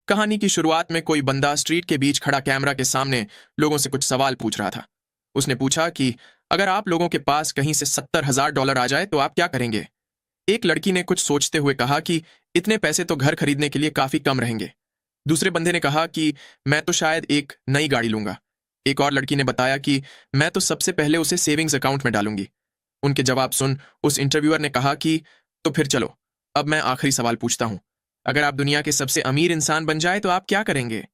कहानी की शुरुआत में कोई बंदा स्ट्रीट के बीच खड़ा कैमरा के सामने लोगों से कुछ सवाल पूछ रहा था। उसने पूछा कि अगर आप लोगों के पास कहीं से $70,000 आ जाए तो आप क्या करेंगे। एक लड़की ने कुछ सोचते हुए कहा कि इतने पैसे तो घर खरीदने के लिए काफी कम रहेंगे। दूसरे बंदे ने कहा कि मैं तो शायद एक नई गाड़ी लूंगा। एक और लड़की ने बताया कि मैं तो सबसे पहले उसे सेविंग्स अकाउंट में डालूंगी। उनके जवाब सुन उस इंटरव्यूअर ने कहा कि तो फिर चलो, अब मैं आखिरी सवाल पूछता हूं। अगर आप दुनिया के सबसे अमीर इंसान बन जाए तो आप क्या करेंगे।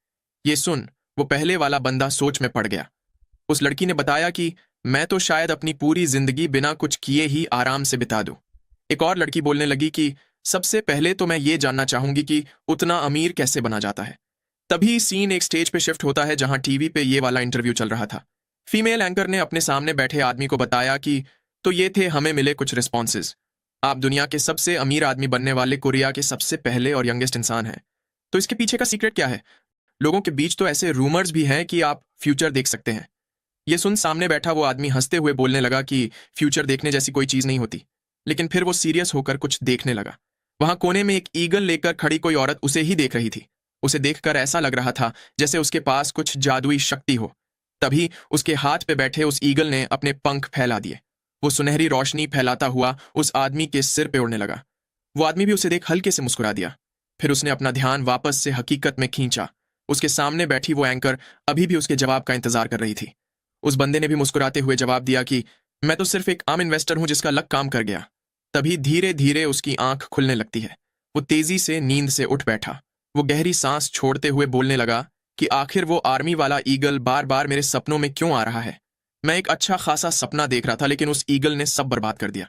ये सुन वो पहले वाला बंदा सोच में पड़ गया। उस लड़की ने बताया कि मैं तो शायद अपनी पूरी जिंदगी बिना कुछ किए ही आराम से बिता दूं। एक और लड़की बोलने लगी कि सबसे पहले तो मैं ये जानना चाहूंगी कि उतना अमीर कैसे बना जाता है। तभी सीन एक स्टेज पे शिफ्ट होता है जहां टीवी पे ये वाला इंटरव्यू चल रहा था। फीमेल एंकर ने अपने सामने बैठे आदमी को बताया कि तो ये थे हमें मिले कुछ रिस्पॉन्सेज। आप दुनिया के सबसे अमीर आदमी बनने वाले कोरिया के सबसे पहले और यंगेस्ट इंसान हैं। तो इसके पीछे का सीक्रेट क्या है। लोगों के बीच तो ऐसे रूमर्स भी हैं कि आप फ्यूचर देख सकते हैं। ये सुन सामने बैठा वो आदमी हंसते हुए बोलने लगा कि फ्यूचर देखने जैसी कोई चीज नहीं होती। लेकिन फिर वो सीरियस होकर कुछ देखने लगा। वहां कोने में एक ईगल लेकर खड़ी कोई औरत उसे ही देख रही थी। उसे देखकर ऐसा लग रहा था जैसे उसके पास कुछ जादुई शक्ति हो। तभी उसके हाथ पे बैठे उस ईगल ने अपने पंख फैला दिए। वो सुनहरी रोशनी फैलाता हुआ उस आदमी के सिर पे उड़ने लगा। वो आदमी भी उसे देख हल्के से मुस्कुरा दिया। फिर उसने अपना ध्यान वापस से हकीकत में खींचा। उसके सामने बैठी वो एंकर अभी भी उसके जवाब का इंतजार कर रही थी। उस बंदे ने भी मुस्कुराते हुए जवाब दिया कि मैं तो सिर्फ एक आम इन्वेस्टर हूं जिसका लक काम कर गया। तभी धीरे धीरे उसकी आंख खुलने लगती है। वो तेजी से नींद से उठ बैठा। वो गहरी सांस छोड़ते हुए बोलने लगा कि आखिर वो आर्मी वाला ईगल बार बार मेरे सपनों में क्यों आ रहा है। मैं एक अच्छा खासा सपना देख रहा था लेकिन उस ईगल ने सब बर्बाद कर दिया।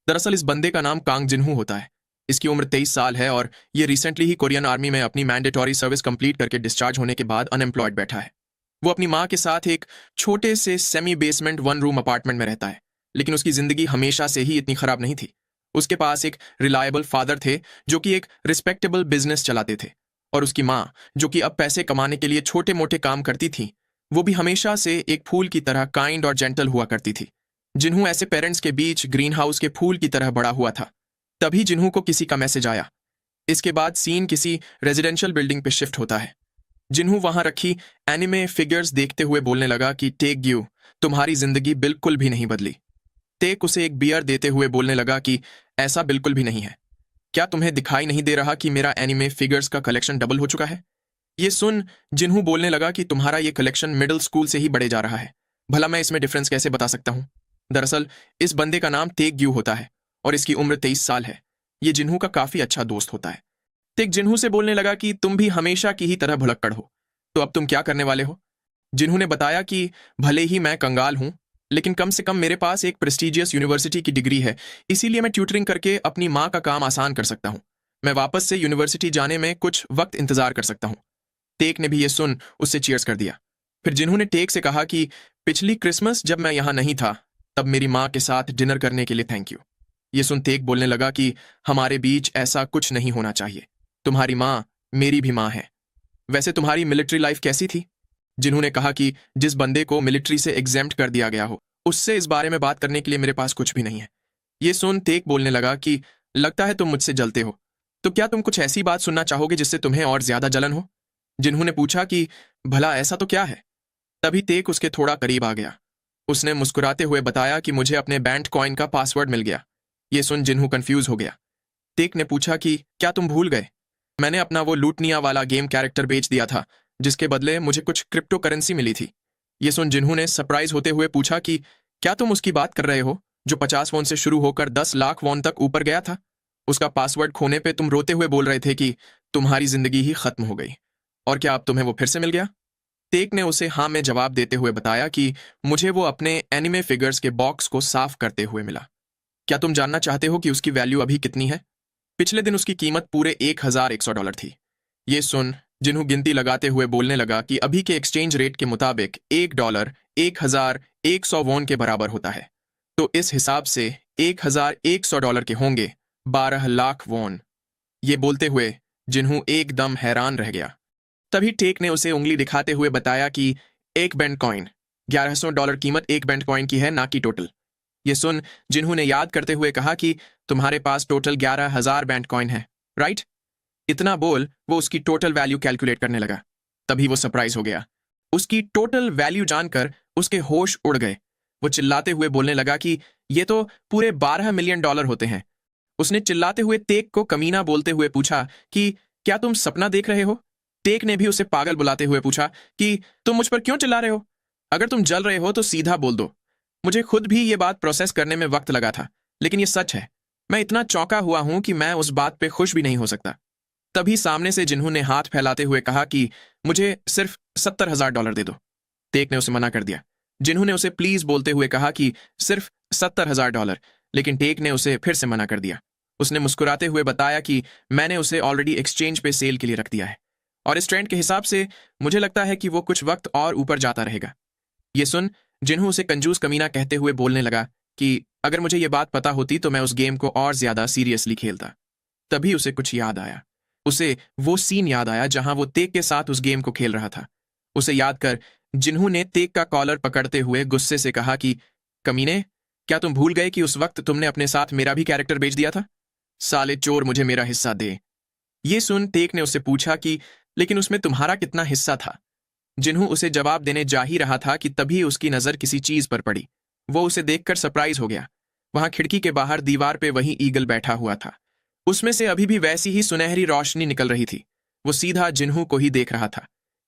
दरअसल इस बंदे का नाम कांग जिनहू होता है। इसकी उम्र 23 साल है और ये रिसेंटली ही कोरियन आर्मी में अपनी मैंडेटरी सर्विस कंप्लीट करके डिस्चार्ज होने के बाद अनएम्प्लॉयड बैठा है। वो अपनी माँ के साथ एक छोटे से सेमी बेसमेंट 1 रूम अपार्टमेंट में रहता है। लेकिन उसकी जिंदगी हमेशा से ही इतनी खराब नहीं थी। उसके पास एक रिलायबल फादर थे जो कि एक रिस्पेक्टेबल बिजनेस चलाते थे। और उसकी माँ जो कि अब पैसे कमाने के लिए छोटे मोटे काम करती थी, वो भी हमेशा से एक फूल की तरह काइंड और जेंटल हुआ करती थी। जिन्हू ऐसे पेरेंट्स के बीच ग्रीन हाउस के फूल की तरह बड़ा हुआ था। तभी जिन्हू को किसी का मैसेज आया। इसके बाद सीन किसी रेजिडेंशियल बिल्डिंग पे शिफ्ट होता है। जिन्हू वहां रखी एनिमे फिगर्स देखते हुए बोलने लगा कि टेक यू, तुम्हारी जिंदगी बिल्कुल भी नहीं बदली। टेक उसे एक बियर देते हुए बोलने लगा कि ऐसा बिल्कुल भी नहीं है। क्या तुम्हें दिखाई नहीं दे रहा कि मेरा एनिमे फिगर्स का कलेक्शन डबल हो चुका है। ये सुन जिन्हू बोलने लगा कि तुम्हारा ये कलेक्शन मिडिल स्कूल से ही बढ़े जा रहा है। भला मैं इसमें डिफरेंस कैसे बता सकता हूँ। दरअसल इस बंदे का नाम टेक ग्यू होता है और इसकी उम्र 23 साल है। ये जिन्हू का काफी अच्छा दोस्त होता है। टेक जिन्हू से बोलने लगा कि तुम भी हमेशा की ही तरह भुलक्कड़ हो, तो अब तुम क्या करने वाले हो। जिन्हू ने बताया कि भले ही मैं कंगाल हूं लेकिन कम से कम मेरे पास एक प्रेस्टिजियस यूनिवर्सिटी की डिग्री है, इसीलिए मैं ट्यूटरिंग करके अपनी माँ का काम आसान कर सकता हूं। मैं वापस से यूनिवर्सिटी जाने में कुछ वक्त इंतजार कर सकता हूं। टेक ने भी ये सुन उससे चीयर्स कर दिया। फिर जिन्होंने टेक से कहा कि पिछली क्रिसमस जब मैं यहां नहीं था तब मेरी माँ के साथ डिनर करने के लिए थैंक यू। ये सुन टेक बोलने लगा कि हमारे बीच ऐसा कुछ नहीं होना चाहिए। तुम्हारी माँ मेरी भी माँ है। वैसे तुम्हारी मिलिट्री लाइफ कैसी थी। जिन्होंने कहा कि जिस बंदे को मिलिट्री से एग्जेम्प्ट कर दिया गया हो उससे इस बारे में बात करने के लिए मेरे पास कुछ भी नहीं है। ये सुन टेक बोलने लगा कि लगता है तुम मुझसे जलते हो, तो क्या तुम कुछ ऐसी बात सुनना चाहोगे जिससे तुम्हें और ज्यादा जलन हो। जिन्होंने पूछा कि भला ऐसा तो क्या है। तभी टेक उसके थोड़ा करीब आ गया। उसने मुस्कुराते हुए बताया कि मुझे अपने बैंक कॉइन का पासवर्ड मिल गया। ये सुन जिन्हू कंफ्यूज हो गया। टेक ने पूछा कि क्या तुम भूल गए, मैंने अपना वो लूटनिया वाला गेम कैरेक्टर बेच दिया था जिसके बदले मुझे कुछ क्रिप्टो करेंसी मिली थी। ये सुन जिन्हू ने सरप्राइज होते हुए पूछा कि क्या तुम उसकी बात कर रहे हो जो 50 वॉन से शुरू होकर 10 लाख वॉन तक ऊपर गया था। उसका पासवर्ड खोने पे तुम रोते हुए बोल रहे थे कि तुम्हारी जिंदगी ही खत्म हो गई, और क्या अब तुम्हें वो फिर से मिल गया। टेक ने उसे हाँ में जवाब देते हुए बताया कि मुझे वो अपने एनिमे फिगर्स के बॉक्स को साफ करते हुए मिला। क्या तुम जानना चाहते हो कि उसकी वैल्यू अभी कितनी है। पिछले दिन उसकी कीमत पूरे $1,100 थी। ये सुन जिन्हू गिनती लगाते हुए बोलने लगा कि अभी के एक्सचेंज रेट के मुताबिक $1 $1,100 वॉन के बराबर होता है। तो इस हिसाब से $1,100 के होंगे 12 लाख वॉन। ये बोलते हुए जिन्हू एकदम हैरान रह गया। तभी टेक ने उसे उंगली दिखाते हुए बताया कि एक बैंक कॉइन $1,100 कीमत एक बैंक कॉइन की है, ना कि टोटल। ये सुन जिन्हू ने याद करते हुए कहा कि तुम्हारे पास टोटल 11,000 बैंक कॉइन है, राइट। इतना बोल वो उसकी टोटल वैल्यू कैलकुलेट करने लगा। तभी वो सरप्राइज हो गया। उसकी टोटल वैल्यू जानकर उसके होश उड़ गए। वो चिल्लाते हुए बोलने लगा कि ये तो पूरे 12 मिलियन डॉलर होते हैं। उसने चिल्लाते हुए टेक को कमीना बोलते हुए पूछा कि क्या तुम सपना देख रहे हो? टेक ने भी उसे पागल बुलाते हुए पूछा कि तुम मुझ पर क्यों चिल्ला रहे हो? अगर तुम जल रहे हो तो सीधा बोल दो। मुझे खुद भी ये बात प्रोसेस करने में वक्त लगा था, लेकिन ये सच है। मैं इतना चौंका हुआ हूं कि मैं उस बात पे खुश भी नहीं हो सकता। तभी सामने से जिन्हों ने हाथ फैलाते हुए कहा कि मुझे सिर्फ $70,000 दे दो। टेक ने उसे मना कर दिया। जिन्हों ने उसे प्लीज बोलते हुए कहा कि सिर्फ $70,000, लेकिन टेक ने उसे फिर से मना कर दिया। उसने मुस्कुराते हुए बताया कि मैंने उसे ऑलरेडी एक्सचेंज पे सेल के लिए रख दिया है, और इस ट्रेंड के हिसाब से मुझे लगता है कि वो कुछ वक्त और ऊपर जाता रहेगा। ये सुन जिन्हों उसे कंजूस कमीना कहते हुए बोलने लगा कि अगर मुझे ये बात पता होती तो मैं उस गेम को और ज्यादा सीरियसली खेलता। तभी उसे कुछ याद आया। उसे वो सीन याद आया जहां वो तेक के साथ उस गेम को खेल रहा था। उसे याद कर जिन्हों ने तेक का कॉलर पकड़ते हुए गुस्से से कहा कि कमीने, क्या तुम भूल गए कि उस वक्त तुमने अपने साथ मेरा भी कैरेक्टर बेच दिया था? साले चोर, मुझे मेरा हिस्सा दे। ये सुन टेक ने उससे पूछा कि लेकिन उसमें तुम्हारा कितना हिस्सा था? जिन्हों उसे जवाब देने जा ही रहा था कि तभी उसकी नजर किसी चीज पर पड़ी। वो उसे देखकर सरप्राइज हो गया। वहां खिड़की के बाहर दीवार पे वही ईगल बैठा हुआ था। उसमें से अभी भी वैसी ही सुनहरी रोशनी निकल रही थी। वो सीधा जिन्हों को ही देख रहा था।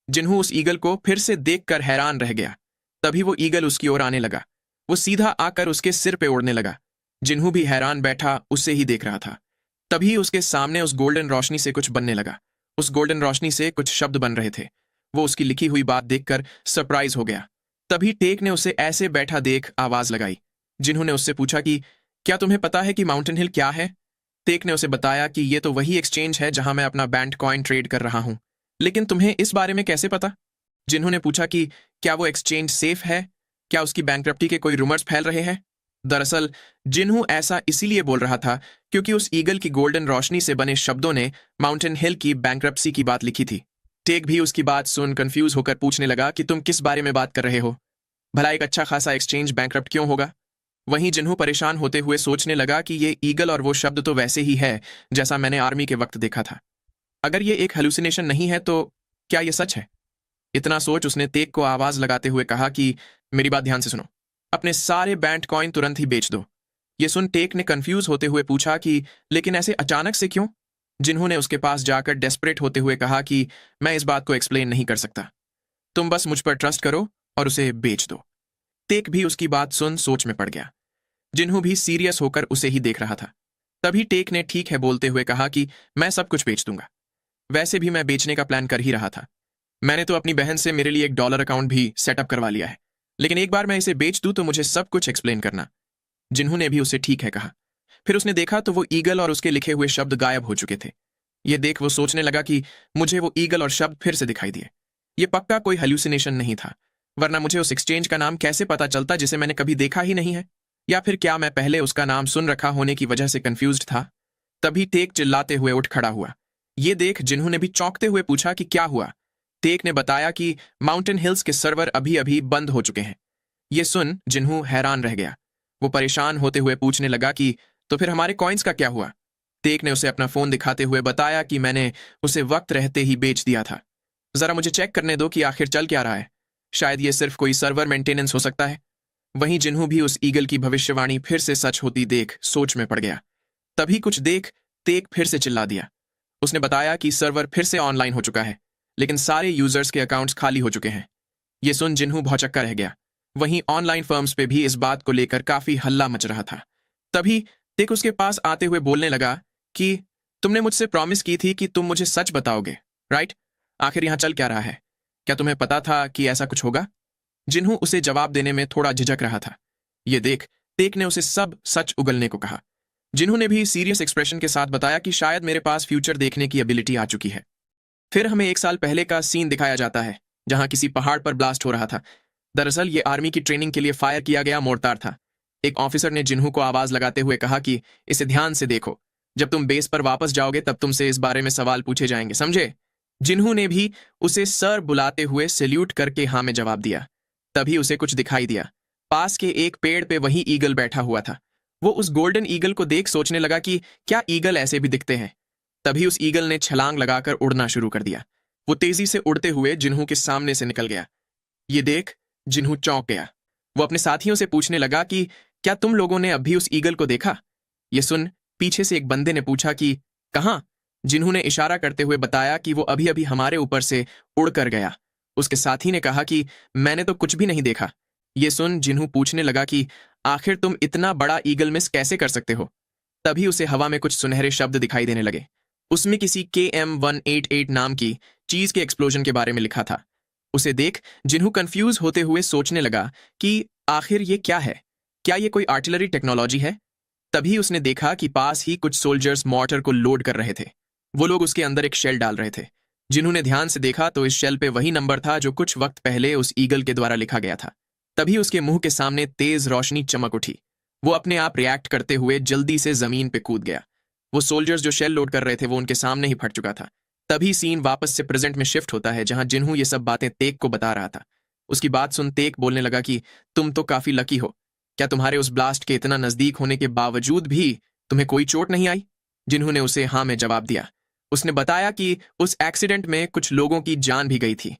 जिन्हों उस ईगल को फिर से देखकर हैरान रह गया। तभी वो ईगल उसकी ओर आने लगा। वो सीधा आकर उसके सिर पे उड़ने लगा। जिन्हों भी हैरान बैठा उसे ही देख रहा था। तभी उसके सामने उस गोल्डन रोशनी से कुछ बनने लगा। उस गोल्डन रोशनी से कुछ शब्द बन रहे थे। वो उसकी लिखी हुई बात देखकर सरप्राइज हो गया। तभी टेक ने उसे ऐसे बैठा देख आवाज लगाई। जिन्होंने उससे पूछा कि क्या तुम्हें पता है कि माउंटेन हिल क्या है? टेक ने उसे बताया कि ये तो वही एक्सचेंज है जहां मैं अपना बैंड कॉइन ट्रेड कर रहा हूं। लेकिन तुम्हें इस बारे में कैसे पता? जिन्होंने पूछा कि क्या वो एक्सचेंज सेफ है? क्या उसकी बैंकरप्टी के कोई रूमर्स फैल रहे हैं? दरअसल जिन्हों ऐसा इसीलिए बोल रहा था क्योंकि उस ईगल की गोल्डन रोशनी से बने शब्दों ने माउंटेन हिल की बैंकरप्सी की बात लिखी थी। टेक भी उसकी बात सुन कंफ्यूज होकर पूछने लगा कि तुम किस बारे में बात कर रहे हो? भला एक अच्छा खासा एक्सचेंज बैंकरप्ट क्यों होगा? वहीं जिन्हों परेशान होते हुए सोचने लगा कि ये ईगल और वो शब्द तो वैसे ही है जैसा मैंने आर्मी के वक्त देखा था। अगर ये एक हेलुसिनेशन नहीं है तो क्या ये सच है? इतना सोच उसने टेक को आवाज लगाते हुए कहा कि मेरी बात ध्यान से सुनो। अपने सारे बैंड कॉइन तुरंत ही बेच दो। ये सुन टेक ने कंफ्यूज होते हुए पूछा कि लेकिन ऐसे अचानक से क्यों? जिन्होंने उसके पास जाकर डेस्परेट होते हुए कहा कि मैं इस बात को एक्सप्लेन नहीं कर सकता। तुम बस मुझ पर ट्रस्ट करो और उसे बेच दो। टेक भी उसकी बात सुन सोच में पड़ गया। जिन्हों भी सीरियस होकर उसे ही देख रहा था। तभी टेक ने ठीक है बोलते हुए कहा कि मैं सब कुछ बेच दूंगा। वैसे भी मैं बेचने का प्लान कर ही रहा था। मैंने तो अपनी बहन से मेरे लिए एक डॉलर अकाउंट भी सेटअप करवा लिया है। लेकिन एक बार मैं इसे बेच दूं तो मुझे सब कुछ एक्सप्लेन करना। जिन्होंने भी उसे ठीक है कहा। फिर उसने देखा तो वो ईगल और उसके लिखे हुए शब्द गायब हो चुके थे। ये देख वो सोचने लगा कि मुझे वो ईगल और शब्द फिर से दिखाई दिए। ये पक्का कोई हेल्यूसिनेशन नहीं था, वरना मुझे उस एक्सचेंज का नाम कैसे पता चलता जिसे मैंने कभी देखा ही नहीं है? या फिर क्या मैं पहले उसका नाम सुन रखा होने की वजह से कंफ्यूज्ड था? तभी टेक चिल्लाते हुए उठ खड़ा हुआ। ये देख जिन्होंने भी चौंकते हुए पूछा कि क्या हुआ? टेक ने बताया कि माउंटेन हिल्स के सर्वर अभी अभी बंद हो चुके हैं। ये सुन जिन्हों हैरान रह गया। वो परेशान होते हुए पूछने लगा कि तो फिर हमारे कॉइन्स का क्या हुआ? टेक ने उसे अपना फोन दिखाते हुए बताया कि मैंने उसे वक्त रहते ही बेच दिया था। जरा मुझे चेक करने दो कि आखिर चल क्या रहा है। शायद ये सिर्फ कोई सर्वर मेंटेनेंस हो सकता है। वहीं जिन्हों भी उस ईगल की भविष्यवाणी फिर से सच होती देख सोच में पड़ गया। तभी कुछ देख टेक फिर से चिल्ला दिया। उसने बताया कि सर्वर फिर से ऑनलाइन हो चुका है, लेकिन सारे यूजर्स के अकाउंट्स खाली हो चुके हैं। ये सुन जिन्हों भौचक्का रह गया। वहीं ऑनलाइन फर्म्स पे भी इस बात को लेकर काफी हल्ला मच रहा था। तभी टेक उसके पास आते हुए बोलने लगा कि तुमने मुझसे प्रॉमिस की थी कि तुम मुझे सच बताओगे, राइट? आखिर यहां चल क्या रहा है? क्या तुम्हें पता था कि ऐसा कुछ होगा? जिन्हों उसे जवाब देने में थोड़ा झिझक रहा था। ये देख टेक ने उसे सब सच उगलने को कहा। जिन्होंने भी सीरियस एक्सप्रेशन के साथ बताया कि शायद मेरे पास फ्यूचर देखने की एबिलिटी आ चुकी है। फिर हमें 1 साल पहले का सीन दिखाया जाता है जहां किसी पहाड़ पर ब्लास्ट हो रहा था। दरअसल ये आर्मी की ट्रेनिंग के लिए फायर किया गया मोर्टार था। एक ऑफिसर ने जिन्हों को आवाज लगाते हुए कहा कि इसे ध्यान से देखो। जब तुम बेस पर वापस जाओगे तब तुमसे इस बारे में सवाल पूछे जाएंगे, समझे? जिन्हों ने भी उसे सर बुलाते हुए सैल्यूट करके हाँ में जवाब दिया। तभी उसे कुछ दिखाई दिया। पास के एक पेड़ पे वही ईगल बैठा हुआ था। वो उस गोल्डन ईगल को देख सोचने लगा कि क्या ईगल ऐसे भी दिखते हैं? तभी उस ईगल ने छलांग लगाकर उड़ना शुरू कर दिया। वो तेजी से उड़ते हुए जिन्हू के सामने से निकल गया। ये देख जिन्हू चौंक गया। वो अपने साथियों से पूछने लगा कि क्या तुम लोगों ने अभी उस ईगल को देखा? ये सुन पीछे से एक बंदे ने पूछा कि कहाँ? जिन्हू ने इशारा करते हुए बताया कि वो अभी अभी हमारे ऊपर से उड़कर गया। उसके साथी ने कहा कि मैंने तो कुछ भी नहीं देखा। ये सुन जिन्हू पूछने लगा कि आखिर तुम इतना बड़ा ईगल मिस कैसे कर सकते हो? तभी उसे हवा में कुछ सुनहरे शब्द दिखाई देने लगे। उसमें किसी KM-188 नाम की चीज के एक्सप्लोजन के बारे में लिखा था। उसे देख जिन्हू कंफ्यूज होते हुए सोचने लगा कि आखिर ये क्या है? क्या ये कोई आर्टिलरी टेक्नोलॉजी है? तभी उसने देखा कि पास ही कुछ सोल्जर्स मॉर्टर को लोड कर रहे थे। वो लोग उसके अंदर एक शेल डाल रहे थे। जिन्होंने ध्यान से देखा तो इस शेल पे वही नंबर था जो कुछ वक्त पहले उस ईगल के द्वारा लिखा गया था। तभी उसके मुंह के सामने तेज रोशनी चमक उठी। वो अपने आप रिएक्ट करते हुए जल्दी से जमीन पे कूद गया। वो सोल्जर्स जो शेल लोड कर रहे थे वो उनके सामने ही फट चुका था। तभी सीन वापस से प्रेजेंट में शिफ्ट होता है, जहां जिन्हू ये सब बातें तेक को बता रहा था। उसकी बात सुन तेक बोलने लगा कि तुम तो काफी लकी हो। क्या तुम्हारे उस ब्लास्ट के इतना नजदीक होने के बावजूद भी तुम्हें कोई चोट नहीं आई? जिन्हू ने उसे हाँ में जवाब दिया। उसने बताया कि उस एक्सीडेंट में कुछ लोगों की जान भी गई थी,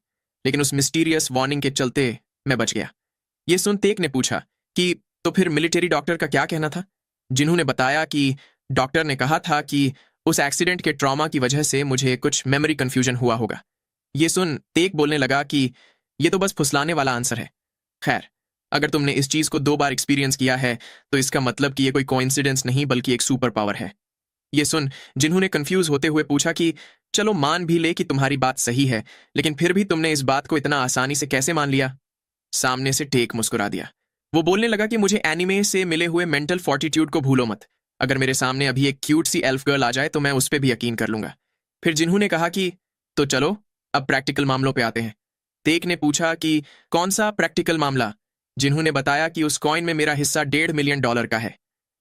लेकिन उस मिस्टीरियस वार्निंग के चलते मैं बच गया। ये सुन तेक ने पूछा कि तो फिर मिलिट्री डॉक्टर का क्या कहना था? जिन्हू ने बताया कि डॉक्टर ने कहा था कि उस एक्सीडेंट के ट्रॉमा की वजह से मुझे कुछ मेमोरी कंफ्यूजन हुआ होगा। ये सुन तेक बोलने लगा कि ये तो बस फुसलाने वाला आंसर है। खैर, अगर तुमने इस चीज को 2 बार एक्सपीरियंस किया है तो इसका मतलब कि ये कोई कोइंसिडेंस नहीं बल्कि एक सुपर पावर है। ये सुन जिन्होंने कंफ्यूज होते हुए पूछा कि चलो मान भी ले कि तुम्हारी बात सही है, लेकिन फिर भी तुमने इस बात को इतना आसानी से कैसे मान लिया? सामने से टेक मुस्कुरा दिया। वो बोलने लगा कि मुझे एनिमे से मिले हुए मेंटल फोर्टिट्यूड को भूलो मत। अगर मेरे सामने अभी एक क्यूट सी एल्फ गर्ल आ जाए तो मैं उस पर भी यकीन कर लूंगा। फिर जिन्होंने कहा कि तो चलो अब प्रैक्टिकल मामलों पे आते हैं। तेक ने पूछा कि कौन सा प्रैक्टिकल मामला? जिन्होंने बताया कि उस कॉइन में मेरा हिस्सा $1.5 मिलियन का है।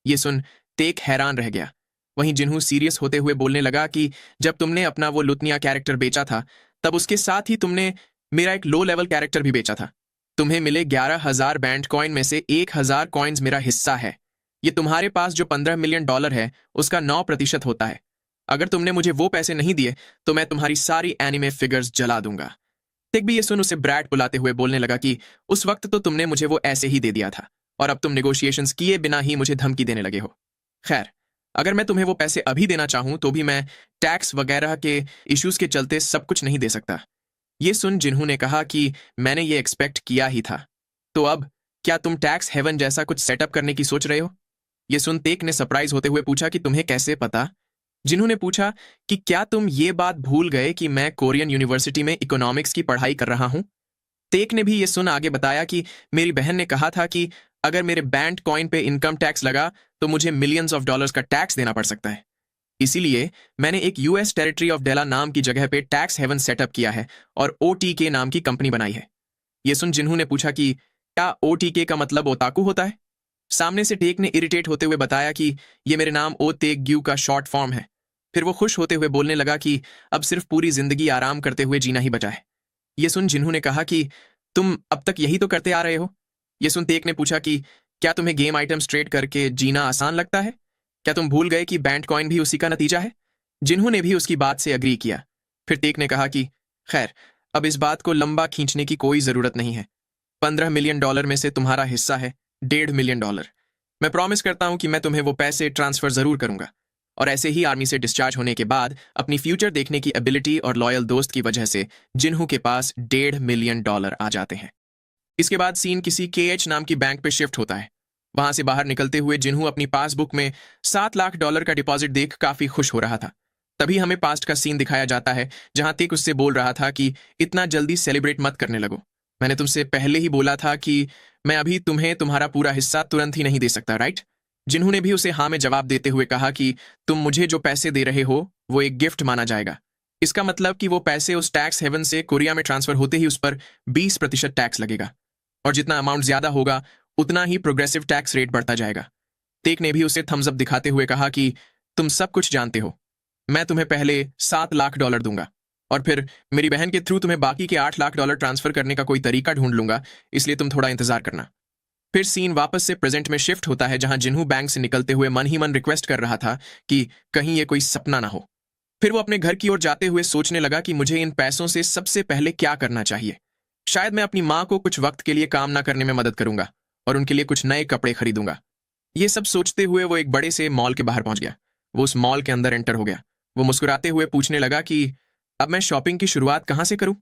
ये सुन तेक हैरान रह गया। वहीं जिन्हू सीरियस होते हुए बोलने लगा कि जब तुमने अपना वो लुतनिया कैरेक्टर बेचा था तब उसके साथ ही तुमने मेरा एक लो लेवल कैरेक्टर भी बेचा था। तुम्हें मिले 11,000 बैंड कॉइन में से 1,000 कॉइन्स मेरा हिस्सा है। ये तुम्हारे पास जो $15 मिलियन है उसका 9% होता है। अगर तुमने मुझे वो पैसे नहीं दिए तो मैं तुम्हारी सारी एनिमे फिगर्स जला दूंगा। टेक भी ये सुन उसे ब्रैट बुलाते हुए बोलने लगा कि उस वक्त तो तुमने मुझे वो ऐसे ही दे दिया था और अब तुम नेगोशिएशंस किए बिना ही मुझे धमकी देने लगे हो। खैर, अगर मैं तुम्हें वो पैसे अभी देना चाहूं तो भी मैं टैक्स वगैरह के इश्यूज के चलते सब कुछ नहीं दे सकता। ये सुन जिन्हू ने कहा कि मैंने ये एक्सपेक्ट किया ही था। तो अब क्या तुम टैक्स हेवन जैसा कुछ सेटअप करने की सोच रहे हो? ये सुन तेक ने सरप्राइज होते हुए पूछा कि तुम्हें कैसे पता? जिन्होंने पूछा कि क्या तुम ये बात भूल गए कि मैं कोरियन यूनिवर्सिटी में इकोनॉमिक्स की पढ़ाई कर रहा हूं? तेक ने भी ये सुन आगे बताया कि मेरी बहन ने कहा था कि अगर मेरे बैंड कॉइन पे इनकम टैक्स लगा तो मुझे मिलियंस ऑफ डॉलर्स का टैक्स देना पड़ सकता है। इसीलिए मैंने एक US टेरिटरी ऑफ डेला नाम की जगह पे टैक्स हेवन सेटअप किया है और OTK नाम की कंपनी बनाई है। ये सुन जिन्हू ने पूछा कि क्या OTK का मतलब ओताकू होता है? सामने से टेक ने इरिटेट होते हुए बताया कि ये मेरे नाम ओ तेक ग्यू का शॉर्ट फॉर्म है। फिर वो खुश होते हुए बोलने लगा कि अब सिर्फ पूरी जिंदगी आराम करते हुए जीना ही बचा है। ये सुन जिन्हू ने कहा कि तुम अब तक यही तो करते आ रहे हो। ये सुन तेक ने पूछा कि क्या तुम्हें गेम आइटम्स ट्रेड करके जीना आसान लगता है? क्या तुम भूल गए कि बैंड कॉइन भी उसी का नतीजा है? जिन्हू ने भी उसकी बात से अग्री किया। फिर तेक ने कहा कि खैर, अब इस बात को लंबा खींचने की कोई जरूरत नहीं है। $15 मिलियन में से तुम्हारा हिस्सा है $1.5 मिलियन। मैं प्रॉमिस करता हूं कि मैं तुम्हें वो पैसे ट्रांसफर जरूर करूंगा। और ऐसे ही आर्मी से डिस्चार्ज होने के बाद अपनी फ्यूचर देखने की एबिलिटी और लॉयल दोस्त की वजह से जिन्हू के पास $1.5 मिलियन आ जाते हैं। इसके बाद सीन किसी KH नाम की बैंक पे शिफ्ट होता है। वहां से बाहर निकलते हुए जिन्हू अपनी पासबुक में $7 लाख का डिपॉजिट देख काफी खुश हो रहा था। तभी हमें पास्ट का सीन दिखाया जाता है जहां तेक उससे बोल रहा था कि इतना जल्दी सेलिब्रेट मत करने लगो। मैंने तुमसे पहले ही बोला था कि मैं अभी तुम्हें तुम्हारा पूरा हिस्सा तुरंत ही नहीं दे सकता, राइट? जिन्होंने भी उसे हाँ में जवाब देते हुए कहा कि तुम मुझे जो पैसे दे रहे हो वो एक गिफ्ट माना जाएगा। इसका मतलब कि वो पैसे उस टैक्स हेवन से कोरिया में ट्रांसफर होते ही उस पर 20% टैक्स लगेगा और जितना अमाउंट ज्यादा होगा उतना ही प्रोग्रेसिव टैक्स रेट बढ़ता जाएगा। तेक ने भी उसे थम्स अप दिखाते हुए कहा कि तुम सब कुछ जानते हो। मैं तुम्हें पहले $7 लाख दूंगा और फिर मेरी बहन के थ्रू तुम्हें बाकी के $8 लाख ट्रांसफर करने का कोई तरीका ढूंढ लूंगा, इसलिए तुम थोड़ा इंतजार करना। फिर सीन वापस से प्रेजेंट में शिफ्ट होता है जहां जिन्हू बैंक से निकलते हुए मन ही मन रिक्वेस्ट कर रहा था कि कहीं ये कोई सपना ना हो। फिर वो अपने घर की ओर जाते हुए सोचने लगा कि मुझे इन पैसों से सबसे पहले क्या करना चाहिए। शायद मैं अपनी माँ को कुछ वक्त के लिए काम ना करने में मदद करूंगा और उनके लिए कुछ नए कपड़े खरीदूंगा। ये सब सोचते हुए वो एक बड़े से मॉल के बाहर पहुंच गया। वो उस मॉल के अंदर एंटर हो गया। वो मुस्कुराते हुए पूछने लगा कि अब मैं शॉपिंग की शुरुआत कहाँ से करूं।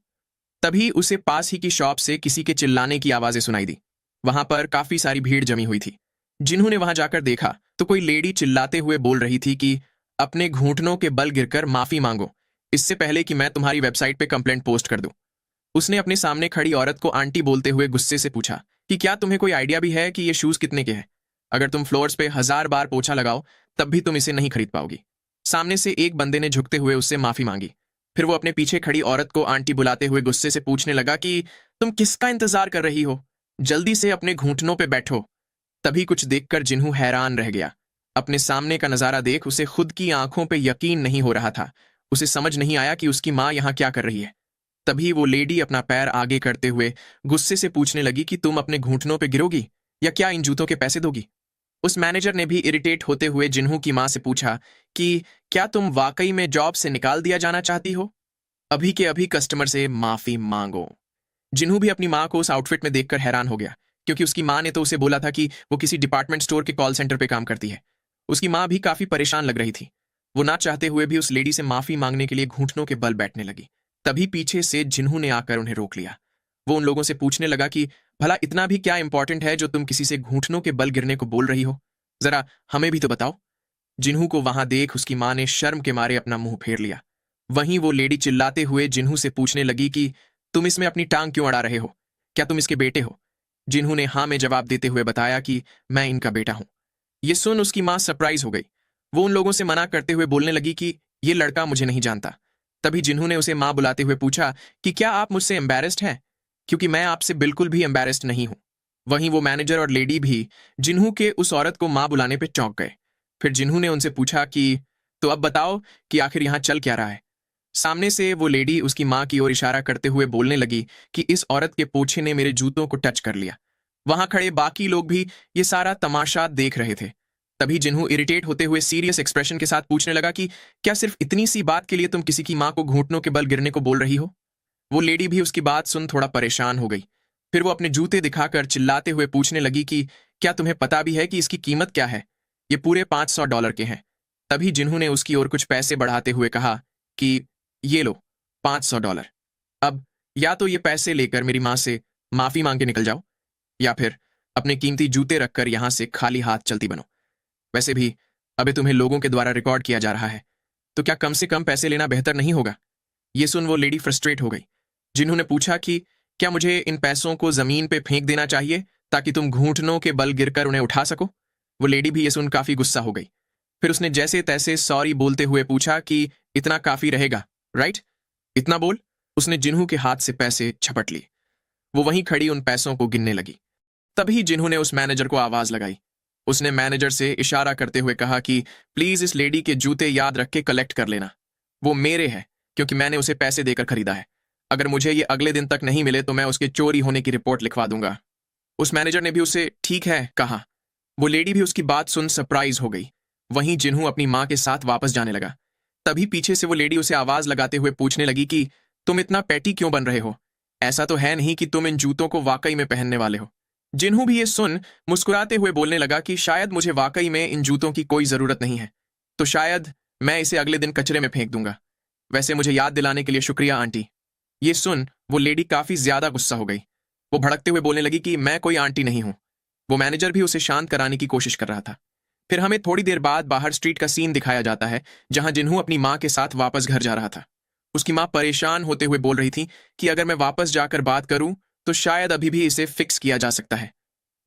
तभी उसे पास ही की शॉप से किसी के चिल्लाने की आवाजें सुनाई दी। वहां पर काफी सारी भीड़ जमी हुई थी। जिन्होंने वहां जाकर देखा तो कोई लेडी चिल्लाते हुए बोल रही थी कि अपने घुटनों के बल गिरकर माफी मांगो, इससे पहले कि मैं तुम्हारी वेबसाइट पे कंप्लेंट पोस्ट कर दूं। उसने अपने सामने खड़ी औरत को आंटी बोलते हुए गुस्से से पूछा कि क्या तुम्हें कोई आइडिया भी है कि ये शूज कितने के हैं? अगर तुम फ्लोर्स पे 1000 बार पोछा लगाओ तब भी तुम इसे नहीं खरीद पाओगी। सामने से एक बंदे ने झुकते हुए उससे माफी मांगी। फिर वो अपने पीछे खड़ी औरत को आंटी बुलाते हुए गुस्से से पूछने लगा कि तुम किसका इंतजार कर रही हो? जल्दी से अपने घुटनों पे बैठो। तभी कुछ देखकर जिन्हू हैरान रह गया। अपने सामने का नजारा देख उसे खुद की आंखों पे यकीन नहीं हो रहा था। उसे समझ नहीं आया कि उसकी माँ यहाँ क्या कर रही है। तभी वो लेडी अपना पैर आगे करते हुए गुस्से से पूछने लगी कि तुम अपने घुटनों पे गिरोगी या क्या इन जूतों के पैसे दोगी? उस मैनेजर ने भी इरिटेट होते हुए जिन्हू की माँ से पूछा कि क्या तुम वाकई में जॉब से निकाल दिया जाना चाहती हो? अभी के अभी कस्टमर से माफी मांगो। जिन्हू भी अपनी माँ को उस आउटफिट में देखकर हैरान हो गया, क्योंकि उसकी माँ ने तो उसे बोला था कि वो किसी डिपार्टमेंट स्टोर के कॉल सेंटर पे काम करती है। उसकी माँ भी काफी परेशान लग रही थी। वो ना चाहते हुए भी उस लेडी से माफी मांगने के लिए घुटनों के बल बैठने लगी। तभी पीछे से जिन्हू ने आकर उन्हें रोक लिया। वो उन लोगों से पूछने लगा कि भला इतना भी क्या इंपॉर्टेंट है जो तुम किसी से घुटनों के बल गिरने को बोल रही हो? जरा हमें भी तो बताओ। जिन्हू को वहां देख उसकी माँ ने शर्म के मारे अपना मुंह फेर लिया। वहीं वो लेडी चिल्लाते हुए जिन्हू से पूछने लगी कि तुम इसमें अपनी टांग क्यों अड़ा रहे हो? क्या तुम इसके बेटे हो? जिन्हू ने हाँ में जवाब देते हुए बताया कि मैं इनका बेटा हूं। ये सुन उसकी माँ सरप्राइज हो गई। वो उन लोगों से मना करते हुए बोलने लगी कि ये लड़का मुझे नहीं जानता। तभी जिन्हू ने उसे माँ बुलाते हुए पूछा कि क्या आप मुझसे एम्बेरेस्ड हैं? क्योंकि मैं आपसे बिल्कुल भी एम्बेरेस्ड नहीं हूं। वहीं वो मैनेजर और लेडी भी जिन्हू के उस औरत को माँ बुलाने पे चौंक गए। फिर जिन्हू ने उनसे पूछा कि तो अब बताओ कि आखिर यहां चल क्या रहा है? सामने से वो लेडी उसकी माँ की ओर इशारा करते हुए बोलने लगी कि इस औरत के पोछे ने मेरे जूतों को टच कर लिया। वहां खड़े बाकी लोग भी ये सारा तमाशा देख रहे थे। तभी जिन्हू इरिटेट होते हुए सीरियस एक्सप्रेशन के साथ पूछने लगा कि क्या सिर्फ इतनी सी बात के लिए तुम किसी की माँ को घुटनों के बल गिरने को बोल रही हो? वो लेडी भी उसकी बात सुन थोड़ा परेशान हो गई। फिर वो अपने जूते दिखाकर चिल्लाते हुए पूछने लगी कि क्या तुम्हें पता भी है कि इसकी कीमत क्या है? ये पूरे $500 के हैं। तभी जिन्हू ने उसकी ओर कुछ पैसे बढ़ाते हुए कहा कि ये लो $500। अब या तो ये पैसे लेकर मेरी माँ से माफी मांग के निकल जाओ, या फिर अपने कीमती जूते रखकर यहां से खाली हाथ चलती बनो। वैसे भी अभी तुम्हें लोगों के द्वारा रिकॉर्ड किया जा रहा है, तो क्या कम से कम पैसे लेना बेहतर नहीं होगा? ये सुन वो लेडी फ्रस्ट्रेट हो गई। जिन्होंने पूछा कि क्या मुझे इन पैसों को जमीन पे फेंक देना चाहिए ताकि तुम घुटनों के बल गिरकर उन्हें उठा सको? वो लेडी भी ये सुन काफी गुस्सा हो गई। फिर उसने जैसे तैसे सॉरी बोलते हुए पूछा कि इतना काफी रहेगा, राइट? इतना बोल। उसने जिन्हू के हाथ से पैसे झपट लिए। वो वहीं खड़ी उन पैसों को गिनने लगी। तभी जिन्हू ने उस मैनेजर को आवाज लगाई। उसने मैनेजर से इशारा करते हुए कहा कि प्लीज इस लेडी के जूते याद रख के कलेक्ट कर लेना। वो मेरे हैं क्योंकि मैंने उसे पैसे देकर खरीदा है। अगर मुझे ये अगले दिन तक नहीं मिले तो मैं उसके चोरी होने की रिपोर्ट लिखवा दूंगा। उस मैनेजर ने भी उसे ठीक है कहा। वो लेडी भी उसकी बात सुन सरप्राइज हो गई। वहीं जिन्हू अपनी माँ के साथ वापस जाने लगा। तभी पीछे से वो लेडी उसे आवाज लगाते हुए पूछने लगी कि तुम इतना पैटी क्यों बन रहे हो? ऐसा तो है नहीं कि तुम इन जूतों को वाकई में पहनने वाले हो। जिन्हू भी ये सुन मुस्कुराते हुए बोलने लगा कि शायद मुझे वाकई में इन जूतों की कोई जरूरत नहीं है, तो शायद मैं इसे अगले दिन कचरे में फेंक दूंगा। वैसे मुझे याद दिलाने के लिए शुक्रिया आंटी। ये सुन वो लेडी काफी ज्यादा गुस्सा हो गई। वो भड़कते हुए बोलने लगी कि मैं कोई आंटी नहीं हूं। वो मैनेजर भी उसे शांत कराने की कोशिश कर रहा था। फिर हमें थोड़ी देर बाद बाहर स्ट्रीट का सीन दिखाया जाता है, जहां जिन्हू अपनी माँ के साथ वापस घर जा रहा था। उसकी माँ परेशान होते हुए बोल रही थी कि अगर मैं वापस जाकर बात करूं तो शायद अभी भी इसे फिक्स किया जा सकता है।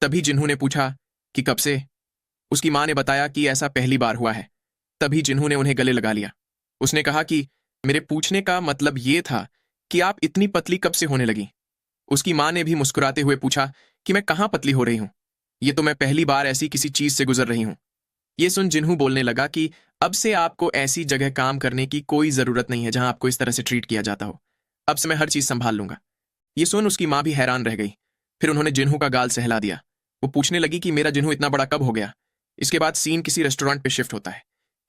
तभी जिन्हू ने पूछा कि कब से? उसकी माँ ने बताया कि ऐसा पहली बार हुआ है। तभी जिन्हू ने उन्हें गले लगा लिया। उसने कहा कि मेरे पूछने का मतलब ये था कि आप इतनी पतली कब से होने लगी? उसकी माँ ने भी मुस्कुराते हुए पूछा कि मैं कहाँ पतली हो रही हूँ, ये तो मैं पहली बार ऐसी किसी चीज से गुजर रही हूँ। ये सुन जिन्हू बोलने लगा कि अब से आपको ऐसी जगह काम करने की कोई जरूरत नहीं है जहां आपको इस तरह से ट्रीट किया जाता हो। अब से मैं हर चीज संभाल लूंगा। ये सुन उसकी माँ भी हैरान रह गई। फिर उन्होंने जिन्हू का गाल सहला दिया। वो पूछने लगी कि मेरा जिन्हू इतना बड़ा कब हो गया? इसके बाद सीन किसी रेस्टोरेंट पे शिफ्ट होता है,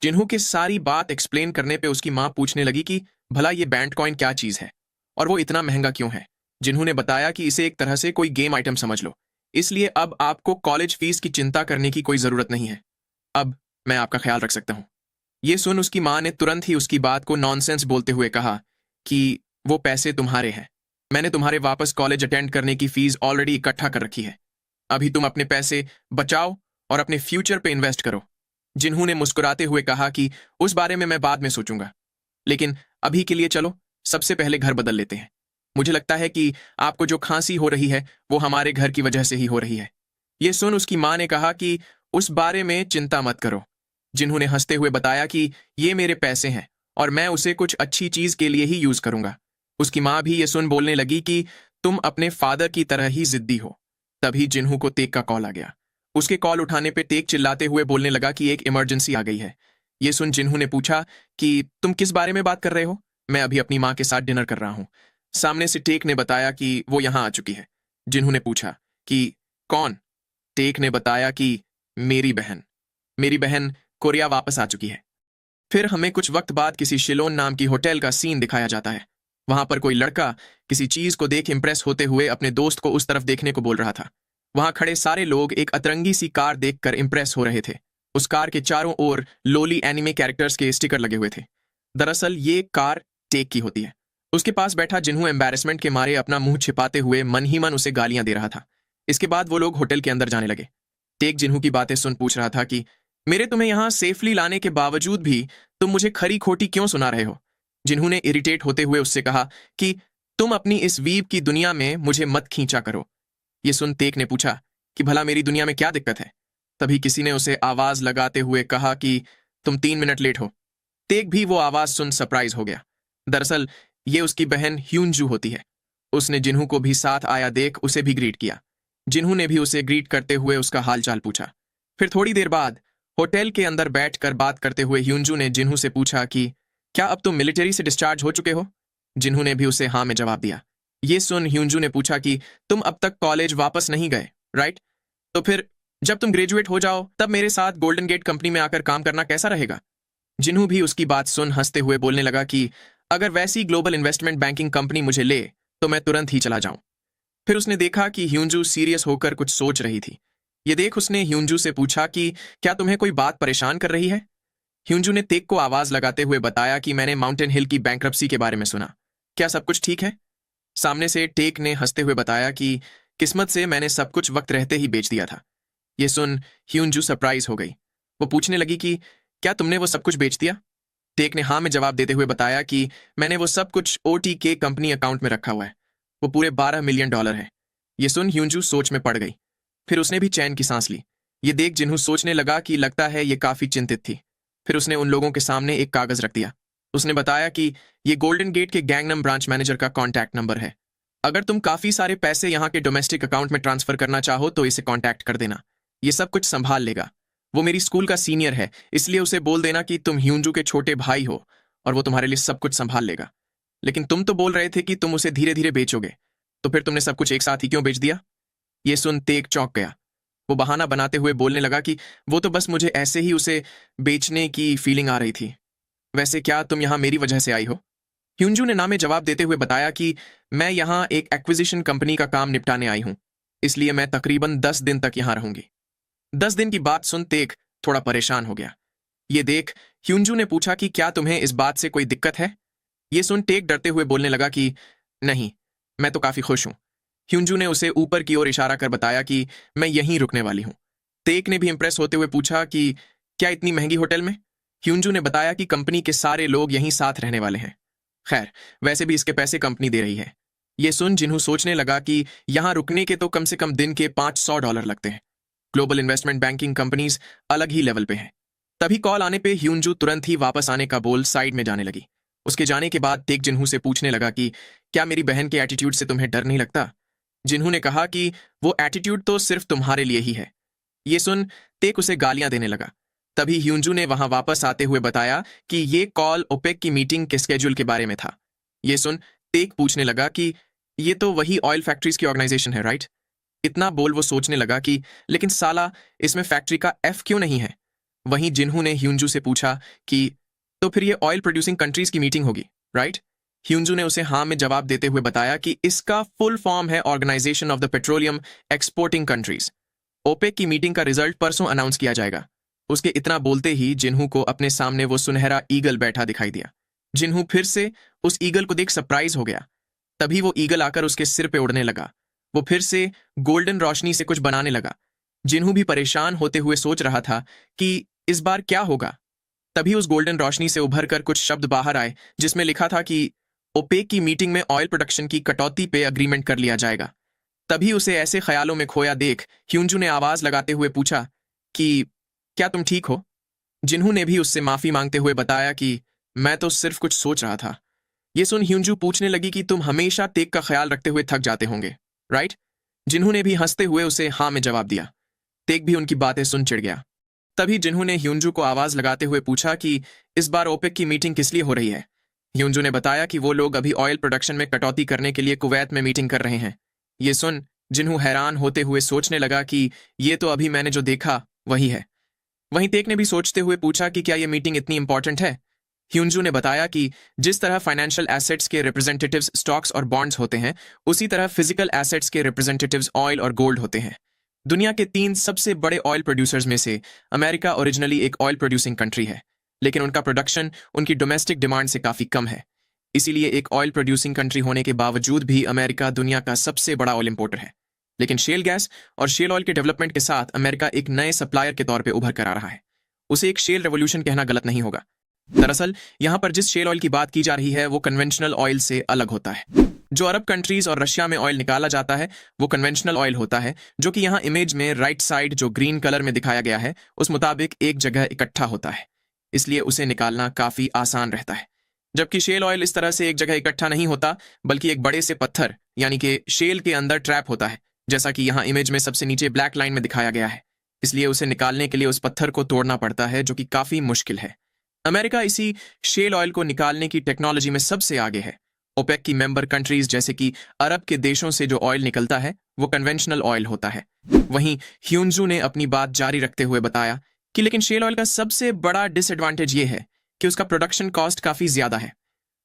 जिन्हू के सारी बात एक्सप्लेन करने पे उसकी माँ पूछने लगी कि भला ये बैंड कॉइन क्या चीज है और वो इतना महंगा क्यों है। जिन्होंने बताया कि इसे एक तरह से कोई गेम आइटम समझ लो, इसलिए अब आपको कॉलेज फीस की चिंता करने की कोई जरूरत नहीं है। अब मैं आपका ख्याल रख सकता हूँ। ये सुन उसकी माँ ने तुरंत ही उसकी बात को नॉनसेंस बोलते हुए कहा कि वो पैसे तुम्हारे हैं, मैंने तुम्हारे वापस कॉलेज अटेंड करने की फीस ऑलरेडी इकट्ठा कर रखी है। अभी तुम अपने पैसे बचाओ और अपने फ्यूचर पे इन्वेस्ट करो। जिन्होंने मुस्कुराते हुए कहा कि उस बारे में मैं बाद में सोचूंगा, लेकिन अभी के लिए चलो सबसे पहले घर बदल लेते हैं। मुझे लगता है कि आपको जो खांसी हो रही है वो हमारे घर की वजह से ही हो रही है। ये सुन उसकी माँ ने कहा कि उस बारे में चिंता मत करो। जिन्होंने हंसते हुए बताया कि ये मेरे पैसे हैं और मैं उसे कुछ अच्छी चीज के लिए ही यूज करूंगा। उसकी माँ भी ये सुन बोलने लगी कि तुम अपने फादर की तरह ही जिद्दी हो। तभी जिन्हू को तेग का कॉल आ गया। उसके कॉल उठाने पे तेग चिल्लाते हुए बोलने लगा कि एक इमरजेंसी आ गई है। ये सुन जिन्हू ने पूछा कि तुम किस बारे में बात कर रहे हो। मैं अभी अपनी माँ के साथ डिनर कर रहा हूँ। सामने से टेक ने बताया कि वो यहाँ आ चुकी है। जिन्हू ने पूछा कि कौन। टेक ने बताया कि मेरी बहन कोरिया वापस आ चुकी है। फिर हमें कुछ वक्त बाद किसी शिलोन नाम की होटल का सीन दिखाया जाता है। वहां पर कोई लड़का किसी चीज को देख इंप्रेस होते हुए अपने दोस्त को उस तरफ देखने को बोल रहा था। वहां खड़े सारे लोग एक अतरंगी सी कार देखकर इंप्रेस हो रहे थे। उस कार के चारों ओर लोली एनिमे कैरेक्टर्स के स्टिकर लगे हुए थे। दरअसल ये कार टेक की होती है। उसके पास बैठा जिन्हों एम्बैरेसमेंट के मारे अपना मुंह छिपाते हुए मन ही मन उसे गालियां दे रहा था। इसके बाद वो लोग होटल के अंदर जाने लगे। टेक जिन्हों की बातें सुन पूछ रहा था कि मेरे तुम्हें यहां सेफली लाने के बावजूद भी तुम मुझे खरी खोटी क्यों सुना रहे हो। जिन्होंने इरिटेट होते हुए उससे कहा कि तुम अपनी इस वीब की दुनिया में मुझे मत खींचा करो। ये सुन तेक ने पूछा कि भला मेरी दुनिया में क्या दिक्कत है। तभी किसी ने उसे आवाज लगाते हुए कहा कि तुम 3 मिनट लेट हो। तेक भी वो आवाज सुन सरप्राइज हो गया। दरअसल ये उसकी बहन ह्यूनजू होती है। उसने जिन्हू को भी साथ आया देख उसे भी ग्रीट किया। जिन्हू ने भी उसे ग्रीट करते हुए उसका हालचाल पूछा। फिर थोड़ी देर बाद होटल के अंदर बैठकर बात करते हुए ह्यूनजू ने जिन्हू से पूछा कि क्या अब तुम मिलिट्री से डिस्चार्ज हो चुके हो। जिन्हू ने भी उसे हाँ में जवाब दिया। ये सुन ह्यूनजू ने पूछा कि तुम अब तक कॉलेज वापस नहीं गए, राइट? तो फिर जब तुम ग्रेजुएट हो जाओ तब मेरे साथ गोल्डन गेट कंपनी में आकर काम करना कैसा रहेगा। जिन्हू भी उसकी बात सुन हंसते हुए बोलने लगा कि अगर वैसी ग्लोबल इन्वेस्टमेंट बैंकिंग कंपनी मुझे ले तो मैं तुरंत ही चला जाऊं। फिर उसने देखा कि ह्यूनजू सीरियस होकर कुछ सोच रही थी। ये देख उसने ह्यूनजू से पूछा कि क्या तुम्हें कोई बात परेशान कर रही है। ह्यूनजू ने तेक को आवाज लगाते हुए बताया कि मैंने माउंटेन हिल की बैंक्रप्सी के बारे में सुना। क्या सब कुछ ठीक है? सामने से टेक ने हंसते हुए बताया कि किस्मत से मैंने सब कुछ वक्त रहते ही बेच दिया था। ये सुन ह्यूनजू सरप्राइज हो गई। वो पूछने लगी कि क्या तुमने वो सब कुछ बेच दिया। टेक ने हाँ में जवाब देते हुए बताया कि मैंने वो सब कुछ OTK कंपनी अकाउंट में रखा हुआ है। वो पूरे $12 मिलियन है। ये सुन ह्यूनजू सोच में पड़ गई। फिर उसने भी चैन की सांस ली। ये देख जिन्हू सोचने लगा कि लगता है ये काफी चिंतित थी। फिर उसने उन लोगों के सामने एक कागज रख दिया। उसने बताया कि ये गोल्डन गेट के गैंगनम ब्रांच मैनेजर का कॉन्टैक्ट नंबर है। अगर तुम काफी सारे पैसे यहाँ के डोमेस्टिक अकाउंट में ट्रांसफर करना चाहो तो इसे कॉन्टैक्ट कर देना। ये सब कुछ संभाल लेगा। वो मेरी स्कूल का सीनियर है, इसलिए उसे बोल देना कि तुम ह्यूनजू के छोटे भाई हो और वो तुम्हारे लिए सब कुछ संभाल लेगा। लेकिन तुम तो बोल रहे थे कि तुम उसे धीरे धीरे बेचोगे, तो फिर तुमने सब कुछ एक साथ ही क्यों बेच दिया। ये सुन तेक चौंक गया। वो बहाना बनाते हुए बोलने लगा कि वो तो बस मुझे ऐसे ही उसे बेचने की फीलिंग आ रही थी। वैसे क्या तुम यहाँ मेरी वजह से आई हो। ह्यूनजू ने ना में जवाब देते हुए बताया कि मैं यहाँ एक एक्विजिशन कंपनी का काम निपटाने आई हूँ, इसलिए मैं तकरीबन 10 दिन तक यहाँ रहूंगी। 10 दिन की बात सुन तेक थोड़ा परेशान हो गया। ये देख ह्यूनजू ने पूछा कि क्या तुम्हें इस बात से कोई दिक्कत है। ये सुन टेक डरते हुए बोलने लगा कि नहीं, मैं तो काफी खुश हूं। ह्यूनजू ने उसे ऊपर की ओर इशारा कर बताया कि मैं यहीं रुकने वाली हूं। तेक ने भी इंप्रेस होते हुए पूछा कि क्या इतनी महंगी होटल में। ह्यूनजू ने बताया कि कंपनी के सारे लोग यहीं साथ रहने वाले हैं। खैर, वैसे भी इसके पैसे कंपनी दे रही है। ये सुन जिन्हू सोचने लगा कि यहां रुकने के तो कम से कम दिन के $500 लगते हैं। ग्लोबल इन्वेस्टमेंट बैंकिंग कंपनीज अलग ही लेवल पे हैं। तभी कॉल आने पे ह्यूनजू तुरंत ही वापस आने का बोल साइड में जाने लगी। उसके जाने के बाद टेक जिन्हू से पूछने लगा कि क्या मेरी बहन के एटीट्यूड से तुम्हें डर नहीं लगता। जिन्हू ने कहा कि वो एटीट्यूड तो सिर्फ तुम्हारे लिए ही है। ये सुन टेक उसे गालियां देने लगा। तभी ह्यूनजू ने वहां वापस आते हुए बताया कि ये कॉल ओपेक की मीटिंग के स्केड्यूल के बारे में था। ये सुन टेक पूछने लगा कि ये तो वही ऑयल फैक्ट्रीज की ऑर्गेनाइजेशन है, राइट? इतना बोल वो सोचने लगा कि लेकिन साला इसमें फैक्ट्री का F क्यों नहीं है। वहीं जिन्हू ने ह्यूंजू से पूछा कि तो फिर ये ऑयल प्रोड्यूसिंग कंट्रीज की मीटिंग होगी, राइट? ह्यूंजू ने उसे हाँ में जवाब देते हुए बताया कि इसका फुल फॉर्म है organisation of the petroleum exporting countries. OPEC की मीटिंग का रिजल्ट परसों अनाउंस किया जाएगा। उसके इतना बोलते ही जिन्हू को अपने सामने वो सुनहरा ईगल बैठा दिखाई दिया। जिन्हू फिर से उस ईगल को देख सरप्राइज हो गया। तभी वो ईगल आकर उसके सिर पे उड़ने लगा। वो फिर से गोल्डन रोशनी से कुछ बनाने लगा। जिन्हू भी परेशान होते हुए सोच रहा था कि इस बार क्या होगा। तभी उस गोल्डन रोशनी से उभर कर कुछ शब्द बाहर आए जिसमें लिखा था कि ओपेक की मीटिंग में ऑयल प्रोडक्शन की कटौती पे अग्रीमेंट कर लिया जाएगा। तभी उसे ऐसे ख्यालों में खोया देख ह्यूंजू ने आवाज लगाते हुए पूछा कि क्या तुम ठीक हो? जिन्हू ने भी उससे माफी मांगते हुए बताया कि मैं तो सिर्फ कुछ सोच रहा था। ये सुन ह्यूंजू पूछने लगी कि तुम हमेशा तेग का ख्याल रखते हुए थक जाते होंगे, राइट? जिन्हू ने भी हंसते हुए उसे हाँ में जवाब दिया। तेग भी उनकी बातें सुन चिढ़ गया। तभी जिन्हू ने ह्यूंजू को आवाज लगाते हुए पूछा कि इस बार ओपेक की मीटिंग किस लिए हो रही है? ह्यूंजू ने बताया कि वो लोग अभी ऑयल प्रोडक्शन में कटौती करने के लिए कुवैत में मीटिंग कर रहे हैं। ये सुन जिन्हू हैरान होते हुए सोचने लगा कि ये तो अभी मैंने जो देखा वही है। वहीं तेक ने भी सोचते हुए पूछा कि क्या ये मीटिंग इतनी इंपॉर्टेंट है? ह्यूंजू ने बताया कि जिस तरह फाइनेंशियल एसेट्स के रिप्रेजेंटेटिव्स स्टॉक्स और बॉन्ड्स होते हैं, उसी तरह फिजिकल एसेट्स के रिप्रेजेंटेटिव्स ऑयल और गोल्ड होते हैं। दुनिया के 3 सबसे बड़े ऑयल प्रोड्यूसर्स में से अमेरिका ओरिजिनली एक ऑयल प्रोड्यूसिंग कंट्री है, लेकिन उनका प्रोडक्शन उनकी डोमेस्टिक डिमांड से काफी कम है। इसीलिए एक ऑयल प्रोड्यूसिंग कंट्री होने के बावजूद भी अमेरिका दुनिया का सबसे बड़ा ऑयल इंपोर्टर है। लेकिन शेल गैस और शेल ऑयल के डेवलपमेंट के साथ अमेरिका एक नए सप्लायर के तौर पे उभर कर आ रहा है। उसे एक शेल रेवोल्यूशन कहना गलत नहीं होगा। दरअसल यहां पर जिस शेल ऑयल की बात की जा रही है वो कन्वेंशनल ऑयल से अलग होता है। जो अरब कंट्रीज और रशिया में ऑयल निकाला जाता है वो कन्वेंशनल ऑयल होता है, जो कि यहाँ इमेज में राइट साइड जो ग्रीन कलर में दिखाया गया है उस मुताबिक एक जगह इकट्ठा होता है। इसलिए उसे निकालना काफी आसान रहता है। जबकि शेल ऑयल इस तरह से एक जगह इकट्ठा नहीं होता, बल्कि एक बड़े से पत्थर यानी कि शेल के अंदर ट्रैप होता है, जैसा कि यहाँ इमेज में सबसे नीचे ब्लैक लाइन में दिखाया गया है। इसलिए उसे निकालने के लिए उस पत्थर को तोड़ना पड़ता है, जो कि काफी मुश्किल है। अमेरिका इसी शेल ऑयल को निकालने की टेक्नोलॉजी में सबसे आगे है। ओपेक की मेंबर कंट्रीज जैसे कि अरब के देशों से जो ऑयल निकलता है वो कन्वेंशनल ऑयल होता है। वहीं ह्यूंजू ने अपनी बात जारी रखते हुए बताया कि लेकिन शेल ऑयल का सबसे बड़ा डिसएडवांटेज ये है कि उसका प्रोडक्शन कॉस्ट काफी ज्यादा है।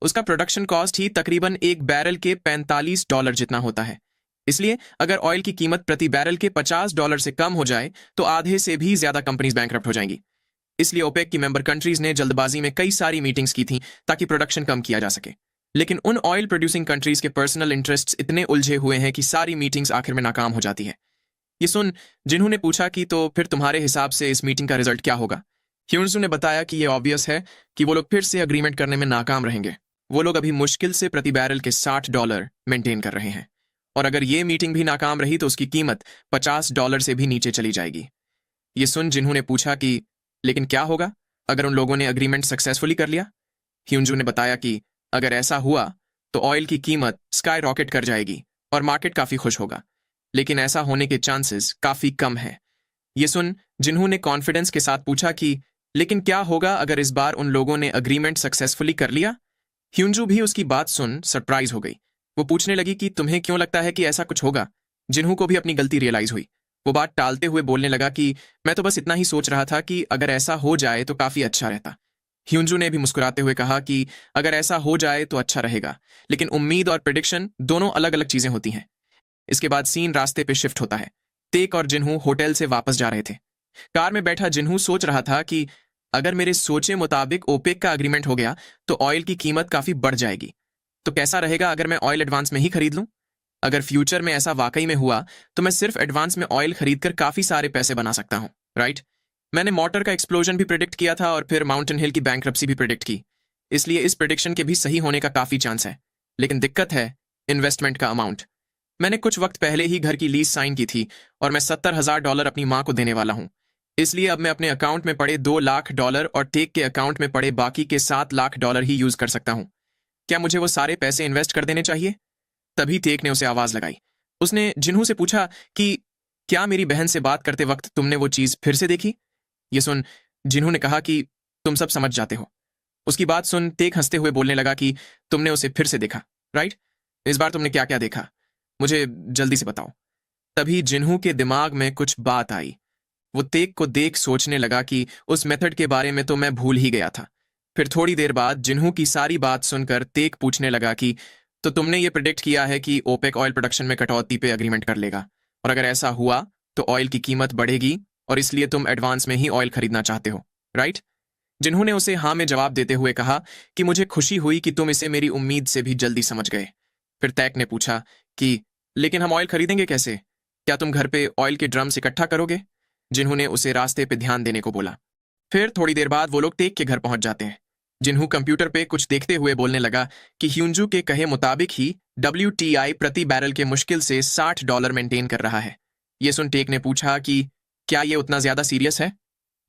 उसका प्रोडक्शन कॉस्ट ही तकरीबन एक बैरल के $45 जितना होता है। इसलिए अगर ऑयल की कीमत प्रति बैरल के $50 से कम हो जाए तो आधे से भी ज्यादा कंपनीज बैंकरप्ट हो जाएंगी। इसलिए ओपेक की मेंबर कंट्रीज ने जल्दबाजी में कई सारी मीटिंग्स की थी ताकि प्रोडक्शन कम किया जा सके। लेकिन उन ऑयल प्रोड्यूसिंग कंट्रीज के पर्सनल इंटरेस्ट्स इतने उलझे हुए हैं कि सारी मीटिंग्स आखिर में नाकाम हो जाती है। ये सुन जिन्होंने पूछा कि तो फिर तुम्हारे हिसाब से इस मीटिंग का रिजल्ट क्या होगा? ह्यूंजू ने बताया कि ये ऑब्वियस है कि वो लोग फिर से अग्रीमेंट करने में नाकाम रहेंगे। वो लोग अभी मुश्किल से प्रति बैरल के $60 मेंटेन कर रहे हैं, और अगर ये मीटिंग भी नाकाम रही तो उसकी कीमत $50 से भी नीचे चली जाएगी। ये सुन जिन्होंने पूछा कि लेकिन क्या होगा अगर उन लोगों ने अग्रीमेंट सक्सेसफुली कर लिया? ह्यूंजू ने बताया कि अगर ऐसा हुआ तो ऑयल की कीमत स्काई रॉकेट कर जाएगी और मार्केट काफी खुश होगा, लेकिन ऐसा होने के चांसेस काफी कम है। ये सुन जिन्होंने कॉन्फिडेंस के साथ पूछा कि लेकिन क्या होगा अगर इस बार उन लोगों ने अग्रीमेंट सक्सेसफुली कर लिया? ह्यूंजू भी उसकी बात सुन सरप्राइज हो गई। वो पूछने लगी कि तुम्हें क्यों लगता है कि ऐसा कुछ होगा? जिन्हू को भी अपनी गलती रियलाइज हुई। वो बात टालते हुए बोलने लगा कि मैं तो बस इतना ही सोच रहा था कि अगर ऐसा हो जाए तो काफी अच्छा रहता। ह्यूंजू ने भी मुस्कुराते हुए कहा कि अगर ऐसा हो जाए तो अच्छा रहेगा, लेकिन उम्मीद और प्रिडिक्शन दोनों अलग अलग चीजें होती हैं। इसके बाद सीन रास्ते पे शिफ्ट होता है। तेक और जिन्हू होटल से वापस जा रहे थे। कार में बैठा जिन्हू सोच रहा था कि अगर मेरे सोचे मुताबिक ओपेक का अग्रीमेंट हो गया तो ऑयल की कीमत काफी बढ़ जाएगी। तो कैसा रहेगा अगर मैं ऑयल एडवांस में ही खरीद लूं? अगर फ्यूचर में ऐसा वाकई में हुआ तो मैं सिर्फ एडवांस में ऑयल खरीदकर काफी सारे पैसे बना सकता हूं, राइट? मैंने मोटर का एक्सप्लोजन भी प्रिडिक्ट किया था और फिर माउंटेन हिल की बैंक्रप्सी भी प्रिडिक्ट की। इसलिए इस प्रिडिक्शन के भी सही होने का काफी चांस है। लेकिन दिक्कत है इन्वेस्टमेंट का अमाउंट। मैंने कुछ वक्त पहले ही घर की लीज साइन की थी और मैं $70,000 अपनी माँ को देने वाला हूं। इसलिए अब मैं अपने अकाउंट में पड़े $2 लाख और टेक के अकाउंट में पड़े बाकी के $7 लाख ही यूज कर सकता हूं। क्या मुझे वो सारे पैसे इन्वेस्ट कर देने चाहिए? तभी तेक ने उसे आवाज लगाई। उसने जिन्हू से पूछा कि क्या मेरी बहन से बात करते वक्त तुमने वो चीज फिर से देखी? ये सुन जिन्हू ने कहा कि तुम सब समझ जाते हो। उसकी बात सुन तेक हंसते हुए बोलने लगा कि तुमने उसे फिर से देखा, राइट? इस बार तुमने क्या क्या देखा? मुझे जल्दी से बताओ। तभी जिन्हू के दिमाग में कुछ बात आई। वो तेक को देख सोचने लगा कि उस मेथड के बारे में तो मैं भूल ही गया था। फिर थोड़ी देर बाद जिन्हू की सारी बात सुनकर तेक पूछने लगा कि तो तुमने ये प्रिडिक्ट किया है कि ओपेक ऑयल प्रोडक्शन में कटौती पे अग्रीमेंट कर लेगा, और अगर ऐसा हुआ तो ऑयल की कीमत बढ़ेगी और इसलिए तुम एडवांस में ही ऑयल खरीदना चाहते हो, राइट? जिन्होंने उसे हाँ में जवाब देते हुए कहा कि मुझे खुशी हुई कि तुम इसे मेरी उम्मीद से भी जल्दी समझ गए। फिर तैक ने पूछा कि लेकिन हम ऑयल खरीदेंगे कैसे? क्या तुम घर पे ऑयल के ड्रम्स इकट्ठा करोगे? जिन्होंने उसे रास्ते पे ध्यान देने को बोला। फिर थोड़ी देर बाद वो लोग तेक के घर पहुंच जाते हैं। जिन्हू कंप्यूटर पे कुछ देखते हुए बोलने लगा कि ह्यूंजू के कहे मुताबिक ही WTI प्रति बैरल के मुश्किल से $60 मेंटेन कर रहा है। ये सुन टेक ने पूछा कि क्या ये उतना ज्यादा सीरियस है?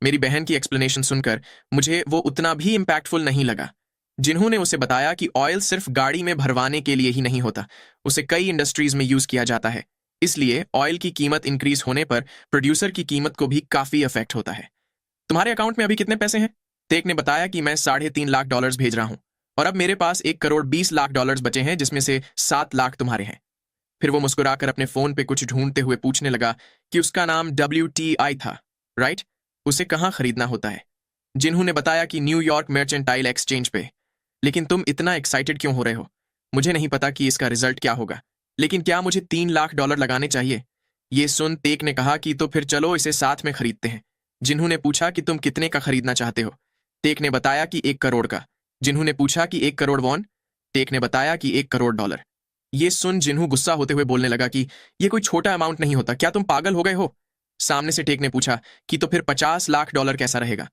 मेरी बहन की एक्सप्लेनेशन सुनकर मुझे वो उतना भी इम्पैक्टफुल नहीं लगा। जिन्होंने उसे बताया कि ऑयल सिर्फ गाड़ी में भरवाने के लिए ही नहीं होता, उसे कई इंडस्ट्रीज में यूज किया जाता है। इसलिए ऑयल की कीमत इंक्रीज होने पर प्रोड्यूसर की कीमत को भी काफी इफेक्ट होता है। तुम्हारे अकाउंट में अभी कितने पैसे हैं? तेक ने बताया कि मैं $3.5 लाख भेज रहा हूं और अब मेरे पास $1,20,00,000 बचे हैं, जिसमें से 7 लाख तुम्हारे हैं। फिर वो मुस्कुराकर अपने फोन पे कुछ ढूंढते हुए पूछने लगा कि उसका नाम WTI था, राइट? उसे कहाँ खरीदना होता है? जिन्होंने बताया कि न्यूयॉर्क मर्चेंटाइल एक्सचेंज पे। लेकिन तुम इतना एक्साइटेड क्यों हो रहे हो? मुझे नहीं पता कि इसका रिजल्ट क्या होगा, लेकिन क्या मुझे $3 लाख लगाने चाहिए? ये सुन तेक ने कहा कि तो फिर चलो इसे साथ में खरीदते हैं। जिन्होंने पूछा कि तुम कितने का खरीदना चाहते हो? तेक ने बताया कि 1 करोड़ का। जिन्होंने पूछा कि 1 करोड़ वॉन? तेक ने बताया कि $1 करोड़। ये सुन जिन्हू गुस्सा होते हुए बोलने लगा कि ये कोई छोटा अमाउंट नहीं होता, क्या तुम पागल हो गए हो? सामने से टेक ने पूछा कि तो फिर $50 लाख कैसा रहेगा?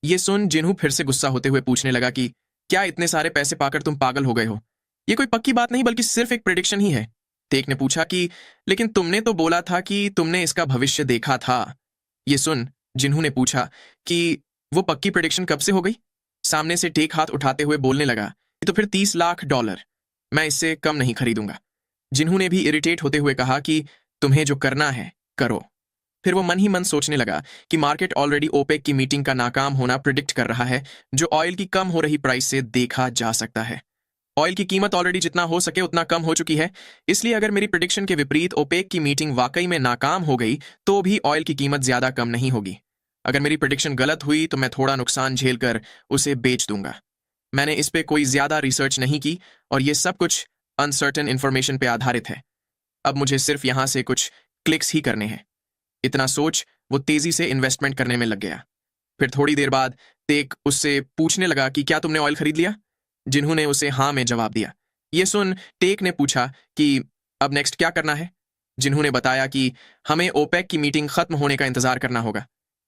ये सुन जिन्हू फिर से गुस्सा होते हुए पूछने लगा कि क्या इतने सारे पैसे पाकर तुम पागल हो गए हो? ये कोई पक्की बात नहीं बल्कि सिर्फ एक प्रेडिक्शन ही है। टेक ने पूछा कि लेकिन तुमने तो बोला था कि तुमने इसका भविष्य देखा था। ये सुन जिन्हू ने पूछा कि वो पक्की प्रेडिक्शन कब से हो गई? सामने से टेक हाथ उठाते हुए बोलने लगा कि तो फिर $30 लाख, मैं इससे कम नहीं खरीदूंगा। जिन्हू ने भी इरिटेट होते हुए कहा कि तुम्हें जो करना है करो। फिर वो मन ही मन सोचने लगा कि मार्केट ऑलरेडी ओपेक की मीटिंग का नाकाम होना प्रिडिक्ट कर रहा है, जो ऑयल की कम हो रही प्राइस से देखा जा सकता है। ऑयल की कीमत ऑलरेडी जितना हो सके उतना कम हो चुकी है, इसलिए अगर मेरी प्रिडिक्शन के विपरीत ओपेक की मीटिंग वाकई में नाकाम हो गई तो भी ऑयल की कीमत ज्यादा कम नहीं होगी। अगर मेरी प्रिडिक्शन गलत हुई तो मैं थोड़ा नुकसान झेलकर उसे बेच दूंगा। मैंने इस पे कोई ज्यादा रिसर्च नहीं की और ये सब कुछ अनसर्टेन इन्फॉर्मेशन पे आधारित है। अब मुझे सिर्फ यहां से कुछ क्लिक्स ही करने हैं। इतना सोच वो तेजी से इन्वेस्टमेंट करने में लग गया। फिर थोड़ी देर बाद तेक उससे पूछने लगा कि क्या तुमने ऑयल खरीद लिया? जिन्होंने उसे हाँ में जवाब दिया। ये सुन टेक ने पूछा कि अब नेक्स्ट क्या करना है? जिन्होंने बताया कि हमें ओपेक की मीटिंग खत्म होने का इंतजार करना होगा।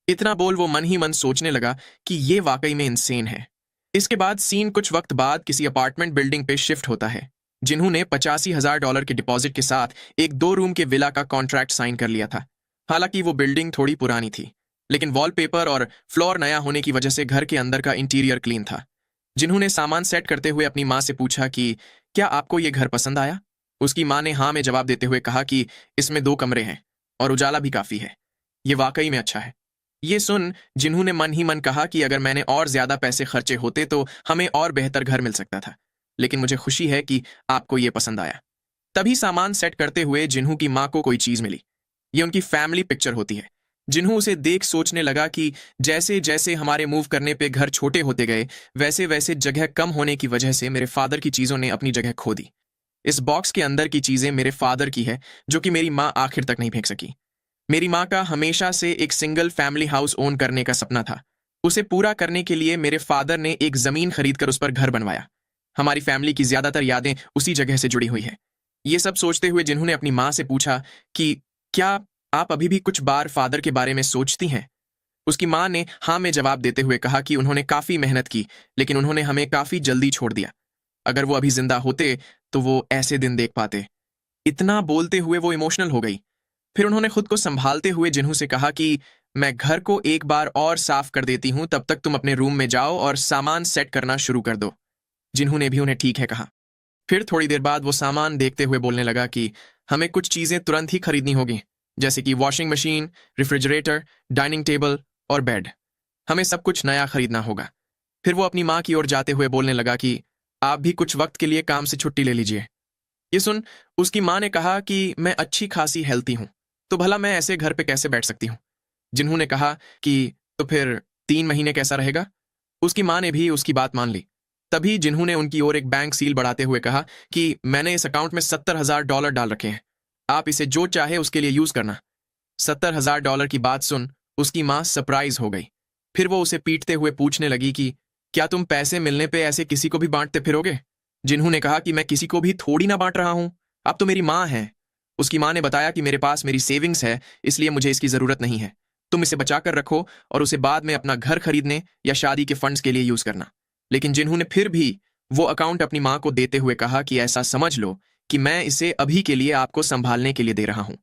इतना बोल वो मन ही मन सोचने लगा कि ये वाकई में इंसेन है। इसके बाद सीन कुछ वक्त बाद किसी अपार्टमेंट बिल्डिंग पे शिफ्ट होता है। जिन्होंने $85,000 के डिपॉजिट के साथ एक 2 रूम के विला का कॉन्ट्रैक्ट साइन कर लिया था। हालांकि वो बिल्डिंग थोड़ी पुरानी थी, लेकिन वॉलपेपर और फ्लोर नया होने की वजह से घर के अंदर का इंटीरियर क्लीन था। जिन्होंने सामान सेट करते हुए अपनी माँ से पूछा कि क्या आपको ये घर पसंद आया? उसकी माँ ने हाँ में जवाब देते हुए कहा कि इसमें 2 कमरे हैं और उजाला भी काफी है। ये वाकई में अच्छा है। ये सुन जिन्होंने मन ही मन कहा कि अगर मैंने और ज्यादा पैसे खर्चे होते तो हमें और बेहतर घर मिल सकता था, लेकिन मुझे खुशी है कि आपको ये पसंद आया। तभी सामान सेट करते हुए जिन्हू की माँ को कोई चीज मिली। ये उनकी फैमिली पिक्चर होती है। जिन्हू उसे देख सोचने लगा कि जैसे जैसे हमारे मूव करने पे घर छोटे होते गए, वैसे वैसे जगह कम होने की वजह से मेरे फादर की चीजों ने अपनी जगह खो दी। इस बॉक्स के अंदर की चीजें मेरे फादर की है, जो कि मेरी माँ आखिर तक नहीं फेंक सकी। मेरी माँ का हमेशा से एक सिंगल फैमिली हाउस ओन करने का सपना था। उसे पूरा करने के लिए मेरे फादर ने एक जमीन खरीदकर उस पर घर बनवाया। हमारी फैमिली की ज्यादातर यादें उसी जगह से जुड़ी हुई है। ये सब सोचते हुए जिन्होंने अपनी माँ से पूछा कि क्या आप अभी भी कुछ बार फादर के बारे में सोचती हैं? उसकी माँ ने हाँ में जवाब देते हुए कहा कि उन्होंने काफी मेहनत की, लेकिन उन्होंने हमें काफी जल्दी छोड़ दिया। अगर वो अभी जिंदा होते तो वो ऐसे दिन देख पाते। इतना बोलते हुए वो इमोशनल हो गई। फिर उन्होंने खुद को संभालते हुए जिन्हू से कहा कि मैं घर को एक बार और साफ कर देती हूं, तब तक तुम अपने रूम में जाओ और सामान सेट करना शुरू कर दो। जिन्हू ने भी उन्हें ठीक है कहा। फिर थोड़ी देर बाद वो सामान देखते हुए बोलने लगा कि हमें कुछ चीजें तुरंत ही खरीदनी होगी, जैसे कि washing machine, refrigerator, dining table और बेड। हमें सब कुछ नया खरीदना होगा। फिर वो अपनी माँ की ओर जाते हुए बोलने लगा कि आप भी कुछ वक्त के लिए काम से छुट्टी ले लीजिए। ये सुन उसकी माँ ने कहा कि मैं अच्छी खासी हेल्थी हूं, तो भला मैं ऐसे घर पे कैसे बैठ सकती हूँ? जिन्हों ने कहा कि तो फिर 3 महीने कैसा रहेगा? उसकी माँ ने भी उसकी बात मान ली। तभी जिन्हों ने उनकी ओर एक बैंक सील बढ़ाते हुए कहा कि मैंने इस अकाउंट में $70,000 डाल रखे हैं, आप इसे जो चाहे उसके लिए यूज करना। $70,000 की बात सुन उसकी माँ सरप्राइज हो गई। फिर वो उसे पीटते हुए पूछने लगी कि क्या तुम पैसे मिलने पे ऐसे किसी को भी बांटते फिरोगे? जिन्हों ने कहा कि मैं किसी को भी थोड़ी ना बांट रहा हूं, आप तो मेरी माँ हैं। उसकी माँ ने बताया कि मेरे पास मेरी सेविंग्स है, इसलिए मुझे इसकी जरूरत नहीं है। तुम इसे बचाकर रखो और उसे बाद में अपना घर खरीदने या शादी के फंड्स के लिए यूज करना। लेकिन जिन्हों ने फिर भी वो अकाउंट अपनी माँ को देते हुए कहा कि ऐसा समझ लो कि मैं इसे अभी के लिए आपको संभालने के लिए दे रहा हूं।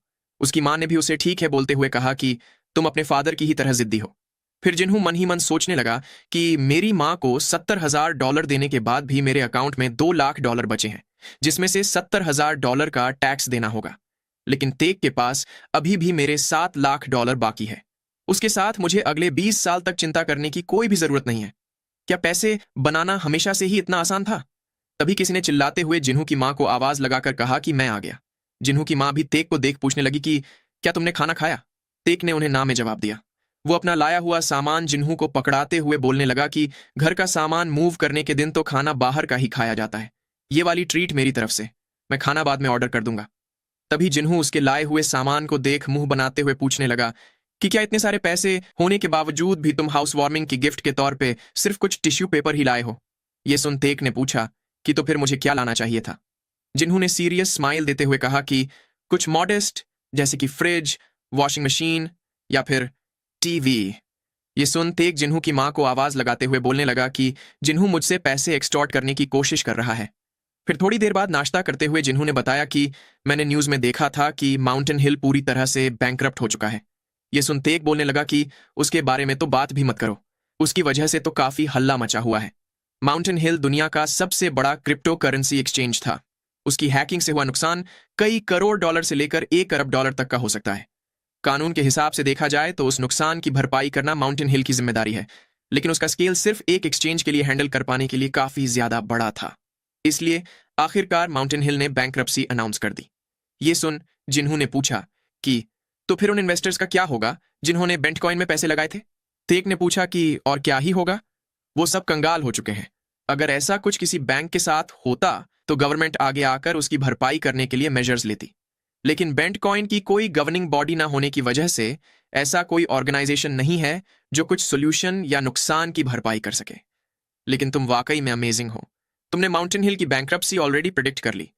उसकी माँ ने भी उसे ठीक है बोलते हुए कहा कि तुम अपने फादर की ही तरह जिद्दी हो। फिर जिन्हों मन ही मन सोचने लगा कि मेरी माँ को $70,000 देने के बाद भी मेरे अकाउंट में $2 लाख बचे हैं, जिसमें से $70,000 का टैक्स देना होगा। लेकिन तेग के पास अभी भी मेरे $7 लाख बाकी है। उसके साथ मुझे अगले 20 साल तक चिंता करने की कोई भी जरूरत नहीं है। क्या पैसे बनाना हमेशा से ही इतना आसान था? तभी किसी ने चिल्लाते हुए जिन्हों की माँ को आवाज लगाकर कहा कि मैं आ गया। जिन्हों की माँ भी तेग को देख पूछने लगी कि क्या तुमने खाना खाया? तेग ने उन्हें ना में जवाब दिया। वो अपना लाया हुआ सामान जिन्हों को पकड़ाते हुए बोलने लगा कि घर का सामान मूव करने के दिन तो खाना बाहर का ही खाया जाता है। ये वाली ट्रीट मेरी तरफ से, मैं खाना बाद में ऑर्डर कर दूंगा। तभी जिन्हों उसके लाए हुए सामान को देख मुंह बनाते हुए पूछने लगा कि क्या इतने सारे पैसे होने के बावजूद भी तुम हाउस वार्मिंग की गिफ्ट के तौर पे सिर्फ कुछ टिश्यू पेपर ही लाए हो? ये सुन तेक ने पूछा कि तो फिर मुझे क्या लाना चाहिए था? जिन्होंने सीरियस स्माइल देते हुए कहा कि कुछ मॉडेस्ट, जैसे कि फ्रिज, वॉशिंग मशीन या फिर टीवी। ये सुन तेग जिन्हों की माँ को आवाज लगाते हुए बोलने लगा कि जिन्हों मुझसे पैसे एक्सटॉर्ट करने की कोशिश कर रहा है। फिर थोड़ी देर बाद नाश्ता करते हुए जिन्हों ने बताया कि मैंने न्यूज में देखा था कि माउंटेन हिल पूरी तरह से बैंकरप्ट हो चुका है। ये सुन तेग बोलने लगा कि उसके बारे में तो बात भी मत करो, उसकी वजह से तो काफी हल्ला मचा हुआ है। माउंटेन हिल दुनिया का सबसे बड़ा क्रिप्टो करेंसी एक्सचेंज था। उसकी हैकिंग से हुआ नुकसान कई करोड़ डॉलर से लेकर $1 अरब तक का हो सकता है। कानून के हिसाब से देखा जाए तो उस नुकसान की भरपाई करना माउंटेन हिल की जिम्मेदारी है, लेकिन उसका स्केल सिर्फ एक एक्सचेंज के लिए हैंडल कर पाने के लिए काफी ज्यादा बड़ा था। इसलिए आखिरकार माउंटेन हिल ने बैंकरप्सी अनाउंस कर दी। ये सुन जिन्हों ने पूछा कि तो फिर उन इन्वेस्टर्स का क्या होगा जिन्होंने बेंटकॉइन में पैसे लगाए थे? तेक ने पूछा कि और क्या ही होगा, वो सब कंगाल हो चुके हैं। अगर ऐसा कुछ किसी बैंक के साथ होता तो गवर्नमेंट आगे आकर उसकी भरपाई करने के लिए मेजर्स लेती। लेकिन बेंटकॉइन की कोई गवर्निंग बॉडी ना होने की वजह से ऐसा कोई ऑर्गेनाइजेशन नहीं है जो कुछ सोल्यूशन या नुकसान की भरपाई कर सके। लेकिन तुम वाकई में अमेजिंग हो, तुमने माउंटेन हिल की बैंकरप्सी ऑलरेडी प्रिडिक्ट कर ली।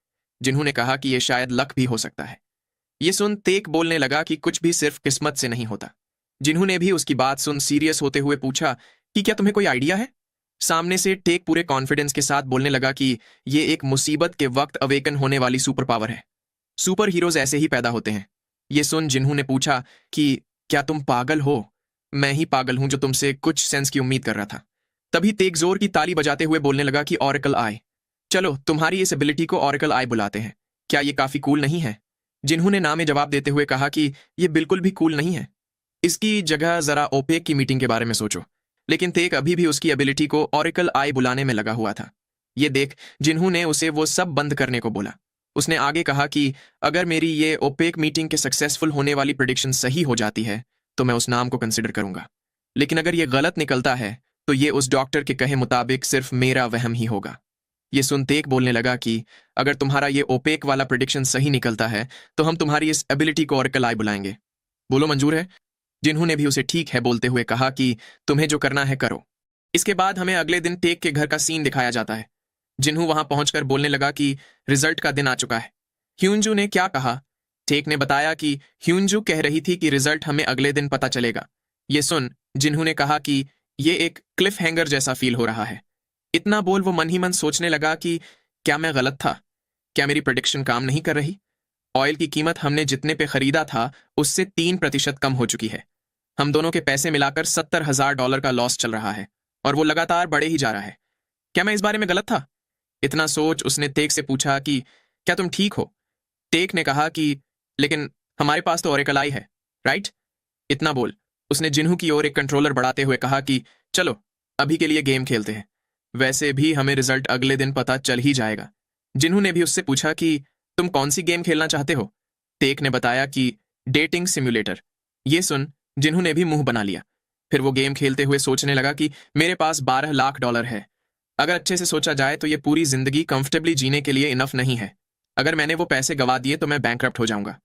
जिन्होंने कहा कि यह शायद लक भी हो सकता है। ये सुन तेक बोलने लगा कि कुछ भी सिर्फ किस्मत से नहीं होता। जिन्होंने भी उसकी बात सुन सीरियस होते हुए पूछा कि क्या तुम्हें कोई आइडिया है? सामने से टेक पूरे कॉन्फिडेंस के साथ बोलने लगा कि ये एक मुसीबत के वक्त अवेकन होने वाली सुपर पावर है। सुपर हीरोज ऐसे ही पैदा होते हैं। ये सुन जिन्हों ने पूछा कि क्या तुम पागल हो? मैं ही पागल हूं जो तुमसे कुछ सेंस की उम्मीद कर रहा था। तभी तेग जोर की ताली बजाते हुए बोलने लगा कि ऑरेकल आई, चलो तुम्हारी इस एबिलिटी को ऑरेकल आई बुलाते हैं। क्या ये काफी कूल नहीं है? जिन्होंने ना में जवाब देते हुए कहा कि यह बिल्कुल भी कूल नहीं है, इसकी जगह जरा ओपेक की मीटिंग के बारे में सोचो। लेकिन तेक अभी भी उसकी एबिलिटी को ऑरेकल आई बुलाने में लगा हुआ था। ये देख जिन्होंने उसे वो सब बंद करने को बोला। उसने आगे कहा कि अगर मेरी ये ओपेक मीटिंग के सक्सेसफुल होने वाली प्रेडिक्शन सही हो जाती है तो मैं उस नाम को कंसिडर करूंगा, लेकिन अगर ये गलत निकलता है तो ये उस डॉक्टर के कहे मुताबिक सिर्फ मेरा वहम ही होगा। ये सुन तेक बोलने लगा कि अगर तुम्हारा ये ओपेक वाला प्रेडिक्शन सही निकलता है तो हम तुम्हारी इस एबिलिटी को ऑरेकल आई बुलाएंगे। बोलो मंजूर है? जिन्होंने भी उसे ठीक है बोलते हुए कहा कि तुम्हें जो करना है करो। इसके बाद हमें अगले दिन टेक के घर का सीन दिखाया जाता है। जिन्हों वहां पहुंचकर बोलने लगा कि रिजल्ट का दिन आ चुका है। ह्यूंजू ने क्या कहा? टेक ने बताया कि ह्यूंजू कह रही थी कि रिजल्ट हमें अगले दिन पता चलेगा। ये सुन जिन्हों ने कहा कि ये एक क्लिफ हैंगर जैसा फील हो रहा है। इतना बोल वो मन ही मन सोचने लगा कि क्या मैं गलत था? क्या मेरी प्रेडिक्शन काम नहीं कर रही? ऑयल की कीमत हमने जितने पे खरीदा था उससे 3% कम हो चुकी है। हम दोनों के पैसे मिलाकर $70,000 का लॉस चल रहा है और वो लगातार बढ़े ही जा रहा है। क्या मैं इस बारे में गलत था? इतना सोच उसने तेक से पूछा कि क्या तुम ठीक हो? तेक ने कहा कि लेकिन हमारे पास तो ऑरेकल आई है, राइट? इतना बोल उसने जिन्हों की ओर एक कंट्रोलर बढ़ाते हुए कहा कि चलो अभी के लिए गेम खेलते हैं, वैसे भी हमें रिजल्ट अगले दिन पता चल ही जाएगा। जिन्हों ने भी उससे पूछा कि तुम कौन सी गेम खेलना चाहते हो? तेक ने बताया कि डेटिंग सिम्युलेटर। ये सुन जिन्होंने भी मुंह बना लिया। फिर वो गेम खेलते हुए सोचने लगा कि मेरे पास $12 लाख है। अगर अच्छे से सोचा जाए तो ये पूरी जिंदगी कंफर्टेबली जीने के लिए इनफ नहीं है। अगर मैंने वो पैसे गवा दिए तो मैं बैंकरप्ट हो जाऊंगा।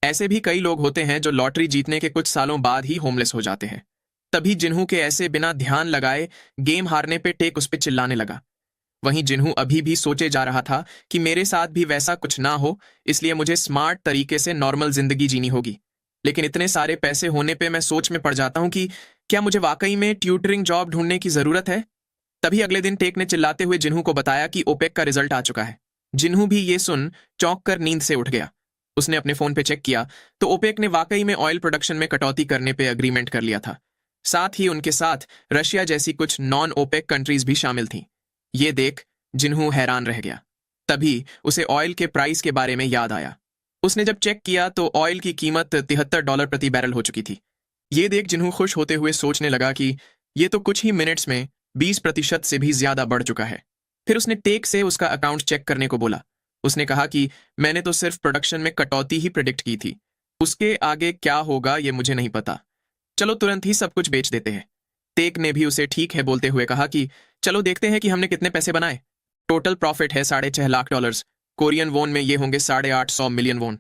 ऐसे भी कई लोग होते हैं जो लॉटरी जीतने के कुछ सालों बाद ही होमलेस हो जाते हैं। तभी जिन्हू के ऐसे बिना ध्यान लगाए गेम हारने पे टेक उस पे चिल्लाने लगा। वहीं जिन्हू अभी भी सोचे जा रहा था कि मेरे साथ भी वैसा कुछ ना हो, इसलिए मुझे स्मार्ट तरीके से नॉर्मल जिंदगी जीनी होगी। लेकिन इतने सारे पैसे होने पे मैं सोच में पड़ जाता हूं कि क्या मुझे वाकई में ट्यूटरिंग जॉब ढूंढने की जरूरत है। तभी अगले दिन टेक ने चिल्लाते हुए जिन्हू को बताया कि ओपेक का रिजल्ट आ चुका है। जिन्हू भी ये सुन चौंक कर नींद से उठ गया। उसने अपने फोन पे चेक किया तो ओपेक ने वाकई में ऑयल प्रोडक्शन में कटौती करने पे अग्रीमेंट कर लिया था। साथ ही उनके साथ रशिया जैसी कुछ नॉन ओपेक कंट्रीज भी शामिल थीं। ये देख जिन्हू हैरान रह गया। तभी उसे ऑयल के प्राइस के बारे में याद आया। उसने जब चेक किया तो ऑयल की कीमत $73 प्रति बैरल हो चुकी थी। ये देख जिन्हू खुश होते हुए सोचने लगा कि ये तो कुछ ही मिनट्स में 20% से भी ज्यादा बढ़ चुका है। फिर उसने टेक से उसका अकाउंट चेक करने को बोला। उसने कहा कि मैंने तो सिर्फ प्रोडक्शन में कटौती ही प्रिडिक्ट की थी, उसके आगे क्या होगा ये मुझे नहीं पता। चलो तुरंत ही सब कुछ बेच देते हैं। टेक ने भी उसे ठीक है बोलते हुए कहा कि चलो देखते हैं कि हमने कितने पैसे बनाए। टोटल प्रॉफिट है $6.5 लाख। कोरियन वोन में ये होंगे 850 मिलियन वोन।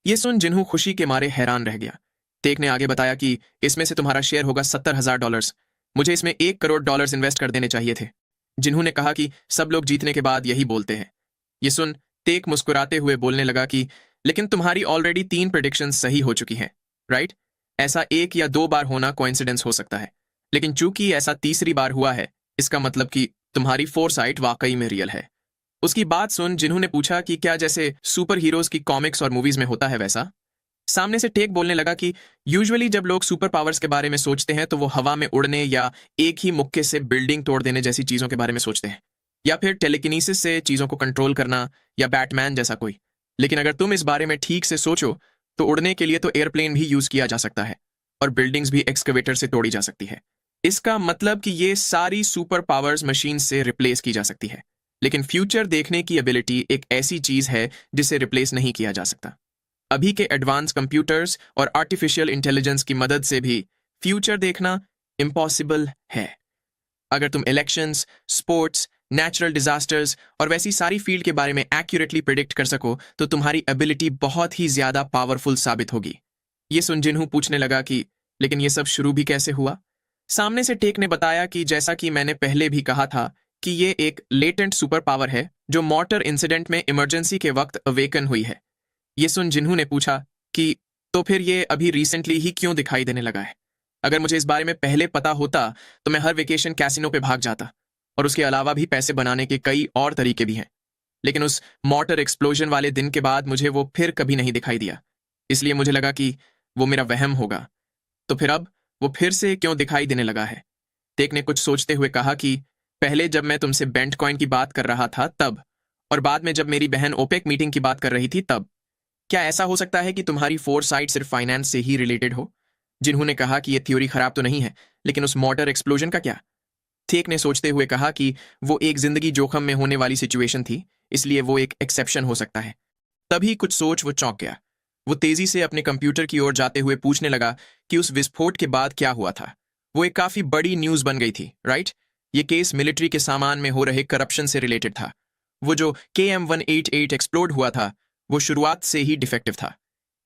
ये सुन जिन्हू खुशी के मारे हैरान रह गया। टेक ने आगे बताया कि इसमें से तुम्हारा शेयर होगा $70,000। मुझे इसमें $1 करोड़ इन्वेस्ट कर देने चाहिए थे। जिन्होंने कहा कि सब लोग जीतने के बाद यही बोलते हैं। ये सुन टेक मुस्कुराते हुए बोलने लगा कि लेकिन तुम्हारी ऑलरेडी 3 प्रेडिक्शन सही हो चुकी हैं, राइट? ऐसा 1 या 2 बार होना कोइंसिडेंस हो सकता है, लेकिन चूंकि ऐसा तीसरी बार हुआ है, इसका मतलब कि तुम्हारी फोरसाइट वाकई में रियल है। उसकी बात सुन जिन्होंने पूछा कि क्या जैसे सुपर हीरोज की कॉमिक्स और मूवीज में होता है वैसा? सामने से टेक बोलने लगा कि यूजुअली जब लोग सुपर पावर्स के बारे में सोचते हैं तो वो हवा में उड़ने या एक ही मुक्के से बिल्डिंग तोड़ देने जैसी चीजों के बारे में सोचते हैं, या फिर टेलीकिनेसिस से चीजों को कंट्रोल करना, या बैटमैन जैसा कोई। लेकिन अगर तुम इस बारे में ठीक से सोचो तो उड़ने के लिए तो एयरप्लेन भी यूज किया जा सकता है और बिल्डिंग्स भी एक्सकवेटर से तोड़ी जा सकती है। इसका मतलब कि ये सारी सुपर पावर्स मशीन से रिप्लेस की जा सकती है। लेकिन फ्यूचर देखने की एबिलिटी एक ऐसी चीज है जिसे रिप्लेस नहीं किया जा सकता। अभी के एडवांस कंप्यूटर्स और आर्टिफिशियल इंटेलिजेंस की मदद से भी फ्यूचर देखना इम्पॉसिबल है। अगर तुम इलेक्शंस, स्पोर्ट्स, नेचुरल डिजास्टर्स और वैसी सारी फील्ड के बारे में एक्यूरेटली प्रिडिक्ट कर सको तो तुम्हारी एबिलिटी बहुत ही ज्यादा पावरफुल साबित होगी। ये सुन जिन्हू पूछने लगा कि लेकिन ये सब शुरू भी कैसे हुआ? सामने से टेक ने बताया कि जैसा कि मैंने पहले भी कहा था कि ये एक लेटेंट सुपर पावर है जो मोटर इंसिडेंट में इमरजेंसी के वक्त अवेकन हुई है। ये सुन जिन्हू ने पूछा कि तो फिर ये अभी रिसेंटली ही क्यों दिखाई देने लगा है? अगर मुझे इस बारे में पहले पता होता तो मैं हर वेकेशन कैसीनो पे भाग जाता, और उसके अलावा भी पैसे बनाने के कई और तरीके भी हैं। लेकिन उस मोटर एक्सप्लोजन वाले दिन के बाद मुझे वो फिर कभी नहीं दिखाई दिया, इसलिए मुझे लगा कि वो मेरा वहम होगा। तो फिर अब वो फिर से क्यों दिखाई देने लगा है? टेक ने कुछ सोचते हुए कहा कि पहले जब मैं तुमसे बेंट कॉइन की बात कर रहा था तब, और बाद में जब मेरी बहन ओपेक मीटिंग की बात कर रही थी तब। क्या ऐसा हो सकता है कि तुम्हारी फोरसाइट सिर्फ फाइनेंस से ही रिलेटेड हो? जिन्होंने कहा कि यह थ्योरी खराब तो नहीं है, लेकिन उस मोटर एक्सप्लोजन का क्या? टेक ने सोचते हुए कहा कि वो एक जिंदगी जोखम में होने वाली सिचुएशन थी, इसलिए वो एक एक्सेप्शन हो सकता है। तभी कुछ सोच वो चौंक गया। वो तेजी से अपने कंप्यूटर की ओर जाते हुए पूछने लगा कि उस विस्फोट के बाद क्या हुआ था। वो एक काफी बड़ी न्यूज बन गई थी, राइट? ये केस मिलिट्री के सामान में हो रहे करप्शन से रिलेटेड था। वो जो KM-188 एक्सप्लोड हुआ था वो शुरुआत से ही डिफेक्टिव था।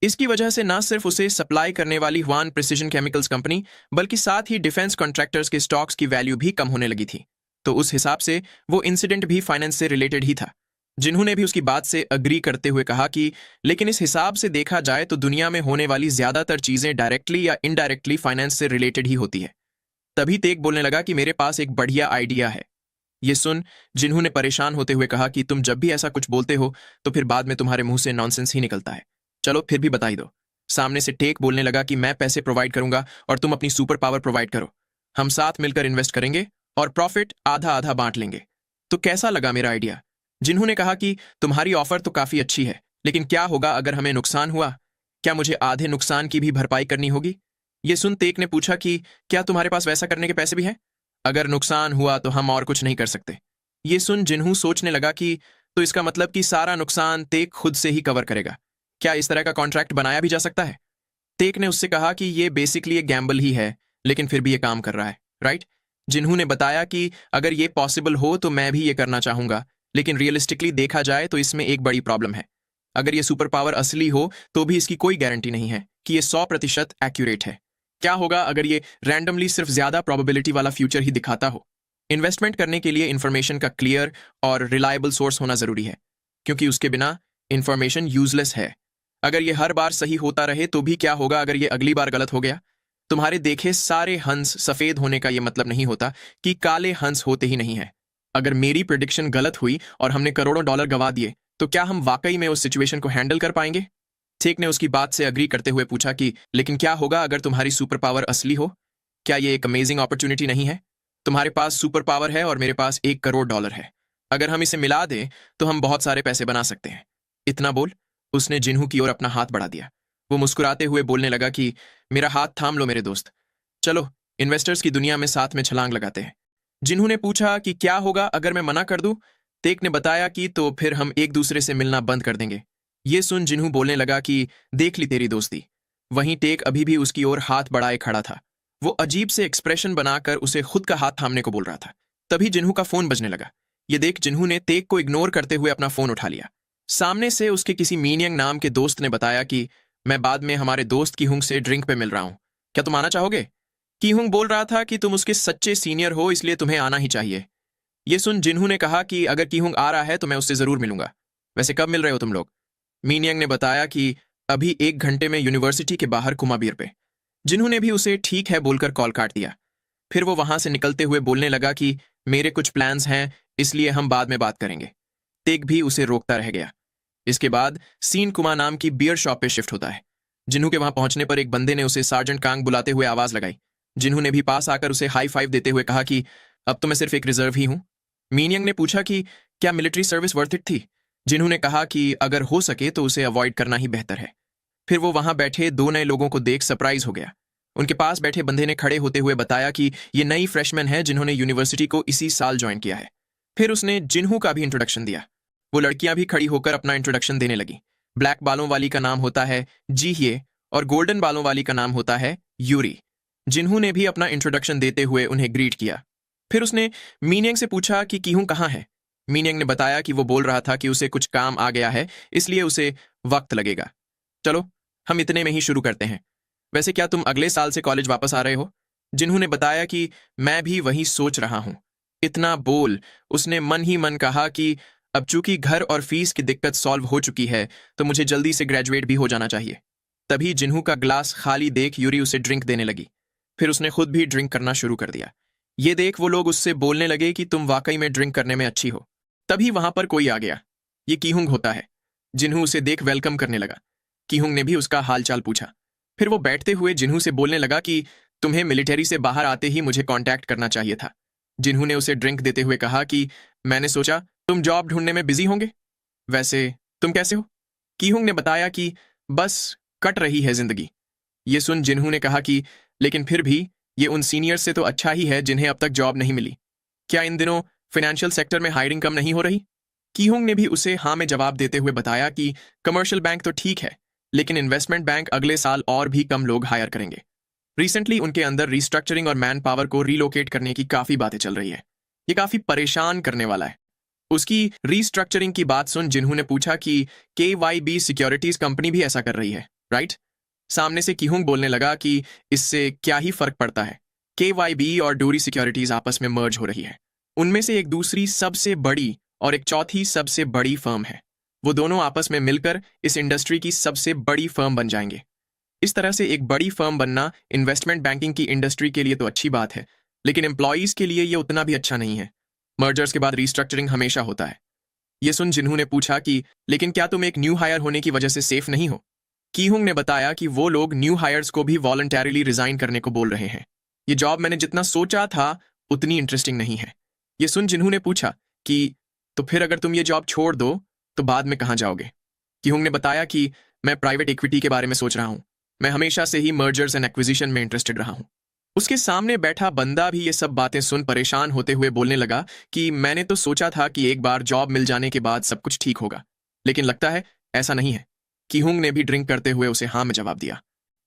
इसकी वजह से ना सिर्फ उसे सप्लाई करने वाली ह्वान प्रिसिजन केमिकल्स कंपनी बल्कि साथ ही डिफेंस कॉन्ट्रैक्टर्स के स्टॉक्स की वैल्यू भी कम होने लगी थी। तो उस हिसाब से वो इंसिडेंट भी फाइनेंस से रिलेटेड ही था। जिन्होंने भी उसकी बात से अग्री करते हुए कहा कि लेकिन इस हिसाब से देखा जाए तो दुनिया में होने वाली ज्यादातर चीजें डायरेक्टली या इनडायरेक्टली फाइनेंस से रिलेटेड ही होती है। तभी टेक बोलने लगा कि मेरे पास एक बढ़िया आइडिया है। ये सुन जिन्होंने परेशान होते हुए कहा कि तुम जब भी ऐसा कुछ बोलते हो तो फिर बाद में तुम्हारे मुंह से नॉनसेंस ही निकलता है। चलो फिर भी बता ही दो। सामने से टेक बोलने लगा कि मैं पैसे प्रोवाइड करूंगा और तुम अपनी सुपर पावर प्रोवाइड करो। हम साथ मिलकर इन्वेस्ट करेंगे और प्रॉफिट आधा आधा बांट लेंगे। तो कैसा लगा मेरा आइडिया? जिन्होंने कहा कि तुम्हारी ऑफर तो काफी अच्छी है, लेकिन क्या होगा अगर हमें नुकसान हुआ? क्या मुझे आधे नुकसान की भी भरपाई करनी होगी? ये सुन टेक ने पूछा कि क्या तुम्हारे पास वैसा करने के पैसे भी हैं? अगर नुकसान हुआ तो हम और कुछ नहीं कर सकते। ये सुन जिन्हू सोचने लगा कि तो इसका मतलब कि सारा नुकसान टेक खुद से ही कवर करेगा। क्या इस तरह का कॉन्ट्रैक्ट बनाया भी जा सकता है? तेक ने उससे कहा कि ये बेसिकली एक गैम्बल ही है, लेकिन फिर भी ये काम कर रहा है, राइट? जिन्हों ने बताया कि अगर ये पॉसिबल हो तो मैं भी ये करना चाहूंगा, लेकिन रियलिस्टिकली देखा जाए तो इसमें एक बड़ी प्रॉब्लम है। अगर ये सुपर पावर असली हो तो भी इसकी कोई गारंटी नहीं है कि ये 100% एक्यूरेट है। क्या होगा अगर ये रैंडमली सिर्फ ज्यादा प्रोबेबिलिटी वाला फ्यूचर ही दिखाता हो? इन्वेस्टमेंट करने के लिए इंफॉर्मेशन का क्लियर और रिलायबल सोर्स होना जरूरी है, क्योंकि उसके बिना इंफॉर्मेशन यूजलेस है। अगर ये हर बार सही होता रहे तो भी क्या होगा अगर ये अगली बार गलत हो गया? तुम्हारे देखे सारे हंस सफेद होने का यह मतलब नहीं होता कि काले हंस होते ही नहीं है। अगर मेरी प्रिडिक्शन गलत हुई और हमने करोड़ों डॉलर गवा दिए तो क्या हम वाकई में उस सिचुएशन को हैंडल कर पाएंगे? ठेक ने उसकी बात से अग्री करते हुए पूछा कि लेकिन क्या होगा अगर तुम्हारी सुपर पावर असली हो? क्या ये एक अमेजिंग अपॉर्चुनिटी नहीं है? तुम्हारे पास सुपर पावर है और मेरे पास 1 करोड़ डॉलर है। अगर हम इसे मिला दें तो हम बहुत सारे पैसे बना सकते हैं। इतना बोल उसने जिन्हू की ओर अपना हाथ बढ़ा दिया। वो मुस्कुराते हुए बोलने लगा कि मेरा हाथ थाम लो मेरे दोस्त, चलो इन्वेस्टर्स की दुनिया में साथ में छलांग लगाते हैं। जिन्हू ने पूछा कि क्या होगा अगर मैं मना कर दूं? तेक ने बताया कि तो फिर हम एक दूसरे से मिलना बंद कर देंगे। ये सुन जिन्हू बोलने लगा कि देख ली तेरी दोस्ती। वहीं टेक अभी भी उसकी ओर हाथ बढ़ाए खड़ा था। वो अजीब से एक्सप्रेशन बनाकर उसे खुद का हाथ थामने को बोल रहा था। तभी जिन्हू का फोन बजने लगा। ये देख जिन्हू ने तेक को इग्नोर करते हुए अपना फोन उठा लिया। सामने से उसके किसी मीनियंग नाम के दोस्त ने बताया कि मैं बाद में हमारे दोस्त की हुंग से ड्रिंक पे मिल रहा हूं, क्या तुम आना चाहोगे? कीहुंग बोल रहा था कि तुम उसके सच्चे सीनियर हो इसलिए तुम्हें आना ही चाहिए। ये सुन जिन्हू ने कहा कि अगर कीहुंग आ रहा है तो मैं उससे जरूर मिलूंगा। वैसे कब मिल रहे हो तुम लोग? मीनियंग ने बताया कि अभी 1 घंटे में यूनिवर्सिटी के बाहर कुमाबीर पे। जिन्हू ने भी उसे ठीक है बोलकर कॉल काट दिया। फिर वो वहां से निकलते हुए बोलने लगा कि मेरे कुछ प्लान्स हैं, इसलिए हम बाद में बात करेंगे। तेग भी उसे रोकता रह गया। इसके बाद सीन कुमा नाम की बियर शॉप पे शिफ्ट होता है। जिन्हू के वहां पहुंचने पर एक बंदे ने उसे सार्जेंट कांग बुलाते हुए आवाज लगाई। जिन्हू ने भी पास आकर उसे हाई फाइव देते हुए कहा कि अब तो मैं सिर्फ एक रिजर्व ही हूं। मीनियंग ने पूछा कि क्या मिलिट्री सर्विस वर्थ इट थी? जिन्हू ने कहा कि अगर हो सके तो उसे अवॉइड करना ही बेहतर है। फिर वो वहां बैठे 2 नए लोगों को देख सरप्राइज हो गया। उनके पास बैठे बंदे ने खड़े होते हुए बताया कि ये नई फ्रेशमैन है जिन्होंने यूनिवर्सिटी को इसी साल ज्वाइन किया है। फिर उसने जिन्हू का भी इंट्रोडक्शन दिया। वो लड़कियां भी खड़ी होकर अपना इंट्रोडक्शन देने लगी। ब्लैक बालों वाली का नाम होता है जी ह्ये और गोल्डन बालों वाली का नाम होता है यूरी। जिन्हू ने भी अपना इंट्रोडक्शन देते हुए उन्हें ग्रीट किया। फिर उसने मीनियंग से पूछा कि कीहू कहाँ है? मीनियंग ने बताया कि वो बोल रहा था कि उसे कुछ काम आ गया है, इसलिए उसे वक्त लगेगा। चलो हम इतने में ही शुरू करते हैं। वैसे क्या तुम अगले साल से कॉलेज वापस आ रहे हो? जिन्हू ने बताया कि मैं भी वही सोच रहा हूं। इतना बोल उसने मन ही मन कहा कि अब चूंकि घर और फीस की दिक्कत सॉल्व हो चुकी है तो मुझे जल्दी से ग्रेजुएट भी हो जाना चाहिए। तभी जिन्हू का ग्लास खाली देख यूरी उसे ड्रिंक देने लगी। फिर उसने खुद भी ड्रिंक करना शुरू कर दिया। ये देख वो लोग उससे बोलने लगे कि तुम वाकई में ड्रिंक करने में अच्छी हो। तभी वहां पर कोई आ गया। ये कीहुंग होता है। जिन्हू उसे देख वेलकम करने लगा। कीहुंग ने भी उसका हालचाल पूछा। फिर वो बैठते हुए जिन्हू से बोलने लगा कि तुम्हें मिलिट्री से बाहर आते ही मुझे कांटेक्ट करना चाहिए था। जिन्हू ने उसे ड्रिंक देते हुए कहा कि मैंने सोचा तुम जॉब ढूंढने में बिजी होंगे। वैसे तुम कैसे हो? कीहुंग ने बताया कि बस कट रही है जिंदगी। ये सुन जिन्हू ने कहा कि लेकिन फिर भी ये उन सीनियर्स से तो अच्छा ही है जिन्हें अब तक जॉब नहीं मिली। क्या इन दिनों फाइनेंशियल सेक्टर में हायरिंग कम नहीं हो रही? कीहुंग ने भी उसे हाँ में जवाब देते हुए बताया कि कमर्शियल बैंक तो ठीक है, लेकिन इन्वेस्टमेंट बैंक अगले साल और भी कम लोग हायर करेंगे। रिसेंटली उनके अंदर रिस्ट्रक्चरिंग और मैन पावर को रिलोकेट करने की काफी बातें चल रही है। ये काफी परेशान करने वाला है। उसकी रिस्ट्रक्चरिंग की बात सुन जिन्हू ने पूछा कि KYB सिक्योरिटीज कंपनी भी ऐसा कर रही है, राइट? सामने से कीहुंग बोलने लगा कि इससे क्या ही फर्क पड़ता है। KYB और डोरी सिक्योरिटीज आपस में मर्ज हो रही है। उनमें से एक दूसरी सबसे बड़ी और एक चौथी सबसे बड़ी फर्म है। वो दोनों आपस में मिलकर इस इंडस्ट्री की सबसे बड़ी फर्म बन जाएंगे। इस तरह से एक बड़ी फर्म बनना इन्वेस्टमेंट बैंकिंग की इंडस्ट्री के लिए तो अच्छी बात है, लेकिन एम्प्लॉयज के लिए ये उतना भी अच्छा नहीं है। मर्जर्स के बाद रिस्ट्रक्चरिंग हमेशा होता है। ये सुन जिन्हू ने पूछा कि लेकिन क्या तुम एक न्यू हायर होने की वजह से सेफ नहीं हो? कीहुंग ने बताया कि वो लोग न्यू हायर्स को भी वॉलंटरीली रिजाइन करने को बोल रहे हैं। ये जॉब मैंने जितना सोचा था उतनी इंटरेस्टिंग नहीं है। ये सुन जिन्हू ने पूछा कि तो फिर अगर तुम ये जॉब छोड़ दो तो बाद में कहाँ जाओगे? कीहुंग ने बताया कि मैं प्राइवेट इक्विटी के बारे में सोच रहा हूं। मैं हमेशा से ही मर्जर्स एंड एक्विजिशन में इंटरेस्टेड रहा हूं। उसके सामने बैठा बंदा भी ये सब बातें सुन परेशान होते हुए बोलने लगा कि मैंने तो सोचा था कि एक बार जॉब मिल जाने के बाद सब कुछ ठीक होगा, लेकिन लगता है ऐसा नहीं है। कीहुंग ने भी ड्रिंक करते हुए उसे हाँ में जवाब दिया।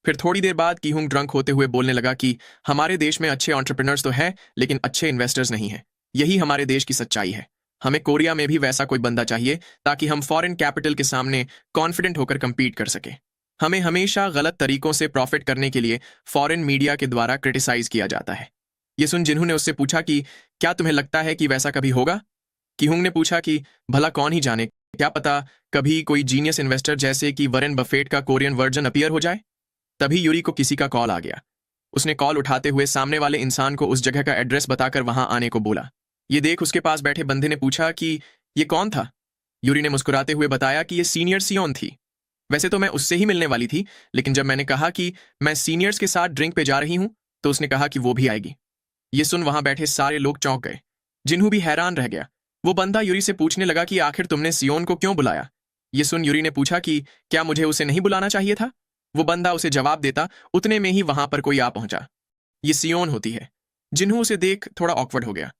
फिर थोड़ी देर बाद कीहुंग ड्रंक होते हुए बोलने लगा कि हमारे देश में अच्छे एंटरप्रेन्योर्स तो हैं, लेकिन अच्छे इन्वेस्टर्स नहीं हैं। यही हमारे देश की सच्चाई है। हमें कोरिया में भी वैसा कोई बंदा चाहिए ताकि हम फॉरेन कैपिटल के सामने कॉन्फिडेंट होकर compete कर सकें। हमें हमेशा गलत तरीकों से प्रॉफिट करने के लिए फॉरेन मीडिया के द्वारा क्रिटिसाइज किया जाता है। ये सुन जिन्होंने उससे पूछा कि क्या तुम्हें लगता है कि वैसा कभी होगा? कीहुंग ने पूछा कि भला कौन ही जाने, क्या पता कभी कोई जीनियस इन्वेस्टर जैसे कि वरेन बफेट का कोरियन वर्जन अपीयर हो जाए। तभी यूरी को किसी का कॉल आ गया। उसने कॉल उठाते हुए सामने वाले इंसान को उस जगह का एड्रेस बताकर वहां आने को बोला। ये देख उसके पास बैठे बंदे ने पूछा कि ये कौन था? यूरी ने मुस्कुराते हुए बताया कि ये सीनियर सियोन थी। वैसे तो मैं उससे ही मिलने वाली थी, लेकिन जब मैंने कहा कि मैं सीनियर्स के साथ ड्रिंक पे जा रही हूं तो उसने कहा कि वो भी आएगी। ये सुन वहां बैठे सारे लोग चौंक गए। जिन्हू भी हैरान रह गया। वो बंदा यूरी से पूछने लगा कि आखिर तुमने सियोन को क्यों बुलाया? ये सुन यूरी ने पूछा कि क्या मुझे उसे नहीं बुलाना चाहिए था? वो बंदा उसे जवाब देता, उतने में ही वहां पर कोई आ पहुंचा। ये सियोन होती है। जिन्हू उसे देख थोड़ा ऑकवर्ड हो गया।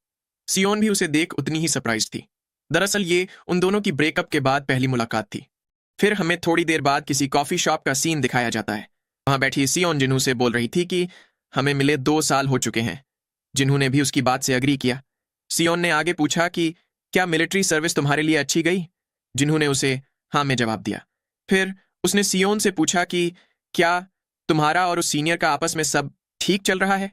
सियोन भी उसे देख उतनी ही सरप्राइज थी। दरअसल ये उन दोनों की ब्रेकअप के बाद पहली मुलाकात थी। फिर हमें थोड़ी देर बाद किसी कॉफी शॉप का सीन दिखाया जाता है। वहां बैठी सियोन जिन्हू से बोल रही थी कि हमें मिले 2 साल हो चुके हैं। जिन्हू ने भी उसकी बात से अग्री किया। सियोन ने आगे पूछा कि क्या मिलिट्री सर्विस तुम्हारे लिए अच्छी गई? जिन्हू ने उसे हाँ में जवाब दिया। फिर उसने सियोन से पूछा कि क्या तुम्हारा और उस सीनियर का आपस में सब ठीक चल रहा है?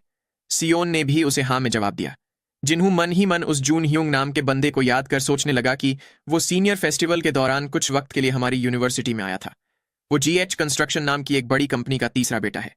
सियोन ने भी उसे हाँ में जवाब दिया। जिन्हू मन ही मन उस जून ह्यूंग नाम के बंदे को याद कर सोचने लगा कि वो सीनियर फेस्टिवल के दौरान कुछ वक्त के लिए हमारी यूनिवर्सिटी में आया था। वो GH कंस्ट्रक्शन नाम की एक बड़ी कंपनी का तीसरा बेटा है।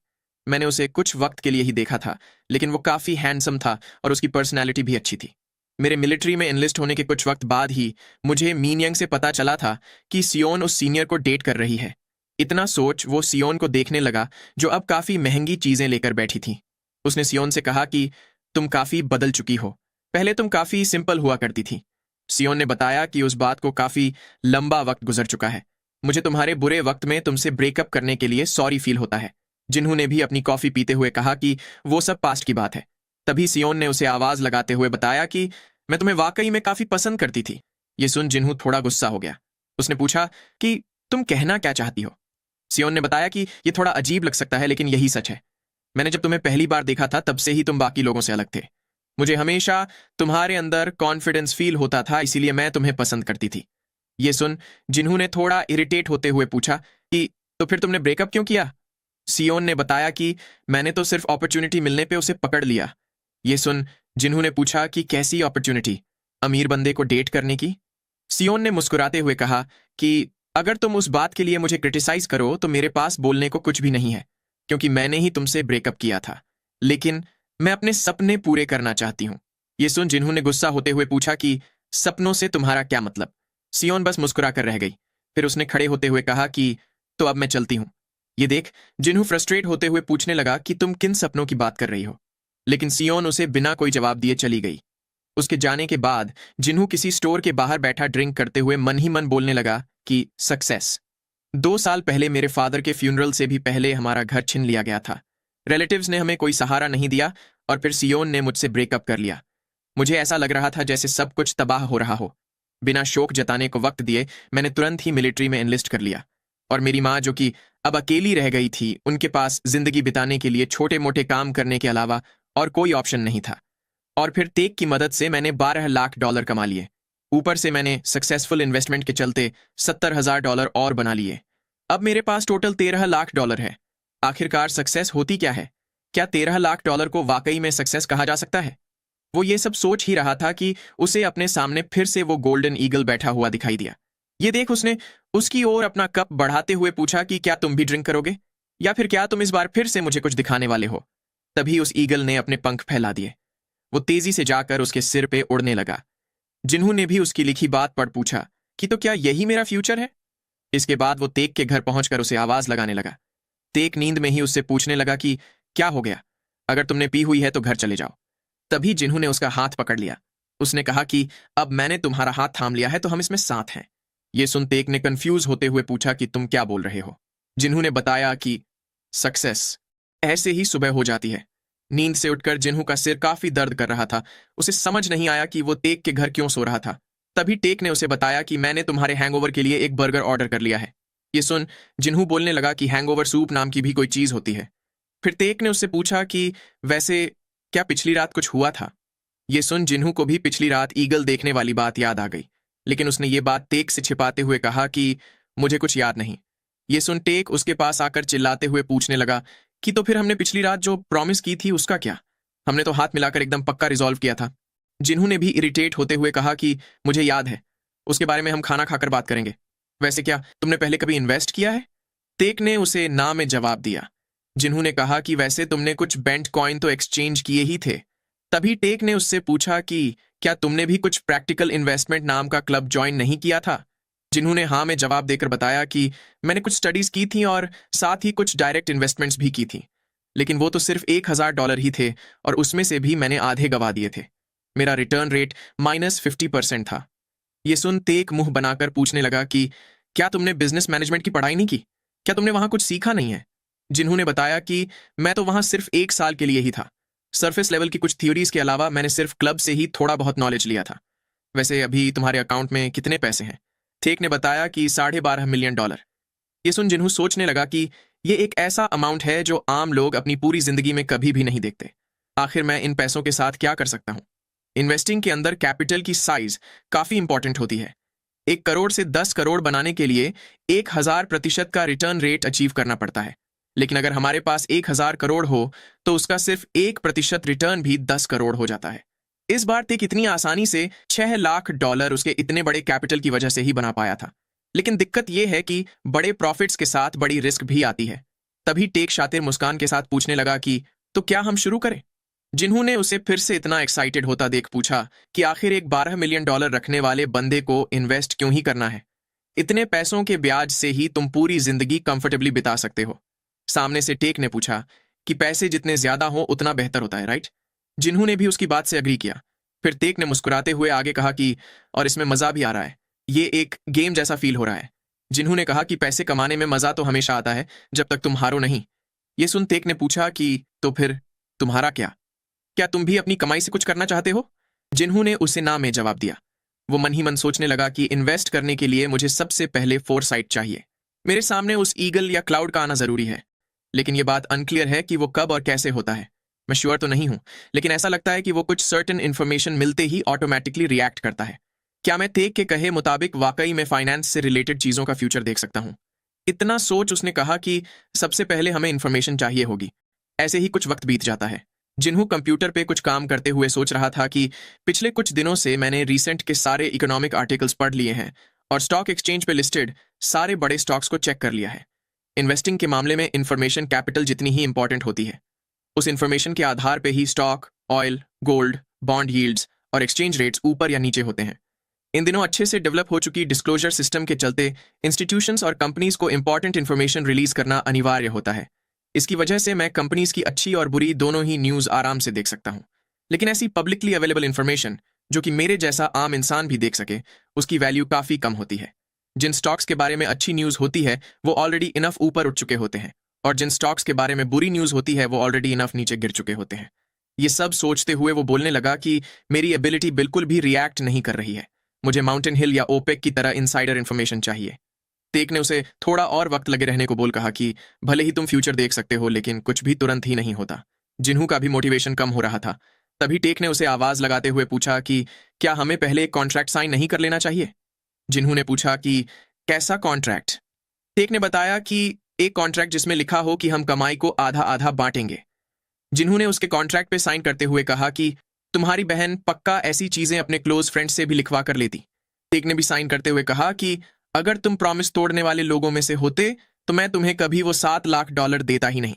मैंने उसे कुछ वक्त के लिए ही देखा था, लेकिन वो काफी हैंडसम था और उसकी पर्सनैलिटी भी अच्छी थी। मेरे मिलिट्री में एनलिस्ट होने के कुछ वक्त बाद ही मुझे मीनयंग से पता चला था कि सियोन उस सीनियर को डेट कर रही है। इतना सोच वो सियोन को देखने लगा, जो अब काफी महंगी चीजें लेकर बैठी थी। उसने सियोन से कहा कि तुम काफी बदल चुकी हो, पहले तुम काफी सिंपल हुआ करती थी। सियोन ने बताया कि उस बात को काफी लंबा वक्त गुजर चुका है। मुझे तुम्हारे बुरे वक्त में तुमसे ब्रेकअप करने के लिए सॉरी फील होता है। जिन्हू ने भी अपनी कॉफी पीते हुए कहा कि वो सब पास्ट की बात है। तभी सियोन ने उसे आवाज लगाते हुए बताया कि मैं तुम्हें वाकई में काफी पसंद करती थी। ये सुन जिन्हू थोड़ा गुस्सा हो गया। उसने पूछा कि तुम कहना क्या चाहती हो? सियोन ने बताया कि ये थोड़ा अजीब लग सकता है, लेकिन यही सच है। मैंने जब तुम्हें पहली बार देखा था तब से ही तुम बाकी लोगों से अलग थे। मुझे हमेशा तुम्हारे अंदर कॉन्फिडेंस फील होता था, इसीलिए मैं तुम्हें पसंद करती थी। ये सुन जिन्हू ने थोड़ा इरिटेट होते हुए पूछा कि तो फिर तुमने ब्रेकअप क्यों किया? सियोन ने बताया कि मैंने तो सिर्फ अपॉर्चुनिटी मिलने पे उसे पकड़ लिया। ये सुन जिन्हू ने पूछा कि कैसी अपॉर्चुनिटी? अमीर बंदे को डेट करने की? सियोन ने मुस्कुराते हुए कहा कि अगर तुम उस बात के लिए मुझे क्रिटिसाइज करो तो मेरे पास बोलने को कुछ भी नहीं है, क्योंकि मैंने ही तुमसे ब्रेकअप किया था। लेकिन मैं अपने सपने पूरे करना चाहती हूं। ये सुन जिन्हू ने गुस्सा होते हुए पूछा कि सपनों से तुम्हारा क्या मतलब? सियोन बस मुस्कुरा कर रह गई। फिर उसने खड़े होते हुए कहा कि तो अब मैं चलती हूं। ये देख जिन्हू फ्रस्ट्रेट होते हुए पूछने लगा कि तुम किन सपनों की बात कर रही हो, लेकिन सियोन उसे बिना कोई जवाब दिए चली गई। उसके जाने के बाद जिन्हू किसी स्टोर के बाहर बैठा ड्रिंक करते हुए मन ही मन बोलने लगा कि सक्सेस। 2 साल पहले मेरे फादर के फ्यूनरल से भी पहले हमारा घर छीन लिया गया था। रिलेटिव्स ने हमें कोई सहारा नहीं दिया और फिर सियोन ने मुझसे ब्रेकअप कर लिया। मुझे ऐसा लग रहा था जैसे सब कुछ तबाह हो रहा हो। बिना शोक जताने को वक्त दिए मैंने तुरंत ही मिलिट्री में एनलिस्ट कर लिया। और मेरी माँ, जो कि अब अकेली रह गई थी, उनके पास जिंदगी बिताने के लिए छोटे मोटे काम करने के अलावा और कोई ऑप्शन नहीं था। और फिर टेक की मदद से मैंने $12 लाख कमा लिए। ऊपर से मैंने सक्सेसफुल इन्वेस्टमेंट के चलते $70,000 और बना लिए। अब मेरे पास टोटल $13 लाख है। आखिरकार सक्सेस होती क्या है? क्या $13 लाख को वाकई में सक्सेस कहा जा सकता है? वो ये सब सोच ही रहा था कि उसे अपने सामने फिर से वो गोल्डन ईगल बैठा हुआ दिखाई दिया। ये देख उसने उसकी ओर अपना कप बढ़ाते हुए पूछा कि क्या तुम भी ड्रिंक करोगे, या फिर क्या तुम इस बार फिर से मुझे कुछ दिखाने वाले हो? तभी उस ईगल ने अपने पंख फैला दिए। वो तेजी से जाकर उसके सिर पे उड़ने लगा। जिन्हू ने भी उसकी लिखी बात पढ़ पूछा कि तो क्या यही मेरा फ्यूचर है? इसके बाद वो तेक के घर पहुंचकर उसे आवाज लगाने लगा। तेक नींद में ही उससे पूछने लगा कि क्या हो गया? अगर तुमने पी हुई है तो घर चले जाओ। तभी जिन्हू ने उसका हाथ पकड़ लिया। उसने कहा कि अब मैंने तुम्हारा हाथ थाम लिया है तो हम इसमें साथ हैं। ये सुन तेक ने कंफ्यूज होते हुए पूछा कि तुम क्या बोल रहे हो? जिन्हू ने बताया कि सक्सेस। ऐसे ही सुबह हो जाती है। नींद से उठकर जिन्हू का सिर काफी दर्द कर रहा था। उसे समझ नहीं आया कि वो तेक के घर क्यों सो रहा था। तभी टेक ने उसे बताया कि मैंने तुम्हारे हैंगओवर के लिए एक बर्गर ऑर्डर कर लिया है। ये सुन जिन्हू बोलने लगा कि हैंगओवर सूप नाम की भी कोई चीज होती है। फिर तेक ने उससे पूछा कि वैसे क्या पिछली रात कुछ हुआ था। ये सुन जिन्हू को भी पिछली रात ईगल देखने वाली बात याद आ गई, लेकिन उसने ये बात टेक से छिपाते हुए कहा कि मुझे कुछ याद नहीं। ये सुन टेक उसके पास आकर चिल्लाते हुए पूछने लगा कि तो फिर हमने पिछली रात जो प्रॉमिस की थी उसका क्या? हमने तो हाथ मिलाकर एकदम पक्का रिजॉल्व किया था। जिन्हू ने भी इरिटेट होते हुए कहा कि मुझे याद है, उसके बारे में हम खाना खाकर बात करेंगे। वैसे क्या तुमने पहले कभी इन्वेस्ट किया है? टेक ने उसे ना में जवाब दिया। जिन्हू ने कहा कि वैसे तुमने कुछ बेंट कॉइन तो एक्सचेंज किए ही थे। तभी टेक ने उससे पूछा कि क्या तुमने भी कुछ प्रैक्टिकल इन्वेस्टमेंट नाम का क्लब ज्वाइन नहीं किया था? जिन्होंने हाँ में जवाब देकर बताया कि मैंने कुछ स्टडीज की थी और साथ ही कुछ डायरेक्ट इन्वेस्टमेंट्स भी की थी, लेकिन वो तो सिर्फ $1,000 ही थे और उसमें से भी मैंने आधे गवा दिए थे। मेरा रिटर्न रेट -50% था। ये सुन तेक मुंह बनाकर पूछने लगा कि क्या तुमने बिजनेस मैनेजमेंट की पढ़ाई नहीं की? क्या तुमने वहां कुछ सीखा नहीं है? जिन्होंने बताया कि मैं तो वहां सिर्फ 1 साल के लिए ही था। सरफेस लेवल की कुछ थ्योरीज के अलावा मैंने सिर्फ क्लब से ही थोड़ा बहुत नॉलेज लिया था। वैसे अभी तुम्हारे अकाउंट में कितने पैसे हैं? टेक ने बताया कि $12.5 मिलियन। ये सुन जिन्हू सोचने लगा कि ये एक ऐसा अमाउंट है जो आम लोग अपनी पूरी जिंदगी में कभी भी नहीं देखते। आखिर मैं इन पैसों के साथ क्या कर सकता हूं? इन्वेस्टिंग के अंदर कैपिटल की साइज काफी इंपॉर्टेंट होती है। 1 करोड़ से 10 करोड़ बनाने के लिए 1000% का रिटर्न रेट अचीव करना पड़ता है, लेकिन अगर हमारे पास 1000 करोड़ हो तो उसका सिर्फ 1% रिटर्न भी 10 करोड़ हो जाता है। इस बार टेक इतनी आसानी से $6 लाख उसके इतने बड़े कैपिटल की वजह से ही बना पाया था। लेकिन दिक्कत यह है कि बड़े प्रॉफिट्स के साथ बड़ी रिस्क भी आती है। तभी टेक शातिर मुस्कान के साथ पूछने लगा कि तो क्या हम शुरू करें? जिन्होंने उसे फिर से इतना एक्साइटेड होता देख पूछा कि आखिर एक $12 मिलियन रखने वाले बंदे को इन्वेस्ट क्यों ही करना है? इतने पैसों के ब्याज से ही तुम पूरी जिंदगी कंफर्टेबली बिता सकते हो। सामने से टेक ने पूछा कि पैसे जितने ज्यादा हो उतना बेहतर होता है, राइट? जिन्हू ने भी उसकी बात से अग्री किया। फिर टेक ने मुस्कुराते हुए आगे कहा कि और इसमें मजा भी आ रहा है, ये एक गेम जैसा फील हो रहा है। जिन्हू ने कहा कि पैसे कमाने में मजा तो हमेशा आता है जब तक तुम हारो नहीं। ये सुन टेक ने पूछा कि तो फिर तुम्हारा क्या? क्या तुम भी अपनी कमाई से कुछ करना चाहते हो? जिन्हू ने उसे ना में जवाब दिया। वो मन ही मन सोचने लगा कि इन्वेस्ट करने के लिए मुझे सबसे पहले फोरसाइट चाहिए। मेरे सामने उस ईगल या क्लाउड का आना जरूरी है, लेकिन यह बात अनक्लियर है कि वो कब और कैसे होता है। मैं श्योर तो नहीं हूं, लेकिन ऐसा लगता है कि वो कुछ सर्टेन इन्फॉर्मेशन मिलते ही ऑटोमेटिकली रिएक्ट करता है। क्या मैं टेक के कहे मुताबिक वाकई में फाइनेंस से रिलेटेड चीजों का फ्यूचर देख सकता हूं? इतना सोच उसने कहा कि सबसे पहले हमें इन्फॉर्मेशन चाहिए होगी। ऐसे ही कुछ वक्त बीत जाता है। जिन्हू कंप्यूटर पे कुछ काम करते हुए सोच रहा था कि पिछले कुछ दिनों से मैंने रीसेंट के सारे इकोनॉमिक आर्टिकल्स पढ़ लिए हैं और स्टॉक एक्सचेंज पे लिस्टेड सारे बड़े स्टॉक्स को चेक कर लिया है। इन्वेस्टिंग के मामले में इंफॉर्मेशन कैपिटल जितनी ही इंपॉर्टेंट होती है। उस इंफॉर्मेशन के आधार पे ही stock, oil, gold, bond yields और एक्सचेंज रेट्स ऊपर या नीचे होते हैं। इन दिनों अच्छे से डेवलप हो चुकी डिस्क्लोजर सिस्टम के चलते इंस्टीट्यूशंस और कंपनीज को इंपॉर्टेंट इंफॉर्मेशन रिलीज करना अनिवार्य होता है। इसकी वजह से मैं कंपनीज की अच्छी और बुरी दोनों ही न्यूज आराम से देख सकता हूं। लेकिन ऐसी पब्लिकली अवेलेबल इंफॉर्मेशन जो कि मेरे जैसा आम इंसान भी देख सके, उसकी वैल्यू काफी कम होती है। जिन स्टॉक्स के बारे में अच्छी न्यूज होती है वो ऑलरेडी इनफ ऊपर उठ चुके होते हैं, और जिन स्टॉक्स के बारे में बुरी न्यूज होती है वो ऑलरेडी इनफ नीचे गिर चुके होते हैं। ये सब सोचते हुए वो बोलने लगा कि मेरी एबिलिटी बिल्कुल भी रिएक्ट नहीं कर रही है। मुझे माउंटेन हिल या ओपेक की तरह इनसाइडर इन्फॉर्मेशन चाहिए। टेक ने उसे थोड़ा और वक्त लगे रहने को बोल कहा कि भले ही तुम फ्यूचर देख सकते हो, लेकिन कुछ भी तुरंत ही नहीं होता। जिन्हू का भी मोटिवेशन कम हो रहा था। तभी टेक ने उसे आवाज लगाते हुए पूछा कि क्या हमें पहले एक कॉन्ट्रैक्ट साइन नहीं कर लेना चाहिए? जिन्हू ने पूछा कि कैसा कॉन्ट्रैक्ट? टेक ने बताया कि एक कॉन्ट्रैक्ट जिसमें लिखा हो कि हम कमाई को आधा आधा बांटेंगे। जिन्हू ने उसके कॉन्ट्रैक्ट पे साइन करते हुए कहा कि तुम्हारी बहन पक्का ऐसी चीजें अपने क्लोज फ्रेंड से भी लिखवा कर लेती। टेक ने भी साइन करते हुए कहा कि अगर तुम प्रॉमिस तोड़ने वाले लोगों में से होते तो मैं तुम्हें कभी वो $7 लाख देता ही नहीं।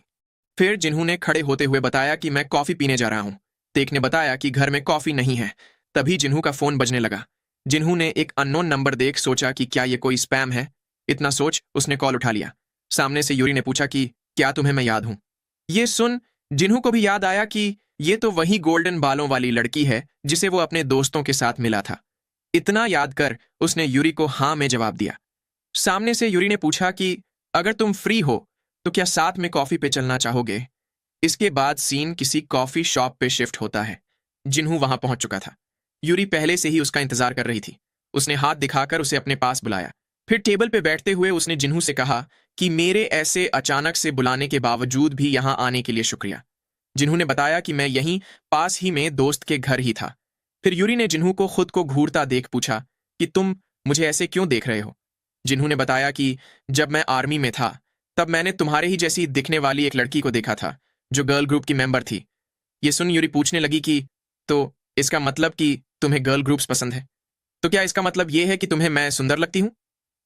फिर जिन्हू ने खड़े होते हुए बताया कि मैं कॉफी पीने जा रहा हूं। टेक ने बताया कि घर में कॉफी नहीं है। तभी जिन्हू का फोन बजने लगा। जिन्हू ने एक अननोन नंबर देख सोचा कि क्या ये कोई स्पैम है। इतना सोच उसने कॉल उठा लिया। सामने से यूरी ने पूछा कि क्या तुम्हें मैं याद हूं? ये सुन जिन्हू को भी याद आया कि ये तो वही गोल्डन बालों वाली लड़की है जिसे वो अपने दोस्तों के साथ मिला था। इतना याद कर उसने यूरी को हाँ में जवाब दिया। सामने से यूरी ने पूछा कि अगर तुम फ्री हो तो क्या साथ में कॉफी पे चलना चाहोगे? इसके बाद सीन किसी कॉफी शॉप पे शिफ्ट होता है। जिन्हू वहां पहुंच चुका था। यूरी पहले से ही उसका इंतजार कर रही थी। उसने हाथ दिखाकर उसे अपने पास बुलाया, फिर टेबल पे बैठते हुए उसने जिन्हू से कहा कि मेरे ऐसे अचानक से बुलाने के बावजूद भी यहाँ आने के लिए शुक्रिया। जिन्हू ने बताया कि मैं यहीं पास ही में दोस्त के घर ही था। फिर यूरी ने जिन्हू को खुद को घूरता देख पूछा कि तुम मुझे ऐसे क्यों देख रहे हो। जिन्हू ने बताया कि जब मैं आर्मी में था तब मैंने तुम्हारे ही जैसी दिखने वाली एक लड़की को देखा था जो गर्ल ग्रुप की मेंबर थी। ये सुन यूरी पूछने लगी कि तो इसका मतलब कि तुम्हें गर्ल ग्रुप्स पसंद है? तो क्या इसका मतलब ये है कि तुम्हें मैं सुंदर लगती हूँ?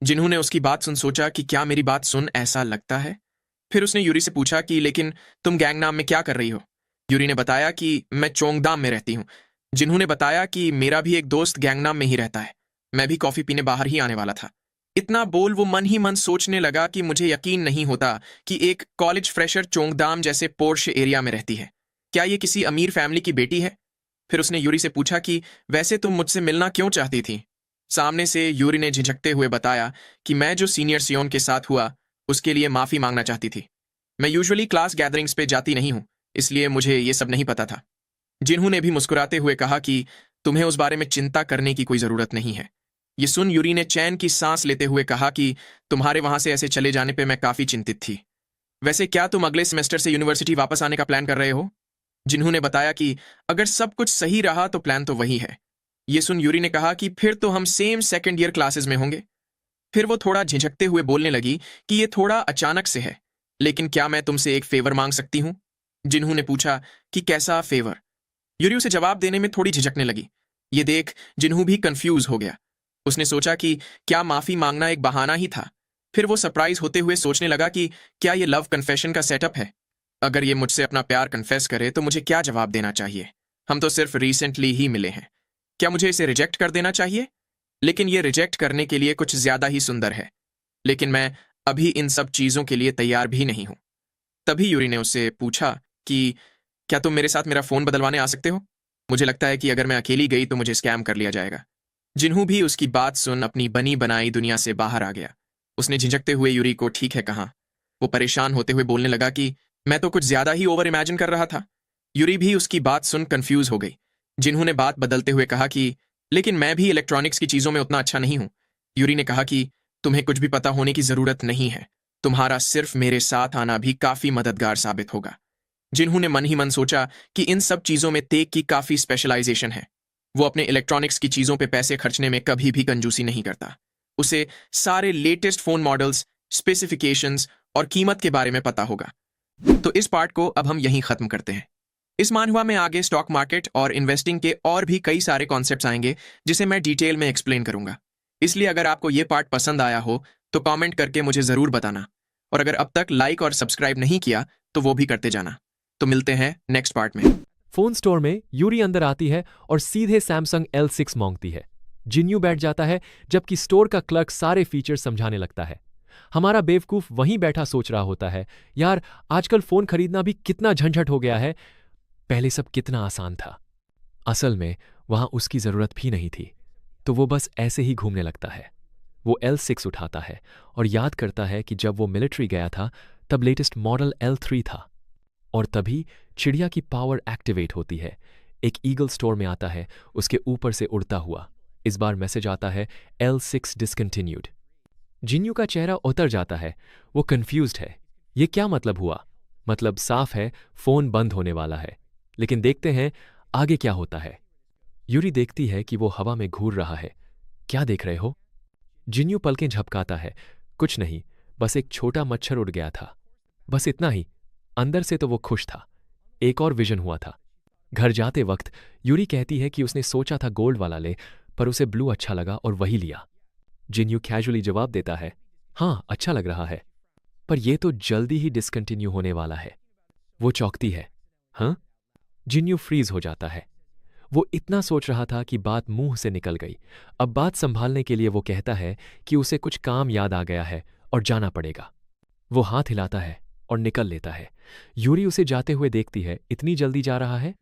जिन्होंने उसकी बात सुन सोचा कि क्या मेरी बात सुन ऐसा लगता है। फिर उसने यूरी से पूछा कि लेकिन तुम गैंगनाम में क्या कर रही हो? यूरी ने बताया कि मैं चोंगदाम में रहती हूँ। जिन्होंने बताया कि मेरा भी एक दोस्त गैंगनाम में ही रहता है, मैं भी कॉफी पीने बाहर ही आने वाला था। इतना बोल वो मन ही मन सोचने लगा कि मुझे यकीन नहीं होता कि एक कॉलेज फ्रेशर चोंगदाम जैसे पोर्श एरिया में रहती है। क्या ये किसी अमीर फैमिली की बेटी है? फिर उसने यूरी से पूछा कि वैसे तुम मुझसे मिलना क्यों चाहती थी? सामने से यूरी ने झिझकते हुए बताया कि मैं जो सीनियर सियोन के साथ हुआ उसके लिए माफी मांगना चाहती थी। मैं यूजुअली क्लास गैदरिंग्स पे जाती नहीं हूं, इसलिए मुझे ये सब नहीं पता था। जिन्हू ने भी मुस्कुराते हुए कहा कि तुम्हें उस बारे में चिंता करने की कोई जरूरत नहीं है। ये सुन यूरी ने चैन की सांस लेते हुए कहा कि तुम्हारे वहां से ऐसे चले जाने पे मैं काफी चिंतित थी। वैसे क्या तुम अगले सेमेस्टर से यूनिवर्सिटी वापस आने का प्लान कर रहे हो? जिन्हू ने बताया कि अगर सब कुछ सही रहा तो प्लान तो वही है। ये सुन यूरी ने कहा कि फिर तो हम सेम सेकंड ईयर क्लासेस में होंगे। फिर वो थोड़ा झिझकते हुए बोलने लगी कि ये थोड़ा अचानक से है, लेकिन क्या मैं तुमसे एक फेवर मांग सकती हूँ? जिन्हू ने पूछा कि कैसा फेवर? यूरी उसे जवाब देने में थोड़ी झिझकने लगी। ये देख जिन्हू भी कंफ्यूज हो गया। उसने सोचा कि क्या माफी मांगना एक बहाना ही था। फिर वो सरप्राइज होते हुए सोचने लगा कि क्या ये लव कन्फेशन का सेटअप है? अगर ये मुझसे अपना प्यार कन्फेस करे तो मुझे क्या जवाब देना चाहिए? हम तो सिर्फ रिसेंटली ही मिले हैं। क्या मुझे इसे रिजेक्ट कर देना चाहिए? लेकिन ये रिजेक्ट करने के लिए कुछ ज्यादा ही सुंदर है। लेकिन मैं अभी इन सब चीजों के लिए तैयार भी नहीं हूं। तभी यूरी ने उससे पूछा कि क्या तुम मेरे साथ मेरा फोन बदलवाने आ सकते हो? मुझे लगता है कि अगर मैं अकेली गई तो मुझे स्कैम कर लिया जाएगा। जिन्हू भी उसकी बात सुन अपनी बनी बनाई दुनिया से बाहर आ गया। उसने झिझकते हुए यूरी को ठीक है कहा। वो परेशान होते हुए बोलने लगा कि मैं तो कुछ ज्यादा ही ओवर इमेजिन कर रहा था। यूरी भी उसकी बात सुन कंफ्यूज हो गई। जिन्होंने बात बदलते हुए कहा कि लेकिन मैं भी इलेक्ट्रॉनिक्स की चीजों में उतना अच्छा नहीं हूं। यूरी ने कहा कि तुम्हें कुछ भी पता होने की जरूरत नहीं है, तुम्हारा सिर्फ मेरे साथ आना भी काफी मददगार साबित होगा। जिन्होंने मन ही मन सोचा कि इन सब चीजों में तेग की काफी स्पेशलाइजेशन है। वो अपने इलेक्ट्रॉनिक्स की चीजों पे पैसे खर्चने में कभी भी कंजूसी नहीं करता। उसे सारे लेटेस्ट फोन मॉडल्स, स्पेसिफिकेशंस और कीमत के बारे में पता होगा। तो इस पार्ट को अब हम यहीं खत्म करते हैं। इस मानहुआ में आगे स्टॉक मार्केट और इन्वेस्टिंग के और भी कई सारे कॉन्सेप्ट्स आएंगे जिसे मैं डिटेल में एक्सप्लेन करूंगा। इसलिए अगर आपको ये पार्ट पसंद आया हो तो कमेंट करके मुझे जरूर बताना, और अगर अब तक लाइक और सब्सक्राइब नहीं किया तो वो भी करते जाना। तो मिलते हैं नेक्स्ट पार्ट में। फोन स्टोर में यूरी अंदर आती है और सीधे सैमसंग L6 मांगती है। जिन्यू बैठ जाता है जबकि स्टोर का क्लर्क सारे फीचर समझाने लगता है। हमारा बेवकूफ वहीं बैठा सोच रहा होता है, यार आजकल फोन खरीदना भी कितना झंझट हो गया है, पहले सब कितना आसान था। असल में वहां उसकी जरूरत भी नहीं थी, तो वो बस ऐसे ही घूमने लगता है। वो L6 उठाता है और याद करता है कि जब वो मिलिट्री गया था तब लेटेस्ट मॉडल L3 था। और तभी चिड़िया की पावर एक्टिवेट होती है। एक ईगल स्टोर में आता है, उसके ऊपर से उड़ता हुआ। इस बार मैसेज आता है L6 डिसकंटिन्यूड। जिन्यू का चेहरा उतर जाता है, वो कंफ्यूज्ड है। ये क्या मतलब हुआ? मतलब साफ है फोन बंद होने वाला है। लेकिन देखते हैं आगे क्या होता है। यूरी देखती है कि वो हवा में घूर रहा है। क्या देख रहे हो? जिन्यू पलकें झपकाता है। कुछ नहीं, बस एक छोटा मच्छर उड़ गया था, बस इतना ही। अंदर से तो वो खुश था। एक और विजन हुआ था। घर जाते वक्त यूरी कहती है कि उसने सोचा था गोल्ड वाला ले, पर उसे ब्लू अच्छा लगा और वही लिया। जिन्यू कैजुअली जवाब देता है, हाँ अच्छा लग रहा है, पर यह तो जल्दी ही डिसकंटिन्यू होने वाला है। वो चौंकती है। हाँ? जिन्यू फ्रीज हो जाता है। वो इतना सोच रहा था कि बात मुंह से निकल गई। अब बात संभालने के लिए वो कहता है कि उसे कुछ काम याद आ गया है और जाना पड़ेगा। वो हाथ हिलाता है और निकल लेता है। यूरी उसे जाते हुए देखती है। इतनी जल्दी जा रहा है?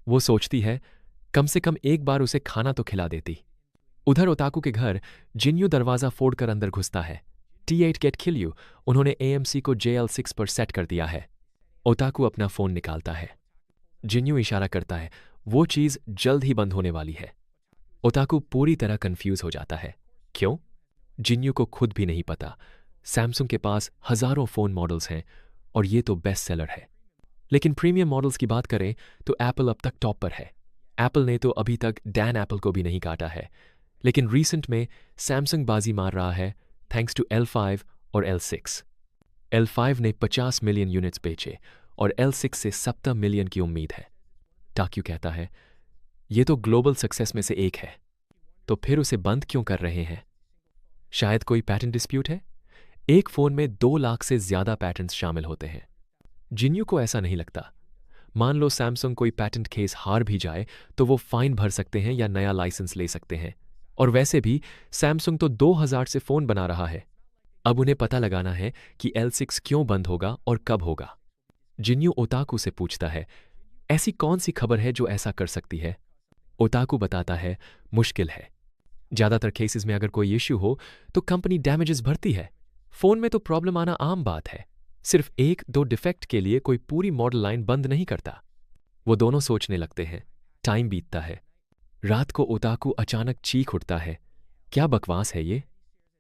वो सोचती है कम से कम एक बार उसे खाना तो खिला देती। उधर ओताकू के घर जिन्यू दरवाजा फोड़कर अंदर घुसता है। T8 गेट किल यू, उन्होंने AMC को JL6 पर सेट कर दिया है। ओताकू अपना फोन निकालता है। जिन्यू इशारा करता है, वो चीज जल्द ही बंद होने वाली है। ओताकू पूरी तरह कंफ्यूज हो जाता है। क्यों? जिन्यू को खुद भी नहीं पता। सैमसंग के पास हजारों फ़ोन मॉडल्स हैं और ये तो बेस्ट सेलर है। लेकिन प्रीमियम मॉडल्स की बात करें तो एप्पल अब तक टॉप पर है। एप्पल ने तो अभी तक डैन एप्पल को भी नहीं काटा है, लेकिन रीसेंट में सैमसंग बाजी मार रहा है थैंक्स टू L5 और L6। L5 ने 50 मिलियन यूनिट्स बेचे और L6 से 70 मिलियन की उम्मीद है। टाक्यू कहता है, ये तो ग्लोबल सक्सेस में से एक है, तो फिर उसे बंद क्यों कर रहे हैं? शायद कोई पैटेंट डिस्प्यूट है? एक फ़ोन में 2 लाख से ज़्यादा पैटेंट्स शामिल होते हैं। जिन्यू को ऐसा नहीं लगता। मान लो सैमसंग कोई पैटेंट केस हार भी जाए तो वो फाइन भर सकते हैं या नया लाइसेंस ले सकते हैं। और वैसे भी सैमसंग तो 2000 से फ़ोन बना रहा है। अब उन्हें पता लगाना है कि L6 क्यों बंद होगा और कब होगा। जिन्यू ओताकू से पूछता है, ऐसी कौन सी खबर है जो ऐसा कर सकती है? ओताकू बताता है, मुश्किल है। ज़्यादातर केसेस में अगर कोई इश्यू हो तो कंपनी डैमेजेस भरती है। फ़ोन में तो प्रॉब्लम आना आम बात है। सिर्फ 1-2 डिफेक्ट के लिए कोई पूरी मॉडल लाइन बंद नहीं करता। वो दोनों सोचने लगते हैं। टाइम बीतता है। रात को ओताकू अचानक चीख उठता है, क्या बकवास है ये?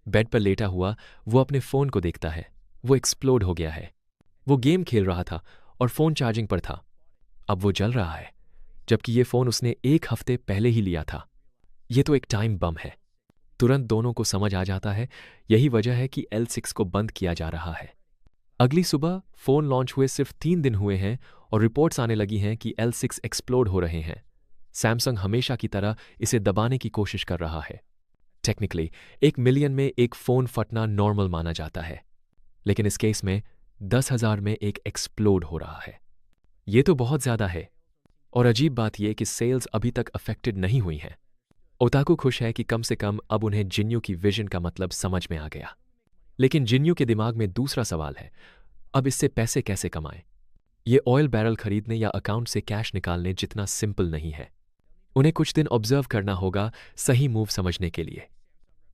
बेड पर लेटा हुआ वो अपने फ़ोन को देखता है। वो एक्सप्लोड हो गया है। वो गेम खेल रहा था और फ़ोन चार्जिंग पर था। अब वो जल रहा है, जबकि ये फ़ोन उसने 1 हफ्ते पहले ही लिया था। ये तो एक टाइम बम है। तुरंत दोनों को समझ आ जाता है, यही वजह है कि L6 को बंद किया जा रहा है। अगली सुबह फ़ोन लॉन्च हुए सिर्फ 3 दिन हुए हैं और रिपोर्ट्स आने लगी हैं कि L6 एक्सप्लोड हो रहे हैं। सैमसंग हमेशा की तरह इसे दबाने की कोशिश कर रहा है। टेक्निकली 1 मिलियन में एक फ़ोन फटना नॉर्मल माना जाता है, लेकिन इस केस में 10,000 में एक एक्सप्लोड हो रहा है। ये तो बहुत ज़्यादा है। और अजीब बात यह कि सेल्स अभी तक अफेक्टेड नहीं हुई हैं। ओताकू खुश है कि कम से कम अब उन्हें जिन्यू की विजन का मतलब समझ में आ गया। लेकिन जिन्यू के दिमाग में दूसरा सवाल है, अब इससे पैसे कैसे कमाएं? ये ऑयल बैरल खरीदने या अकाउंट से कैश निकालने जितना सिंपल नहीं है। उन्हें कुछ दिन ऑब्जर्व करना होगा सही मूव समझने के लिए।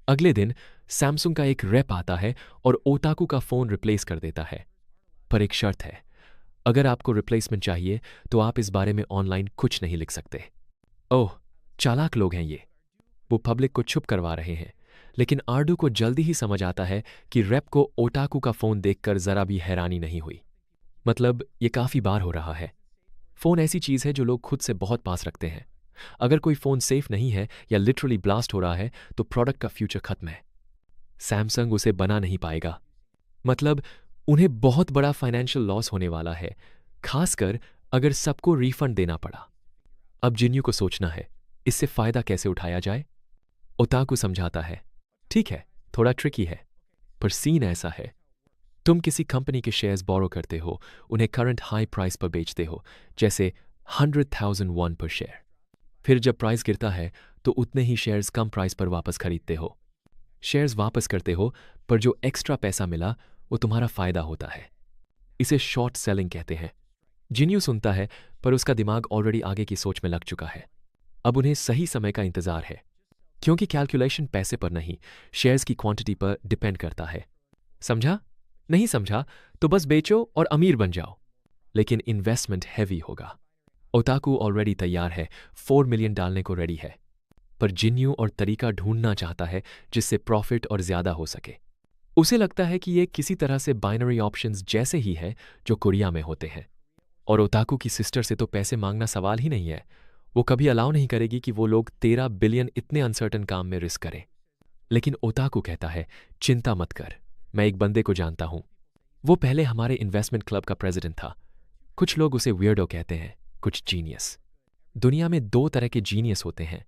अगले दिन सैमसंग का एक रेप आता है और ओताकू का फ़ोन रिप्लेस कर देता है। पर एक शर्त है, अगर आपको रिप्लेसमेंट चाहिए तो आप इस बारे में ऑनलाइन कुछ नहीं लिख सकते। ओह, चालाक लोग हैं ये। वो पब्लिक को चुप करवा रहे हैं, लेकिन आर्डू को जल्दी ही समझ आता है कि रेप को ओताकू का फ़ोन देखकर ज़रा भी हैरानी नहीं हुई। मतलब ये काफ़ी बार हो रहा है। फ़ोन ऐसी चीज़ है जो लोग खुद से बहुत पास रखते हैं। अगर कोई फ़ोन सेफ नहीं है या लिटरली ब्लास्ट हो रहा है तो प्रोडक्ट का फ्यूचर खत्म है। सैमसंग उसे बना नहीं पाएगा। मतलब उन्हें बहुत बड़ा फाइनेंशियल लॉस होने वाला है, खासकर अगर सबको रिफंड देना पड़ा। अब जिन्यू को सोचना है, इससे फ़ायदा कैसे उठाया जाए। ओताकू समझाता है, ठीक है, थोड़ा ट्रिकी है, पर सीन ऐसा है, तुम किसी कंपनी के शेयर्स बोरो करते हो, उन्हें करंट हाई प्राइस पर बेचते हो, जैसे 100,000 वॉन पर शेयर। फिर जब प्राइस गिरता है तो उतने ही शेयर्स कम प्राइस पर वापस खरीदते हो। शेयर्स वापस करते हो, पर जो एक्स्ट्रा पैसा मिला वो तुम्हारा फायदा होता है। इसे शॉर्ट सेलिंग कहते हैं। जिन्यू सुनता है, पर उसका दिमाग ऑलरेडी आगे की सोच में लग चुका है। अब उन्हें सही समय का इंतजार है, क्योंकि कैलकुलेशन पैसे पर नहीं, शेयर्स की क्वांटिटी पर डिपेंड करता है। समझा? नहीं समझा तो बस बेचो और अमीर बन जाओ, लेकिन इन्वेस्टमेंट हैवी होगा। ओताकू ऑलरेडी तैयार है, 4 मिलियन डालने को रेडी है, पर जिन्यू और तरीका ढूंढना चाहता है जिससे प्रॉफिट और ज्यादा हो सके। उसे लगता है कि ये किसी तरह से बाइनरी ऑप्शंस जैसे ही है जो कोरिया में होते हैं। और ओताकू की सिस्टर से तो पैसे मांगना सवाल ही नहीं है। वो कभी अलाउ नहीं करेगी कि वो लोग 13 बिलियन इतने अनसर्टन काम में रिस्क करें। लेकिन ओताकू कहता है, चिंता मत कर, मैं एक बंदे को जानता हूं। वो पहले हमारे इन्वेस्टमेंट क्लब का प्रेसिडेंट था। कुछ लोग उसे वियर्डो कहते हैं, कुछ जीनियस। दुनिया में 2 तरह के जीनियस होते हैं,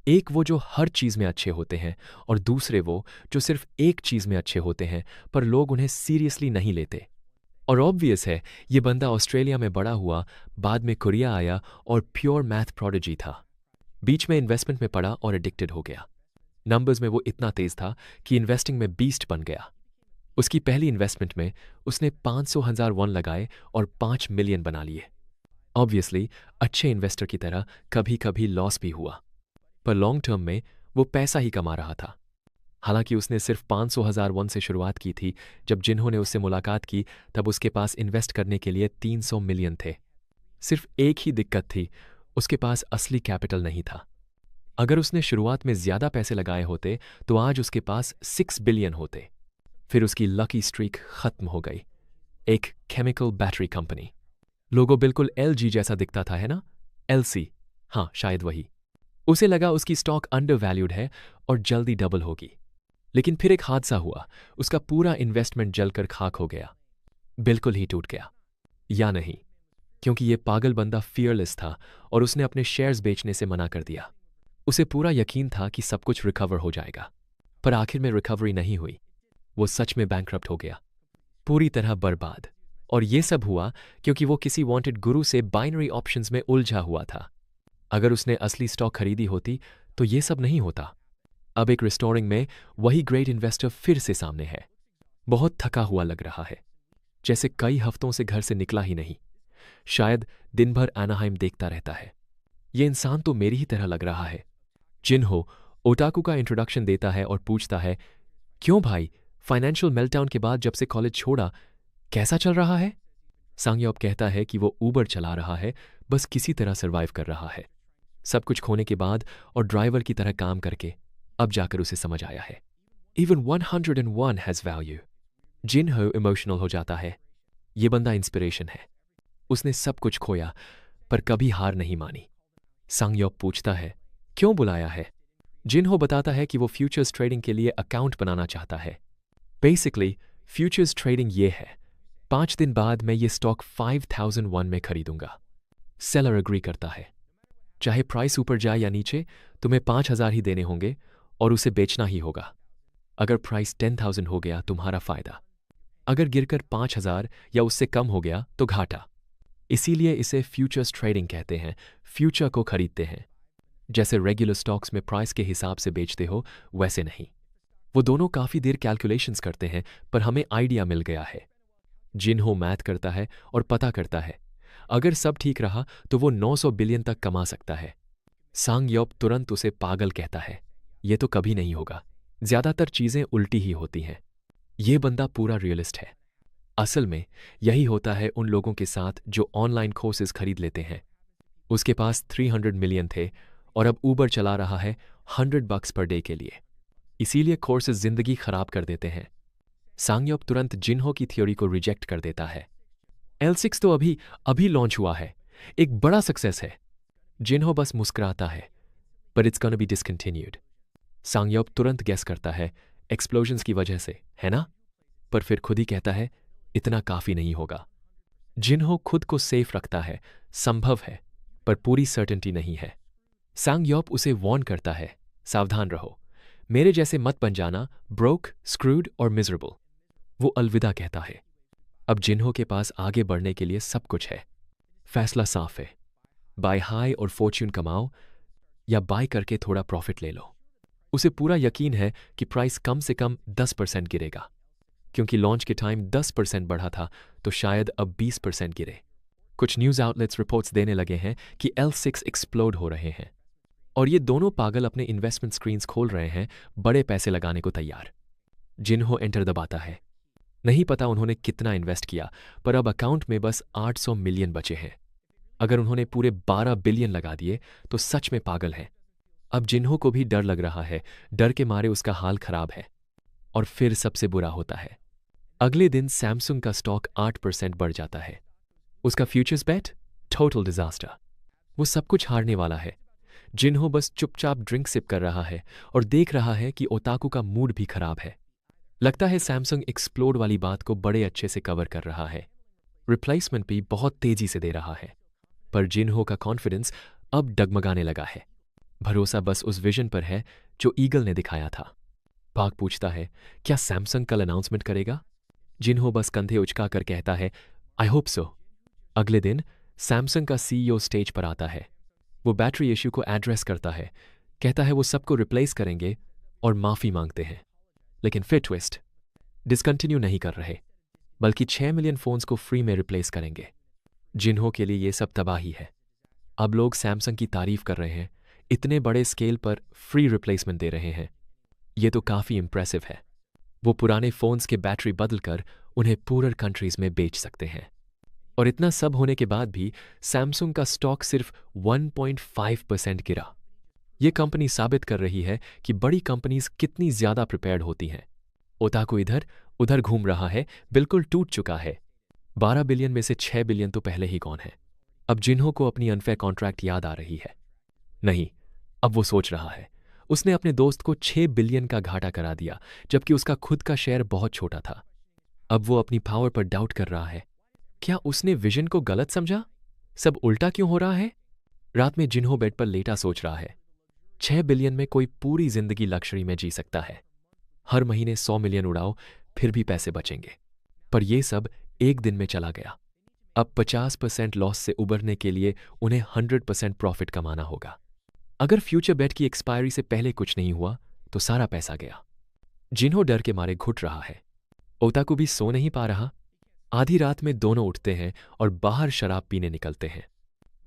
एक वो जो हर चीज में अच्छे होते हैं और दूसरे वो जो सिर्फ एक चीज में अच्छे होते हैं पर लोग उन्हें सीरियसली नहीं लेते। और ऑब्वियस है, ये बंदा ऑस्ट्रेलिया में बड़ा हुआ, बाद में कोरिया आया और प्योर मैथ प्रोडिजी था। बीच में इन्वेस्टमेंट में पड़ा और एडिक्टेड हो गया। नंबर्स में वो इतना तेज था कि इन्वेस्टिंग में बीस्ट बन गया। उसकी पहली इन्वेस्टमेंट में उसने 500,000 वॉन लगाए और 5 मिलियन बना लिए। ऑब्वियसली अच्छे इन्वेस्टर की तरह कभी कभी लॉस भी हुआ, पर लॉन्ग टर्म में वो पैसा ही कमा रहा था। हालांकि उसने सिर्फ 500,000 वॉन से शुरुआत की थी। जब जिन्होंने उससे मुलाकात की तब उसके पास इन्वेस्ट करने के लिए 300 मिलियन थे। सिर्फ एक ही दिक्कत थी, उसके पास असली कैपिटल नहीं था। अगर उसने शुरुआत में ज्यादा पैसे लगाए होते तो आज उसके पास 6 बिलियन होते। फिर उसकी लकी स्ट्रीक खत्म हो गई। एक केमिकल बैटरी कंपनी, लोगो बिल्कुल LG जैसा दिखता था, है ना? LC, हाँ शायद वही। उसे लगा उसकी स्टॉक अंडर वैल्यूड है और जल्दी डबल होगी। लेकिन फिर एक हादसा हुआ, उसका पूरा इन्वेस्टमेंट जलकर खाक हो गया। बिल्कुल ही टूट गया। या नहीं, क्योंकि ये पागल बंदा फियरलेस था और उसने अपने शेयर्स बेचने से मना कर दिया। उसे पूरा यकीन था कि सब कुछ रिकवर हो जाएगा, पर आखिर में रिकवरी नहीं हुई। वो सच में बैंकरप्ट हो गया, पूरी तरह बर्बाद। और ये सब हुआ क्योंकि वो किसी वांटेड गुरु से बाइनरी ऑप्शंस में उलझा हुआ था। अगर उसने असली स्टॉक खरीदी होती तो ये सब नहीं होता। अब एक रिस्टोरिंग में वही ग्रेट इन्वेस्टर फिर से सामने है। बहुत थका हुआ लग रहा है, जैसे कई हफ्तों से घर से निकला ही नहीं। शायद दिन भर एनाहाइम देखता रहता है। ये इंसान तो मेरी ही तरह लग रहा है। जिनहो ओटाकू का इंट्रोडक्शन देता है और पूछता है, क्यों भाई, फाइनेंशियल मेल्टडाउन के बाद जब से कॉलेज छोड़ा कैसा चल रहा है? सांगयोप कहता है कि वो ऊबर चला रहा है, बस किसी तरह सर्वाइव कर रहा है। सब कुछ खोने के बाद और ड्राइवर की तरह काम करके अब जाकर उसे समझ आया है, इवन 101 हैज वैल्यू। जिनहो इमोशनल हो जाता है। ये बंदा इंस्पिरेशन है। उसने सब कुछ खोया पर कभी हार नहीं मानी। सांगयोप पूछता है, क्यों बुलाया है? जिनहो बताता है कि वो फ्यूचर्स ट्रेडिंग के लिए अकाउंट बनाना चाहता है। बेसिकली फ्यूचर्स ट्रेडिंग ये है, 5 दिन बाद मैं ये स्टॉक 5001 में खरीदूंगा। सेलर एग्री करता है। चाहे प्राइस ऊपर जाए या नीचे, तुम्हें 5000 ही देने होंगे और उसे बेचना ही होगा। अगर प्राइस 10,000 हो गया तुम्हारा फायदा, अगर गिरकर 5000 या उससे कम हो गया तो घाटा। इसीलिए इसे फ्यूचर्स ट्रेडिंग कहते हैं। फ्यूचर को खरीदते हैं। जैसे रेगुलर स्टॉक्स में प्राइस के हिसाब से बेचते हो, वैसे नहीं। वो दोनों काफी देर कैलकुलेशंस करते हैं, पर हमें आइडिया मिल गया है। जिनहो मैथ करता है और पता करता है, अगर सब ठीक रहा तो वो 900 बिलियन तक कमा सकता है। सांगयोप तुरंत उसे पागल कहता है, ये तो कभी नहीं होगा। ज्यादातर चीजें उल्टी ही होती हैं। ये बंदा पूरा रियलिस्ट है। असल में यही होता है उन लोगों के साथ जो ऑनलाइन कोर्सेज खरीद लेते हैं। उसके पास 300 मिलियन थे और अब ऊबर चला रहा है $100 पर डे के लिए। इसीलिए कोर्सेज जिंदगी खराब कर देते हैं। सांगयोप तुरंत जिनहो की थ्योरी को रिजेक्ट कर देता है। L6 तो अभी लॉन्च हुआ है, एक बड़ा सक्सेस है। जिनहो बस मुस्कुराता है, पर इट्स गोना बी डिसकंटिन्यूड। सांगयोप तुरंत गेस करता है, एक्सप्लोजन्स की वजह से, है ना? पर फिर खुद ही कहता है, इतना काफी नहीं होगा। जिनहो खुद को सेफ रखता है, संभव है, पर पूरी सर्टेनिटी नहीं है। सांगयोप उसे वार्न करता है, सावधान रहो, मेरे जैसे मत बन जाना ब्रोक, स्क्रूड और मिजरेबल। वो अलविदा कहता है। अब जिनहो के पास आगे बढ़ने के लिए सब कुछ है। फैसला साफ है, बाय हाई और फॉर्च्यून कमाओ या बाय करके थोड़ा प्रॉफिट ले लो। उसे पूरा यकीन है कि प्राइस कम से कम 10% गिरेगा, क्योंकि लॉन्च के टाइम 10% बढ़ा था तो शायद अब 20% गिरे। कुछ न्यूज़ आउटलेट्स रिपोर्ट्स देने लगे हैं कि L6 एक्सप्लोड हो रहे हैं और ये दोनों पागल अपने इन्वेस्टमेंट स्क्रीन्स खोल रहे हैं, बड़े पैसे लगाने को तैयार। जिनहो एंटर दबाता है। नहीं पता उन्होंने कितना इन्वेस्ट किया, पर अब अकाउंट में बस 800 मिलियन बचे हैं। अगर उन्होंने पूरे 12 बिलियन लगा दिए तो सच में पागल हैं। अब जिन्हो को भी डर लग रहा है, डर के मारे उसका हाल खराब है। और फिर सबसे बुरा होता है। अगले दिन सैमसंग का स्टॉक 8% बढ़ जाता है। उसका फ्यूचर्स बेट टोटल डिजास्टर। वो सब कुछ हारने वाला है। जिन्हो बस चुपचाप ड्रिंक सिप कर रहा है और देख रहा है कि ओताकू का मूड भी खराब है। लगता है सैमसंग एक्सप्लोड वाली बात को बड़े अच्छे से कवर कर रहा है, रिप्लेसमेंट भी बहुत तेजी से दे रहा है। पर जिन्हो का कॉन्फिडेंस अब डगमगाने लगा है। भरोसा बस उस विजन पर है जो ईगल ने दिखाया था। पाक पूछता है, क्या सैमसंग कल अनाउंसमेंट करेगा? जिन्हो बस कंधे उचका कर कहता है, आई होप सो। अगले दिन सैमसंग का CEO स्टेज पर आता है। वो बैटरी इश्यू को एड्रेस करता है, कहता है वो सबको रिप्लेस करेंगे और माफी मांगते हैं। लेकिन फिर ट्विस्ट, डिसकंटिन्यू नहीं कर रहे, बल्कि 6 मिलियन फोन्स को फ्री में रिप्लेस करेंगे। जिन्हो के लिए ये सब तबाही है। अब लोग सैमसंग की तारीफ कर रहे हैं, इतने बड़े स्केल पर फ्री रिप्लेसमेंट दे रहे हैं। ये तो काफी इंप्रेसिव है। वो पुराने फोन्स के बैटरी बदलकर उन्हें पूरर कंट्रीज में बेच सकते हैं। और इतना सब होने के बाद भी सैमसंग का स्टॉक सिर्फ 1.5% गिरा। ये कंपनी साबित कर रही है कि बड़ी कंपनीज कितनी ज्यादा प्रिपेयर्ड होती हैं। ओताकू इधर उधर घूम रहा है, बिल्कुल टूट चुका है। 12 बिलियन में से 6 बिलियन तो पहले ही कौन है। अब जिन्हों को अपनी अनफेयर कॉन्ट्रैक्ट याद आ रही है। नहीं, अब वो सोच रहा है उसने अपने दोस्त को 6 बिलियन का घाटा करा दिया, जबकि उसका खुद का शेयर बहुत छोटा था। अब वो अपनी पावर पर डाउट कर रहा है। क्या उसने विजन को गलत समझा? सब उल्टा क्यों हो रहा है? रात में जिन्हों बेड पर लेटा सोच रहा है, 6 बिलियन में कोई पूरी जिंदगी लग्जरी में जी सकता है। हर महीने 100 मिलियन उड़ाओ, फिर भी पैसे बचेंगे। पर यह सब एक दिन में चला गया। अब 50% लॉस से उबरने के लिए उन्हें 100% प्रॉफिट कमाना होगा। अगर फ्यूचर बेट की एक्सपायरी से पहले कुछ नहीं हुआ तो सारा पैसा गया। जिन्हों डर के मारे घुट रहा है। ओताकू भी सो नहीं पा रहा। आधी रात में दोनों उठते हैं और बाहर शराब पीने निकलते हैं।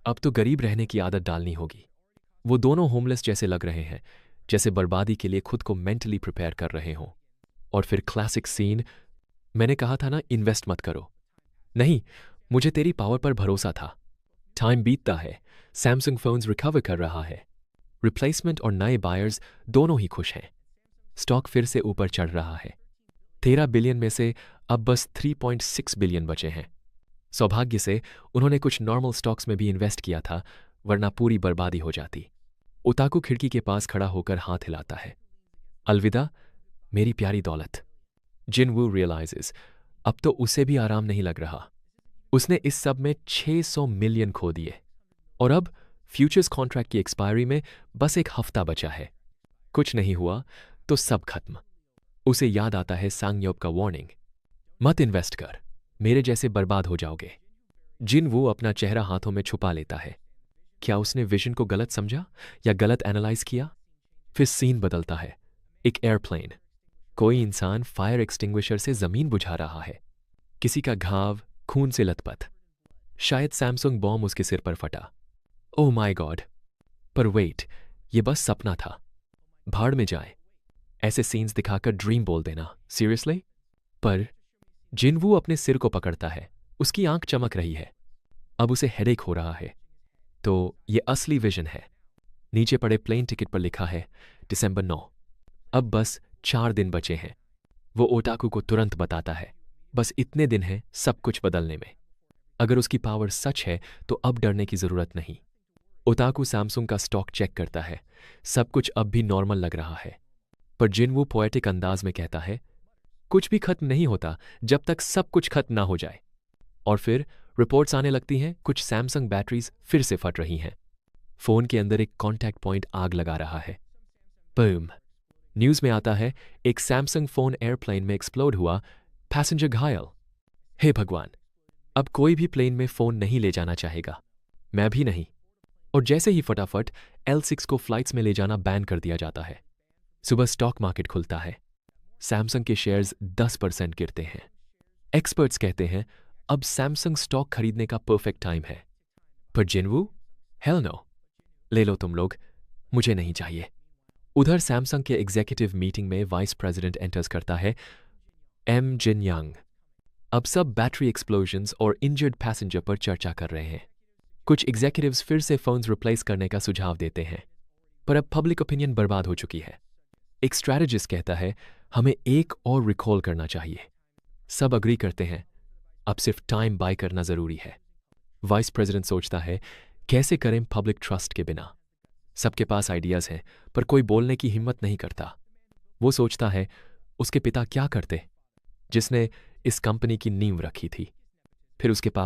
अब तो गरीब रहने की आदत डालनी होगी। वो दोनों होमलेस जैसे लग रहे हैं, जैसे बर्बादी के लिए खुद को मेंटली प्रिपेयर कर रहे हों। और फिर क्लासिक सीन, मैंने कहा था ना इन्वेस्ट मत करो। नहीं, मुझे तेरी पावर पर भरोसा था। टाइम बीतता है, सैमसंग फोन्स रिकवर कर रहा है। रिप्लेसमेंट और नए बायर्स दोनों ही खुश हैं। स्टॉक फिर से ऊपर चढ़ रहा है। 13 बिलियन में से अब बस 3.6 बिलियन बचे हैं। सौभाग्य से उन्होंने कुछ नॉर्मल स्टॉक्स में भी इन्वेस्ट किया था, वरना पूरी बर्बादी हो जाती। ओताकू खिड़की के पास खड़ा होकर हाथ हिलाता है। अलविदा मेरी प्यारी दौलत। जिनवू रियलाइजेस अब तो उसे भी आराम नहीं लग रहा। उसने इस सब में 600 मिलियन खो दिए और अब फ्यूचर्स कॉन्ट्रैक्ट की एक्सपायरी में बस एक हफ्ता बचा है। कुछ नहीं हुआ तो सब खत्म। उसे याद आता है सांगयोप का वार्निंग, मत इन्वेस्ट कर, मेरे जैसे बर्बाद हो जाओगे। जिनवू अपना चेहरा हाथों में छुपा लेता है। क्या उसने विजन को गलत समझा या गलत एनालाइज किया? फिर सीन बदलता है। एक एयरप्लेन, कोई इंसान फायर एक्सटिंग्विशर से जमीन बुझा रहा है। किसी का घाव खून से लथपथ। शायद सैमसंग बॉम्ब उसके सिर पर फटा। Oh my God! पर वेट, ये बस सपना था। भाड़ में जाए। ऐसे सीन्स दिखाकर ड्रीम बोल देना, सीरियसली? पर जिनवू अपने सिर को पकड़ता है। उसकी आंख चमक रही है। अब उसे हेडेक हो रहा है। तो ये असली विजन है। नीचे पड़े प्लेन टिकट पर लिखा है दिसंबर 9। अब बस 4 दिन बचे हैं। वो ओटाकू को तुरंत बताता है, बस इतने दिन हैं सब कुछ बदलने में। अगर उसकी पावर सच है तो अब डरने की जरूरत नहीं। ओताकू सैमसंग का स्टॉक चेक करता है। सब कुछ अब भी नॉर्मल लग रहा है। पर जिनवू पोएटिक अंदाज में कहता है, कुछ भी खत्म नहीं होता जब तक सब कुछ खत्म ना हो जाए। और फिर रिपोर्ट्स आने लगती हैं, कुछ सैमसंग बैटरीज फिर से फट रही हैं। फोन के अंदर एक कॉन्टैक्ट पॉइंट आग लगा रहा है। बूम! न्यूज में आता है एक सैमसंग फोन एयरप्लेन में एक्सप्लोड हुआ, पैसेंजर घायल। हे भगवान! अब कोई भी प्लेन में फोन नहीं ले जाना चाहेगा। मैं भी नहीं। और जैसे ही फटाफट L6 को फ्लाइट्स में ले जाना बैन कर दिया जाता है। सुबह स्टॉक मार्केट खुलता है। सैमसंग के शेयर्स 10% गिरते हैं। एक्सपर्ट्स कहते हैं अब सैमसंग स्टॉक खरीदने का परफेक्ट टाइम है। पर जिनवू, हेल नो, ले लो तुम लोग, मुझे नहीं चाहिए। उधर सैमसंग के एग्जीक्यूटिव मीटिंग में वाइस प्रेसिडेंट एंटर्स करता है, एम जिन यांग। अब सब बैटरी एक्सप्लोजन्स और इंजर्ड पैसेंजर पर चर्चा कर रहे हैं। कुछ एग्जीक्यूटिव्स फिर से फोन्स रिप्लेस करने का सुझाव देते हैं, पर अब पब्लिक ओपिनियन बर्बाद हो चुकी है। एक स्ट्रैटेजिस्ट कहता है, हमें एक और रिकॉल करना चाहिए। सब अग्री करते हैं, अब सिर्फ टाइम बाय करना जरूरी है। वाइस प्रेसिडेंट सोचता है, कैसे करें पब्लिक ट्रस्ट के बिना। सबके पास आइडियाज हैं, पर कोई बोलने की हिम्मत नहीं करता। वो सोचता है, उसके पिता क्या करते, जिसने इस कंपनी की नींव रखी थी। फिर उसके पापा